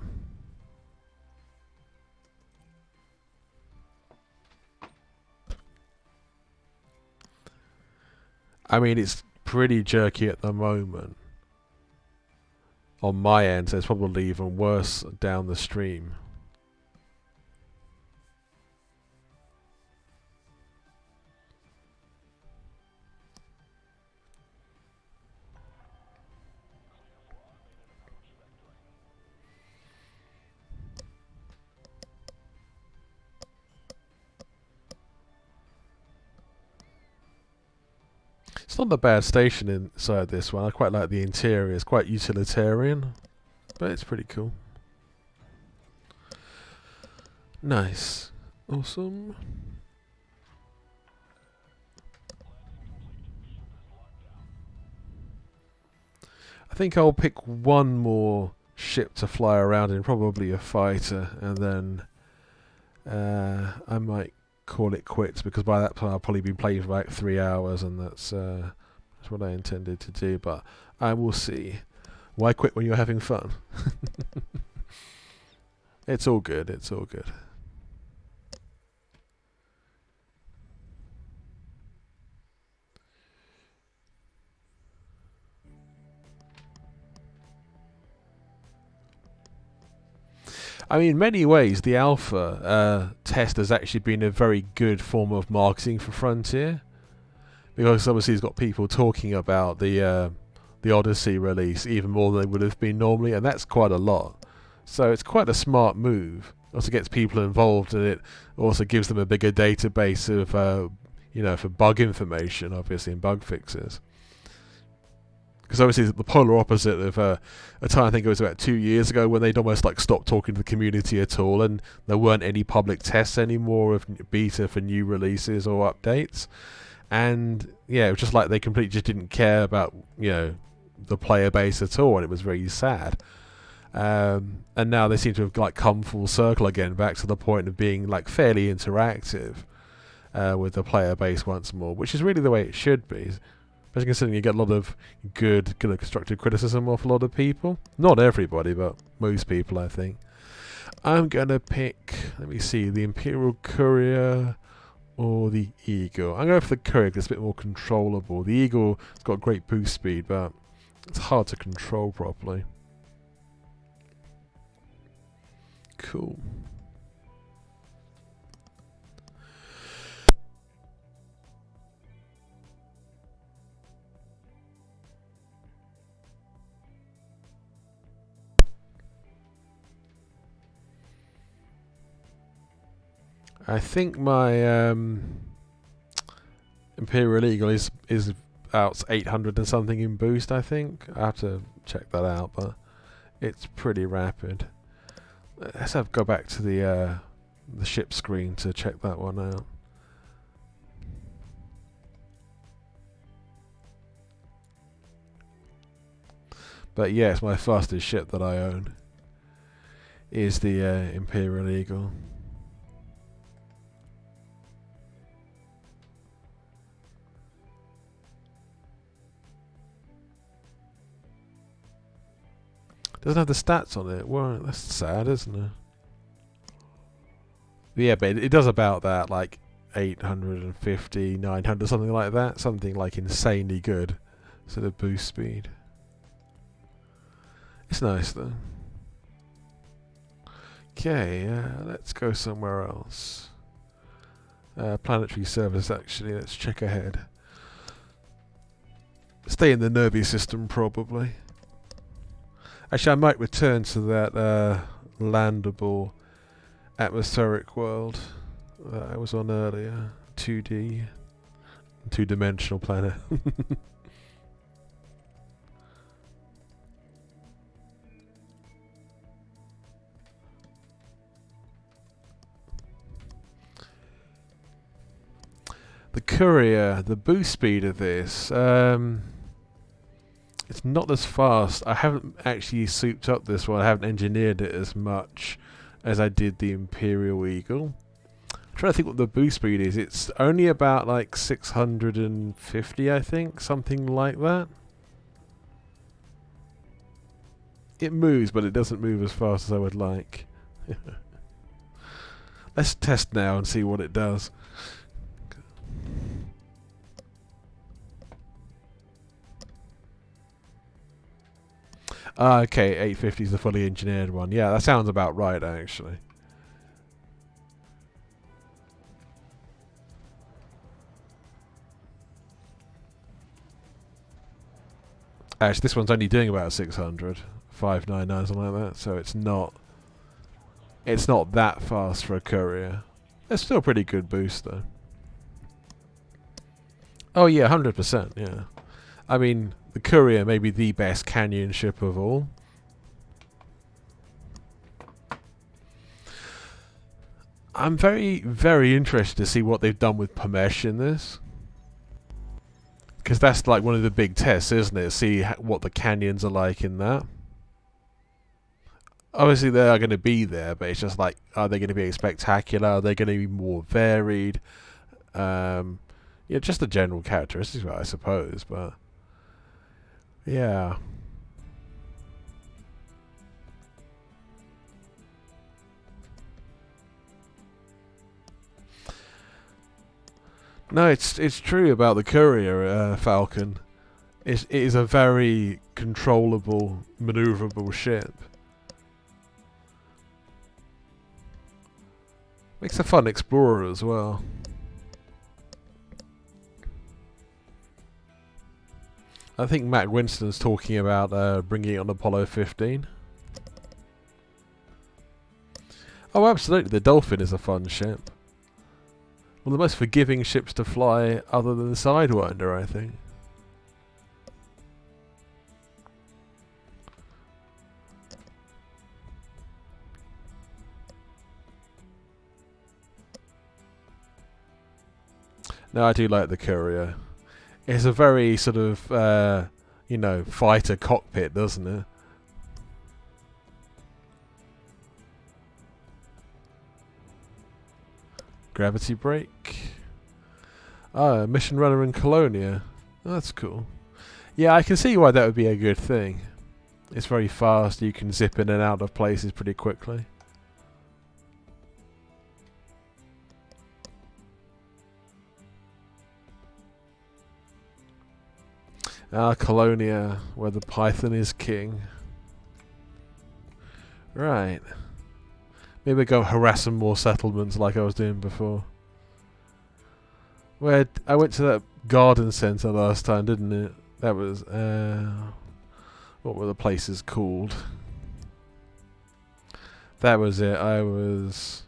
I mean, it's pretty jerky at the moment on my end, so it's probably even worse down the stream. It's not a bad station inside this one. I quite like the interior. It's quite utilitarian, but it's pretty cool. Nice. Awesome. I think I'll pick one more ship to fly around in, probably a fighter, and then I might call it quits, because by that time I'll probably be playing for about 3 hours, and that's what I intended to do, but I will see. Why quit when you're having fun? It's all good, it's all good. I mean, in many ways, the alpha test has actually been a very good form of marketing for Frontier, because obviously it's got people talking about the Odyssey release even more than they would have been normally, and that's quite a lot. So it's quite a smart move. Also gets people involved, and it also gives them a bigger database of, for bug information, obviously, and bug fixes. Because obviously it's the polar opposite of a time, I think it was about 2 years ago, when they'd almost like stopped talking to the community at all, and there weren't any public tests anymore of beta for new releases or updates. And yeah, it was just like they completely just didn't care about the player base at all, and it was very sad. And now they seem to have like come full circle again, back to the point of being like fairly interactive with the player base once more, which is really the way it should be. Especially considering you get a lot of good constructive criticism off a lot of people. Not everybody, but most people, I think. I'm going to pick, let me see, the Imperial Courier or the Eagle. I'm going for the Courier because it's a bit more controllable. The Eagle has got great boost speed, but it's hard to control properly. Cool. I think my Imperial Eagle is out 800 and something in boost, I think. I have to check that out, but it's pretty rapid. Let's go back to the ship screen to check that one out. But yeah, it's my fastest ship that I own. Is the Imperial Eagle. Doesn't have the stats on it. Well, that's sad, isn't it? Yeah, but it does about that, like 850, 900, something like that. Something like insanely good sort of boost speed. It's nice though. Okay, let's go somewhere else. Planetary service, actually. Let's check ahead. Stay in the Nervi system, probably. Actually, I might return to that landable atmospheric world that I was on earlier. 2D, two-dimensional planet. The Courier, the boost speed of this, it's not as fast. I haven't actually souped up this one. I haven't engineered it as much as I did the Imperial Eagle. I'm trying to think what the boost speed is. It's only about like 650, I think, something like that. It moves, but it doesn't move as fast as I would like. Let's test now and see what it does. Okay, 850 is the fully engineered one. Yeah, that sounds about right, actually. Actually, this one's only doing about 600, 599, something like that. So it's not that fast for a Courier. It's still a pretty good boost, though. Oh yeah, 100%. Yeah, I mean, the Courier may be the best canyon ship of all. I'm very, very interested to see what they've done with Pamesh in this. Because that's like one of the big tests, isn't it? See what the canyons are like in that. Obviously they are going to be there, but it's just like, are they going to be spectacular? Are they going to be more varied? Yeah, just the general characteristics, I suppose, but... yeah. No, it's true about the Courier, Falcon. It is a very controllable, maneuverable ship. Makes a fun explorer as well. I think Matt Winston's talking about bringing it on Apollo 15. Oh, absolutely. The Dolphin is a fun ship. One of the most forgiving ships to fly other than the Sidewinder, I think. No, I do like the Courier. It's a very sort of, you know, fighter cockpit, doesn't it? Gravity brake. Ah, Mission Runner in Colonia. Oh, that's cool. Yeah, I can see why that would be a good thing. It's very fast. You can zip in and out of places pretty quickly. Ah, Colonia, where the Python is king. Right. Maybe go harass some more settlements like I was doing before. Where I went to that garden centre last time, didn't it? That was, what were the places called? That was it. I was...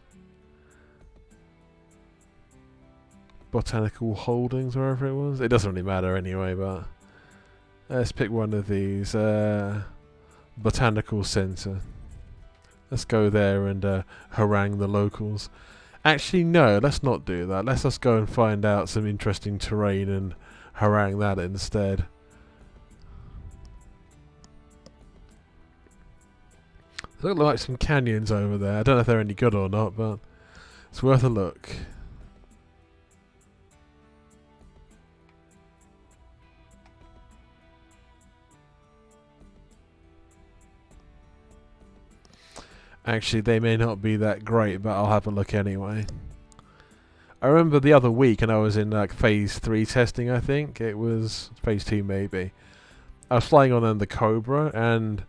Botanical Holdings, wherever it was. It doesn't really matter anyway, but... let's pick one of these. Botanical Centre. Let's go there and harangue the locals. Actually, no, let's not do that. Let's just go and find out some interesting terrain and harangue that instead. There look like some canyons over there. I don't know if they're any good or not, but it's worth a look. Actually, they may not be that great, but I'll have a look anyway. I remember the other week, and I was in like phase 3 testing, I think. It was phase 2 maybe. I was flying on the Cobra, and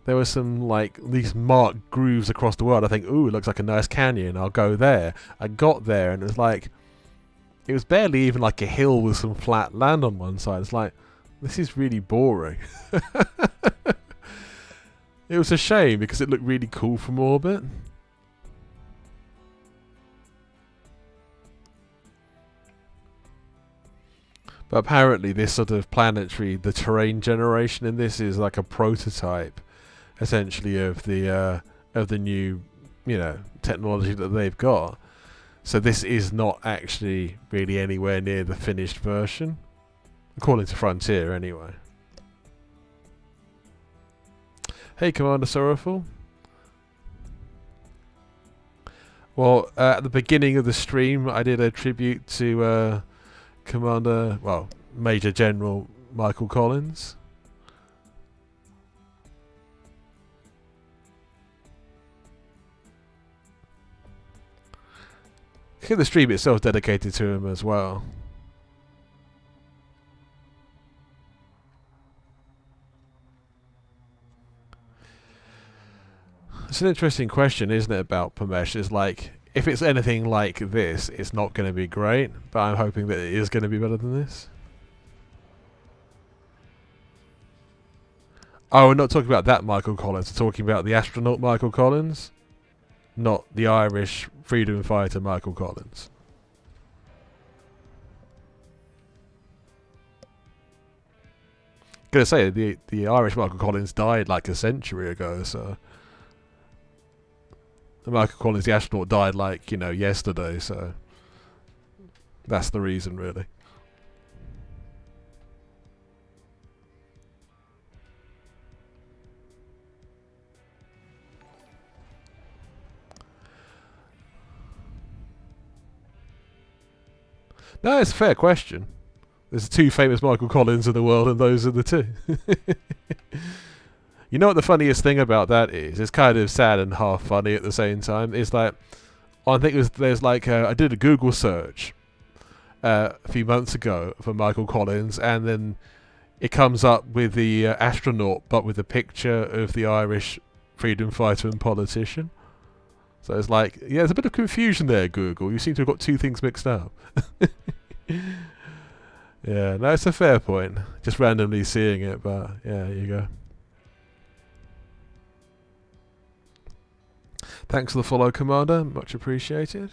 there were some like these marked grooves across the world. I think, ooh, it looks like a nice canyon. I'll go there. I got there, and it was like, it was barely even like a hill with some flat land on one side. It's like, this is really boring. It was a shame because it looked really cool from orbit. But apparently this sort of planetary, the terrain generation in this is like a prototype, essentially, of the new, technology that they've got. So this is not actually really anywhere near the finished version, according to Frontier, anyway. Hey, Commander Sorrowful. Well, at the beginning of the stream, I did a tribute to Major General Michael Collins. I think the stream itself is dedicated to him as well. It's an interesting question, isn't it, about Pamesh? It's like, if it's anything like this, it's not going to be great, but I'm hoping that it is going to be better than this. Oh, we're not talking about that Michael Collins. We're talking about the astronaut Michael Collins, not the Irish freedom fighter Michael Collins. Gonna say the Irish Michael Collins died like a century ago, so the Michael Collins, the astronaut, died like, yesterday, so that's the reason, really. No, it's a fair question. There's two famous Michael Collins in the world, and those are the two. You know what the funniest thing about that is? It's kind of sad and half funny at the same time. It's like, I did a Google search a few months ago for Michael Collins, and then it comes up with the astronaut, but with a picture of the Irish freedom fighter and politician. So it's like, yeah, there's a bit of confusion there, Google. You seem to have got two things mixed up. Yeah, no, it's a fair point. Just randomly seeing it, but yeah, here you go. Thanks for the follow, Commander. Much appreciated.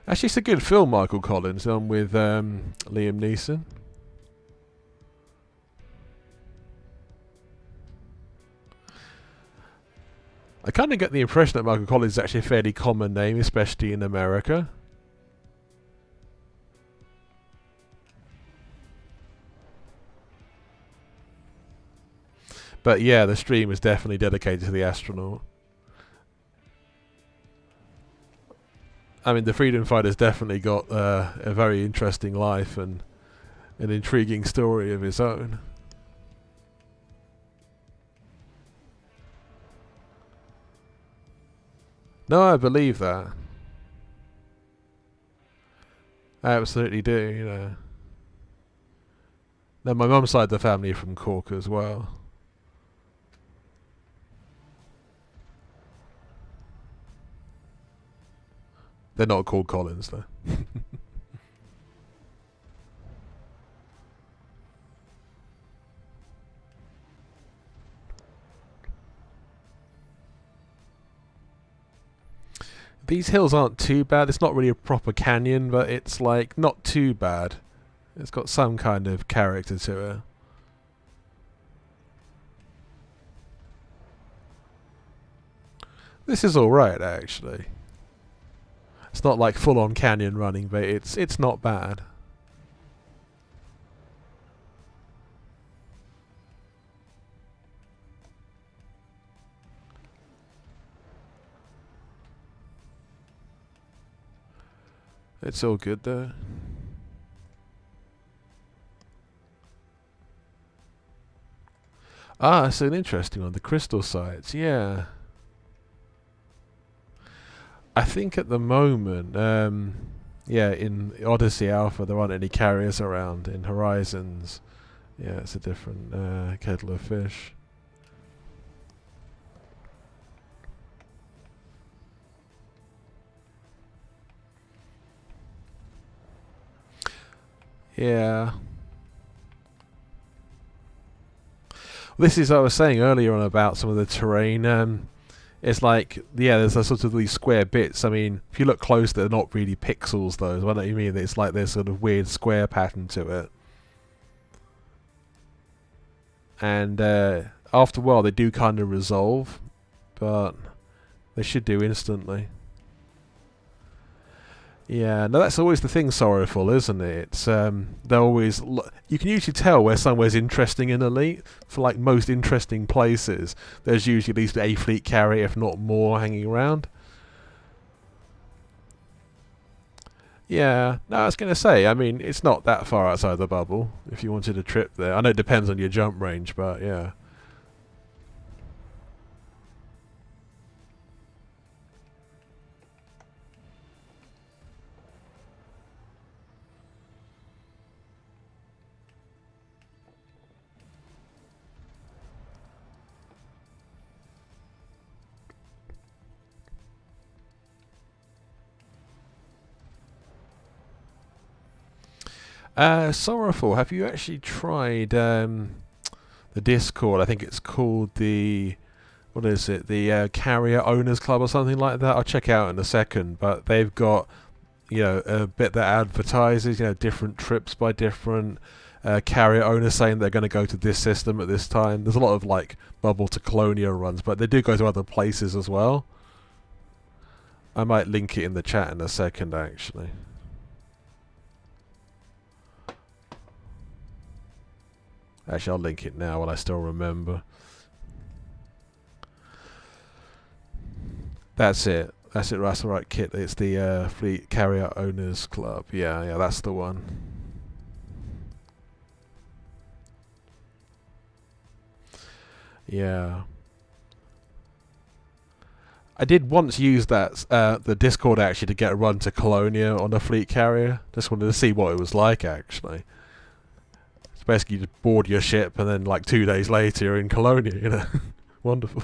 Actually, it's a good film, Michael Collins, on with Liam Neeson. I kind of get the impression that Michael Collins is actually a fairly common name, especially in America. But yeah, the stream is definitely dedicated to the astronaut. I mean, the freedom fighter's definitely got a very interesting life and an intriguing story of his own. No, I believe that. I absolutely do, Now, my mum's side of the family are from Cork as well. They're not called Collins, though. These hills aren't too bad. It's not really a proper canyon, but it's like not too bad. It's got some kind of character to it. This is alright, actually. It's not like full-on canyon running, but it's not bad. It's all good though. Ah, it's an interesting one. The crystal sites, yeah. I think at the moment, in Odyssey Alpha there aren't any carriers around. In Horizons, yeah, it's a different kettle of fish. Yeah. This is, I was saying earlier on about some of the terrain It's like, yeah, there's a sort of these square bits. I mean, if you look close, they're not really pixels, though. What do you mean? It's like there's sort of weird square pattern to it. And after a while, they do kind of resolve, but they should do instantly. Yeah, no, that's always the thing, Sorrowful, isn't it? It's they're always you can usually tell where somewhere's interesting in Elite. For like most interesting places, there's usually at least a fleet carrier, if not more, hanging around. Yeah, no, I was going to say, I mean, it's not that far outside the bubble if you wanted a trip there. I know it depends on your jump range, but yeah. Sorrowful, have you actually tried the Discord? I think it's called the... What is it? The Carrier Owners Club or something like that? I'll check out in a second. But they've got, you know, a bit that advertises, you know, different trips by different carrier owners saying they're going to go to this system at this time. There's a lot of, like, Bubble to Colonia runs, but they do go to other places as well. I might link it in the chat in a second, actually. Actually, I'll link it now while I still remember. That's it. That's it. That's the right kit. It's the Fleet Carrier Owners Club. Yeah, yeah, that's the one. Yeah. I did once use that the Discord actually to get a run to Colonia on a fleet carrier. Just wanted to see what it was like actually. It's basically you just board your ship and then like 2 days later you're in Colonia, you know. Wonderful.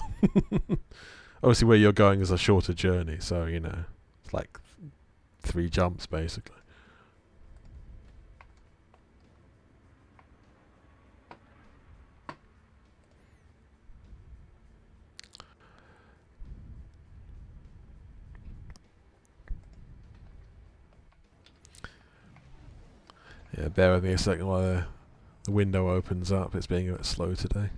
Obviously where you're going is a shorter journey, so you know, it's like 3 jumps basically. Yeah, bear with me a second while the window opens up. It's being a bit slow today.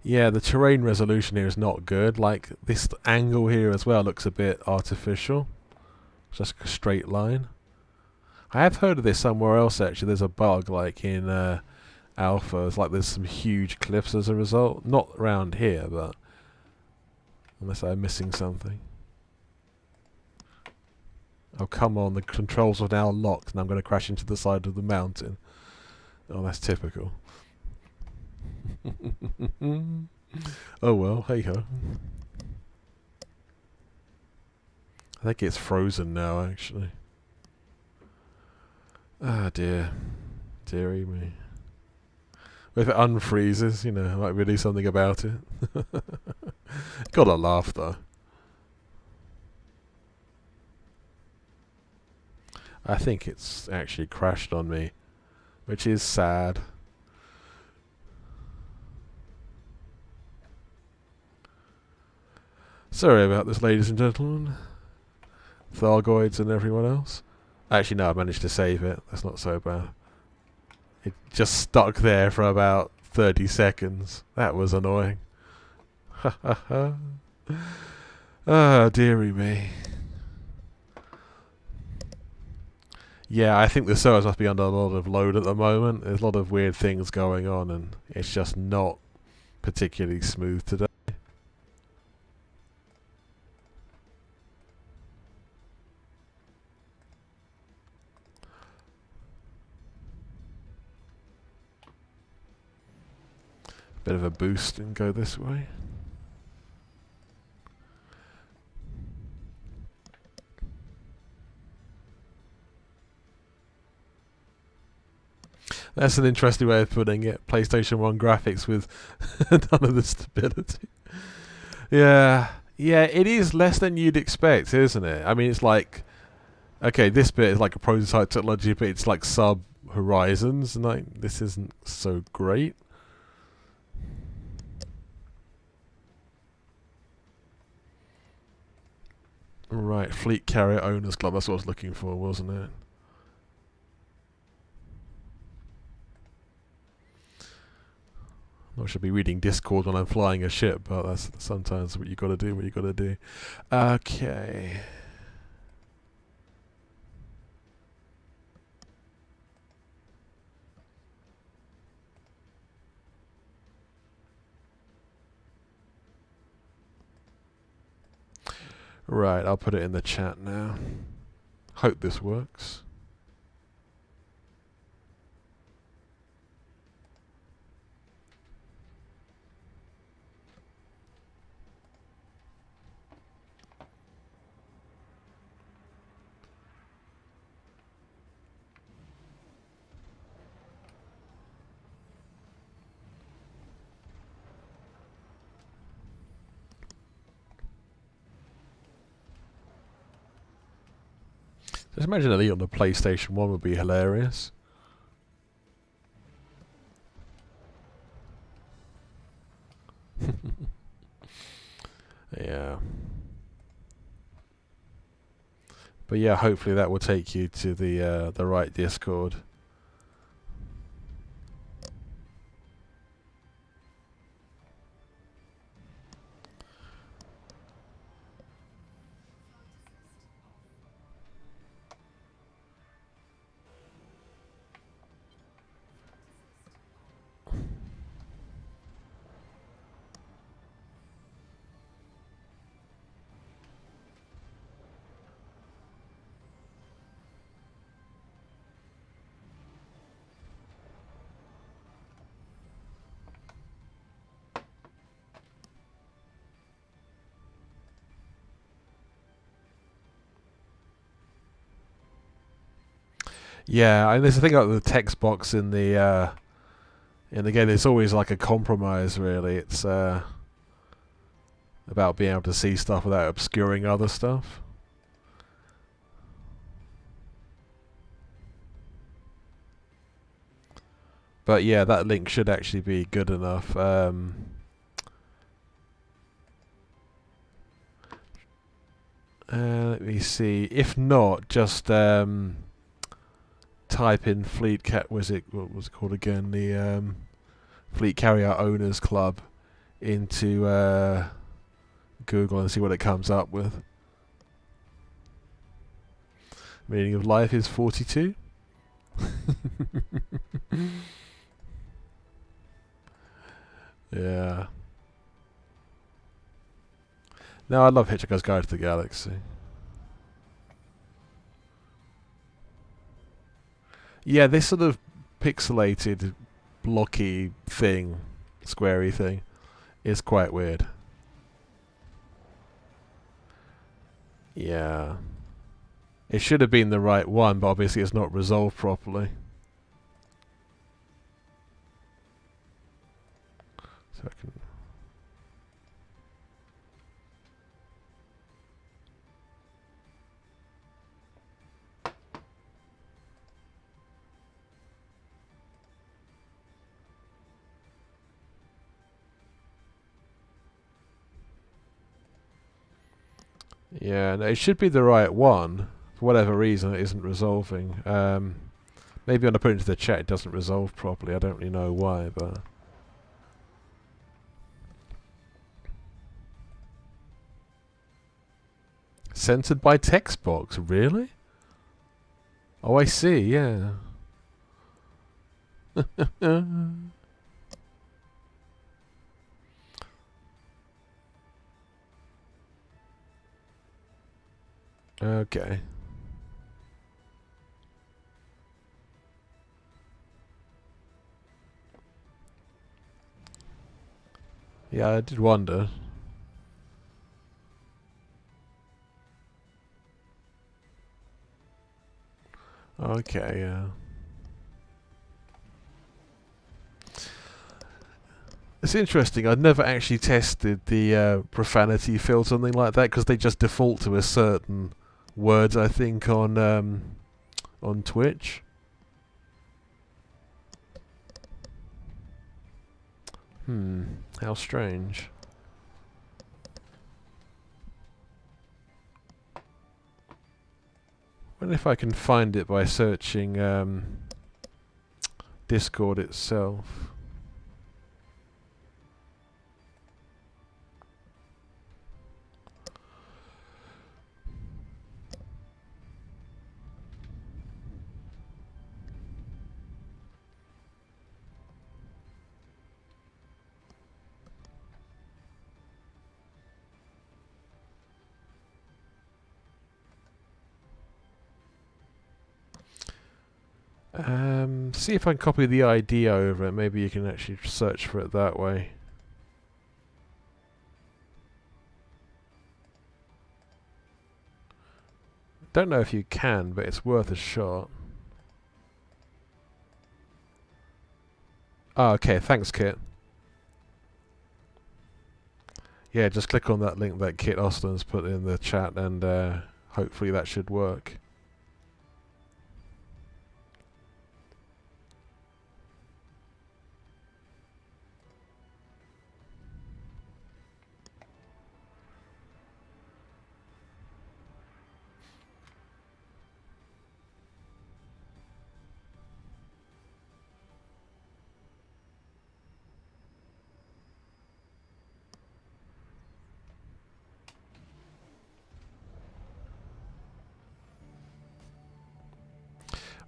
Yeah, the terrain resolution here is not good. Like, this angle here as well looks a bit artificial. It's just a straight line. I have heard of this somewhere else, actually. There's a bug, like, in Alpha. It's like there's some huge cliffs as a result. Not around here, but... Unless I'm missing something. Oh, come on. The controls are now locked, and I'm going to crash into the side of the mountain. Oh, that's typical. Oh well, hey ho. I think it's frozen now, actually. Ah dear. Dearie me. If it unfreezes, you know, I might really do something about it. Gotta laugh though. I think it's actually crashed on me, which is sad. Sorry about this, ladies and gentlemen. Thargoids and everyone else. Actually, no, I managed to save it. That's not so bad. It just stuck there for about 30 seconds. That was annoying. Ha ha ha. Ah, dearie me. Yeah, I think the servers must be under a lot of load at the moment. There's a lot of weird things going on, and it's just not particularly smooth today. Bit of a boost and go this way. That's an interesting way of putting it. PlayStation 1 graphics with none of the stability. Yeah, it is less than you'd expect, isn't it? I mean, it's like, okay, this bit is like a prototype technology, but it's like sub Horizons, and like this isn't so great. Right, Fleet Carrier Owners Club. That's what I was looking for, wasn't it? I should be reading Discord when I'm flying a ship, but that's sometimes what you got to do. What you got to do. Okay. Right, I'll put it in the chat now. Hope this works. Just imagine Elite on the PlayStation 1 would be hilarious. Yeah. But yeah, hopefully that will take you to the right Discord. Yeah, and there's the thing about the text box in the game. It's always like a compromise, really. It's about being able to see stuff without obscuring other stuff. But yeah, that link should actually be good enough. Let me see. If not, just type in what was it called again? The Fleet Carrier Owners Club into Google and see what it comes up with. Meaning of life is 42. Yeah. No, I love Hitchhiker's Guide to the Galaxy. Yeah, this sort of pixelated, blocky thing, squarey thing, is quite weird. Yeah. It should have been the right one, but obviously it's not resolved properly. So I can... Yeah, no, it should be the right one. For whatever reason, it isn't resolving. Maybe when I put it into the chat, it doesn't resolve properly. I don't really know why, but... Censored by text box, really? Oh, I see, yeah. Okay. Yeah, I did wonder. Okay, yeah. It's interesting. I'd never actually tested the profanity filter, something like that, because they just default to a certain words, I think, on Twitch. How strange. don't know if I can find it by searching Discord itself. See if I can copy the ID over it. Maybe you can actually search for it that way. Don't know if you can, but it's worth a shot. Oh, okay. Thanks, Kit. Yeah, just click on that link that Kit Austin's put in the chat, and hopefully that should work.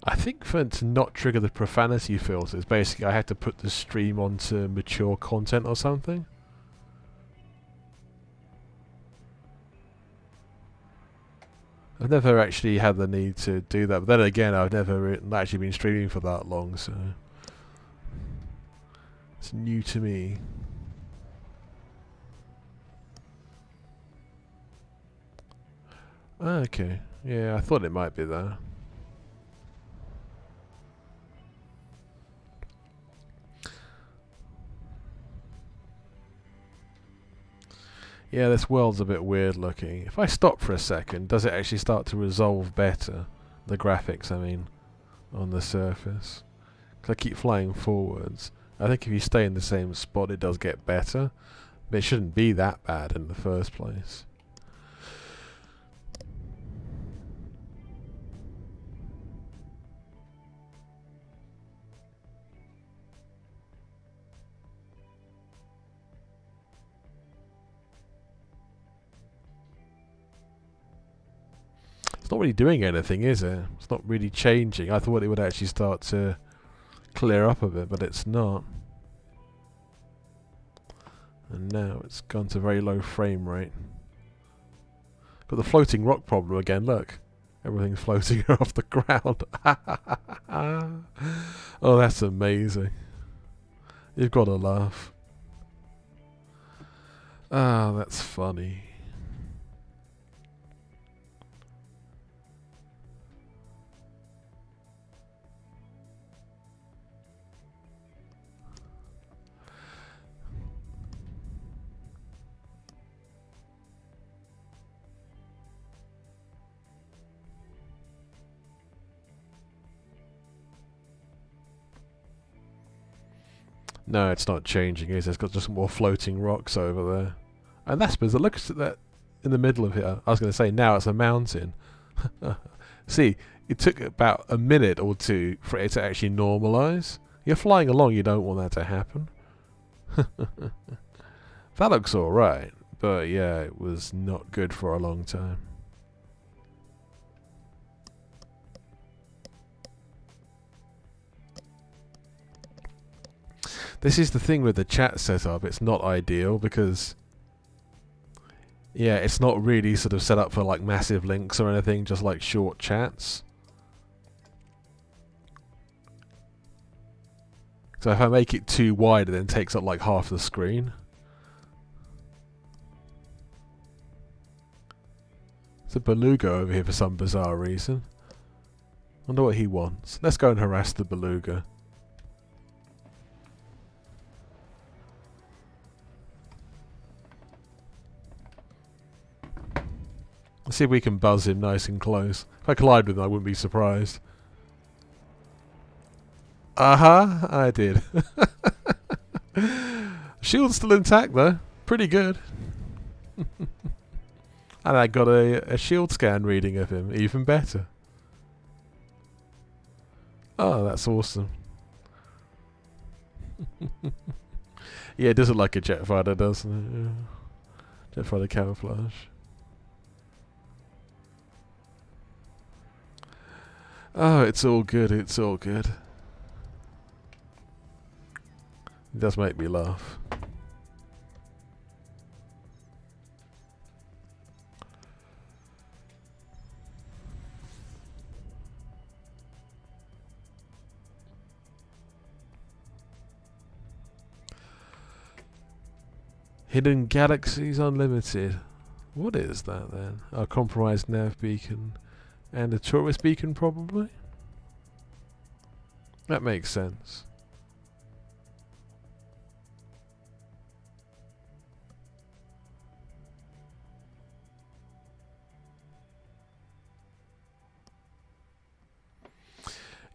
I think for it to not trigger the profanity filters, basically I had to put the stream onto mature content or something. I've never actually had the need to do that, but then again, I've never actually been streaming for that long, so it's new to me. Okay, yeah, I thought it might be there. Yeah, this world's a bit weird looking. If I stop for a second, does it actually start to resolve better? The graphics, I mean, on the surface. Because I keep flying forwards. I think if you stay in the same spot, it does get better. But it shouldn't be that bad in the first place. It's not really doing anything, is it? It's not really changing. I thought it would actually start to clear up a bit, but it's not. And now it's gone to very low frame rate. Got the floating rock problem again, look. Everything's floating off the ground. Oh, that's amazing. You've got to laugh. Ah, that's funny. No, it's not changing, is it? It's got just more floating rocks over there. And that's bizarre. Look at that in the middle of it. I was going to say, now it's a mountain. See, it took about a minute or two for it to actually normalise. You're flying along, you don't want that to happen. That looks alright. But yeah, it was not good for a long time. This is the thing with the chat setup. It's not ideal because, yeah, it's not really sort of set up for like massive links or anything, just like short chats. So if I make it too wide, it then takes up like half the screen. There's a beluga over here for some bizarre reason. Wonder what he wants. Let's go and harass the beluga. Let's see if we can buzz him nice and close. If I collide with him, I wouldn't be surprised. I did. Shield's still intact though. Pretty good. And I got a shield scan reading of him. Even better. Oh, that's awesome. Yeah, it does look like a jet fighter, doesn't it? Yeah. Jet fighter camouflage. Oh, it's all good, it's all good. It does make me laugh. Hidden Galaxies Unlimited. What is that then? A compromised nav beacon and a tourist beacon, probably? That makes sense.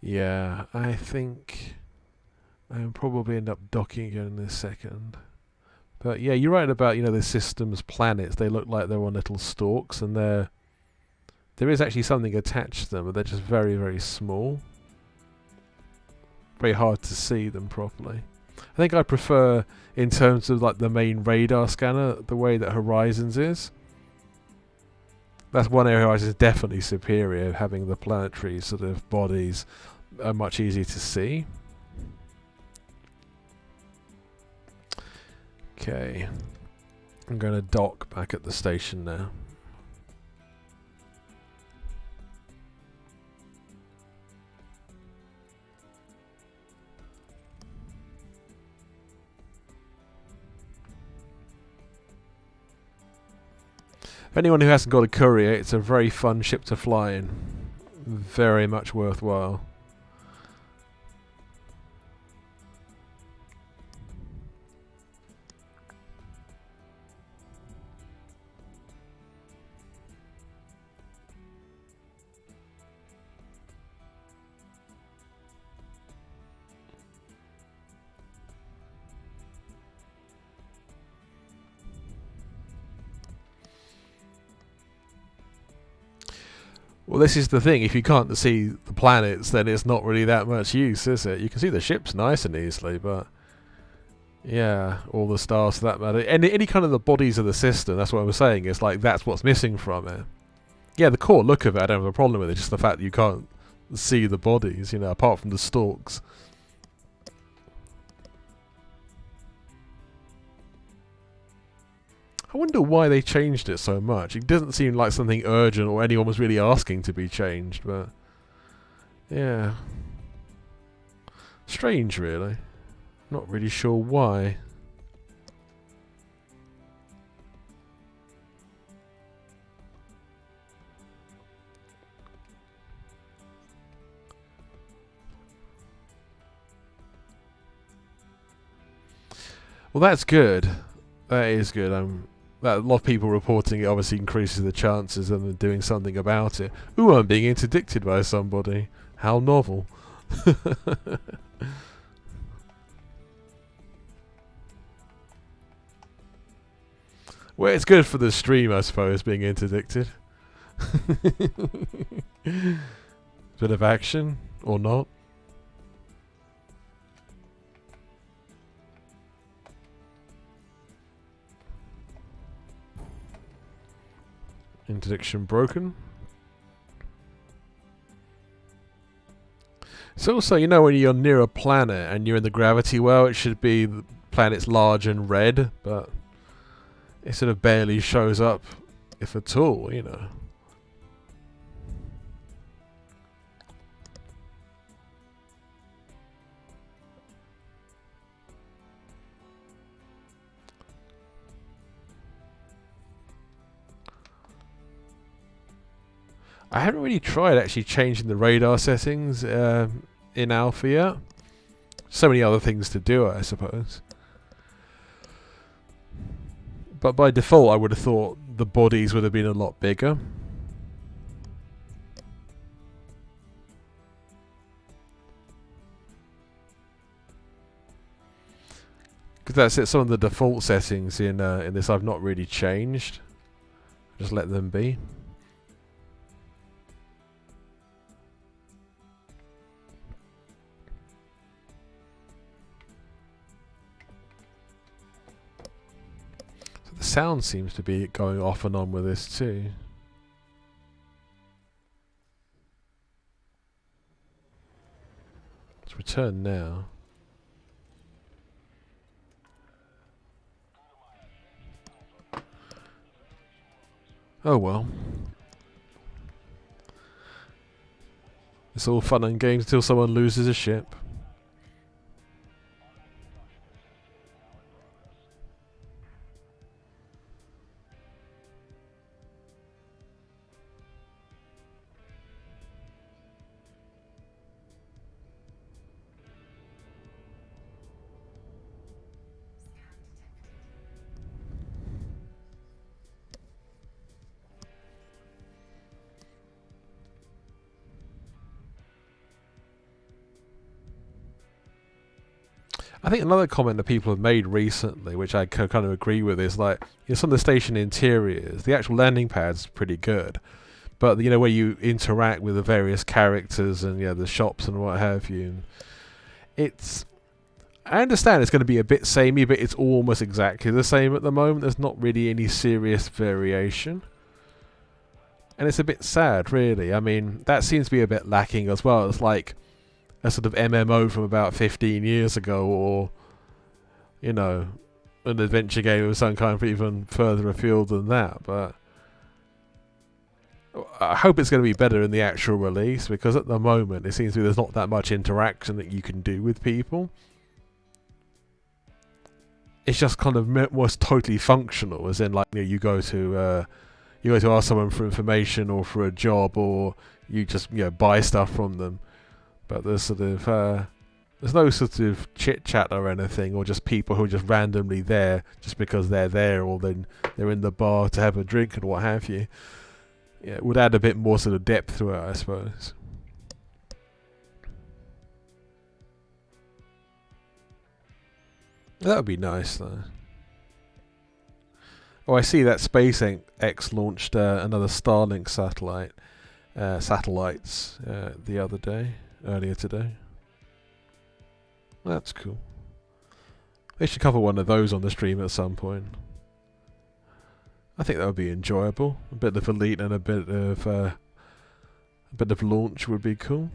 Yeah, I think I'll probably end up docking again in a second. But yeah, you're right about, the system's planets. They look like they're on little stalks, and there is actually something attached to them, but they're just very, very small. Very hard to see them properly. I think I prefer, in terms of like the main radar scanner, the way that Horizons is. That's one area Horizons is definitely superior, having the planetary sort of bodies are much easier to see. Okay, I'm going to dock back at the station now. For anyone who hasn't got a courier, it's a very fun ship to fly in. Very much worthwhile. Well, this is the thing. If you can't see the planets, then it's not really that much use, is it? You can see the ships nice and easily, but yeah, all the stars for that matter. Any kind of the bodies of the system, that's what I was saying, is like that's what's missing from it. Yeah, the core look of it, I don't have a problem with it, just the fact that you can't see the bodies, apart from the stalks. I wonder why they changed it so much. It doesn't seem like something urgent or anyone was really asking to be changed, but yeah. Strange, really. Not really sure why. Well, that's good. That is good. A lot of people reporting it obviously increases the chances of them doing something about it. Ooh, I'm being interdicted by somebody. How novel. Well, it's good for the stream, I suppose, being interdicted. Bit of action, or not. Interdiction broken. So also, when you're near a planet and you're in the gravity well, it should be the planet's large and red, but it sort of barely shows up, if at all, I haven't really tried actually changing the radar settings in Alpha yet. So many other things to do, I suppose. But by default, I would have thought the bodies would have been a lot bigger. Because that's it. Some of the default settings in this I've not really changed. Just let them be. sound seems to be going off and on with this too. Let's return now. Oh well. It's all fun and games until someone loses a ship. I think another comment that people have made recently, which I kind of agree with, is like, some of the station interiors, the actual landing pad's pretty good, but where you interact with the various characters and the shops and what have you, I understand it's going to be a bit samey, but it's almost exactly the same at the moment. There's not really any serious variation, and it's a bit sad, really. I mean, that seems to be a bit lacking as well. It's like a sort of MMO from about 15 years ago, or an adventure game of some kind of even further afield than that. But I hope it's going to be better in the actual release, because at the moment it seems to be there's not that much interaction that you can do with people. It's just kind of more totally functional, as in like you go to ask someone for information or for a job, or you just buy stuff from them. But there's sort of there's no sort of chit chat or anything, or just people who are just randomly there just because they're there, or then they're in the bar to have a drink and what have you. Yeah, it would add a bit more sort of depth to it, I suppose. That would be nice, though. Oh, I see that SpaceX launched another Starlink satellites the other day. Earlier today. That's cool. They should cover one of those on the stream at some point. I think that would be enjoyable. A bit of Elite and a bit of launch would be cool.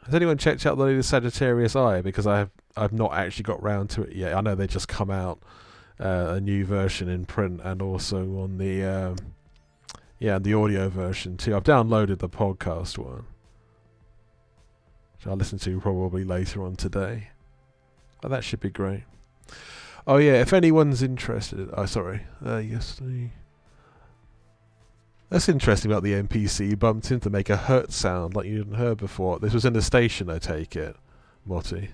Has anyone checked out the latest Sagittarius Eye? Because I've not actually got round to it yet. I know they just come out a new version in print and also on the the audio version too. I've downloaded the podcast one, which I'll listen to probably later on today. But that should be great. Oh yeah, if anyone's interested... That's interesting about the NPC. You bumped in to make a hurt sound like you hadn't heard before. This was in the station, I take it, Motti.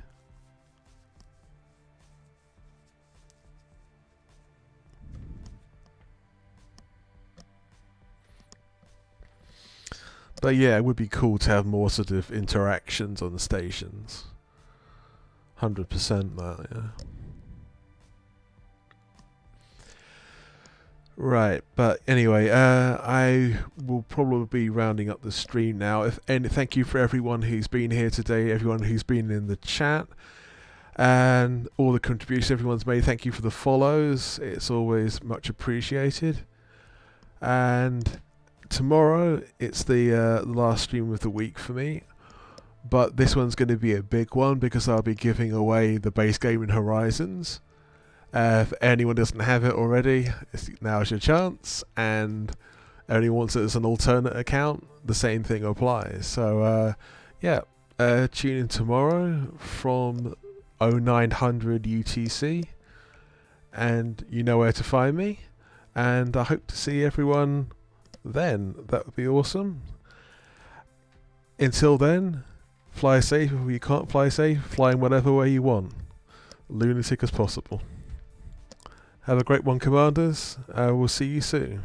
But yeah, it would be cool to have more sort of interactions on the stations. 100% that, yeah. Right, but anyway, I will probably be rounding up the stream now. Thank you for everyone who's been here today, everyone who's been in the chat, and all the contributions everyone's made. Thank you for the follows. It's always much appreciated. And tomorrow, it's the last stream of the week for me, but this one's going to be a big one because I'll be giving away the base game in Horizons. If anyone doesn't have it already, now's your chance, and anyone wants it as an alternate account, the same thing applies. So tune in tomorrow from 0900 UTC, and you know where to find me, and I hope to see everyone then. That would be awesome. Until then, fly safe. If you can't fly safe, fly in whatever way you want. Lunatic as possible. Have a great one, Commanders. We'll see you soon.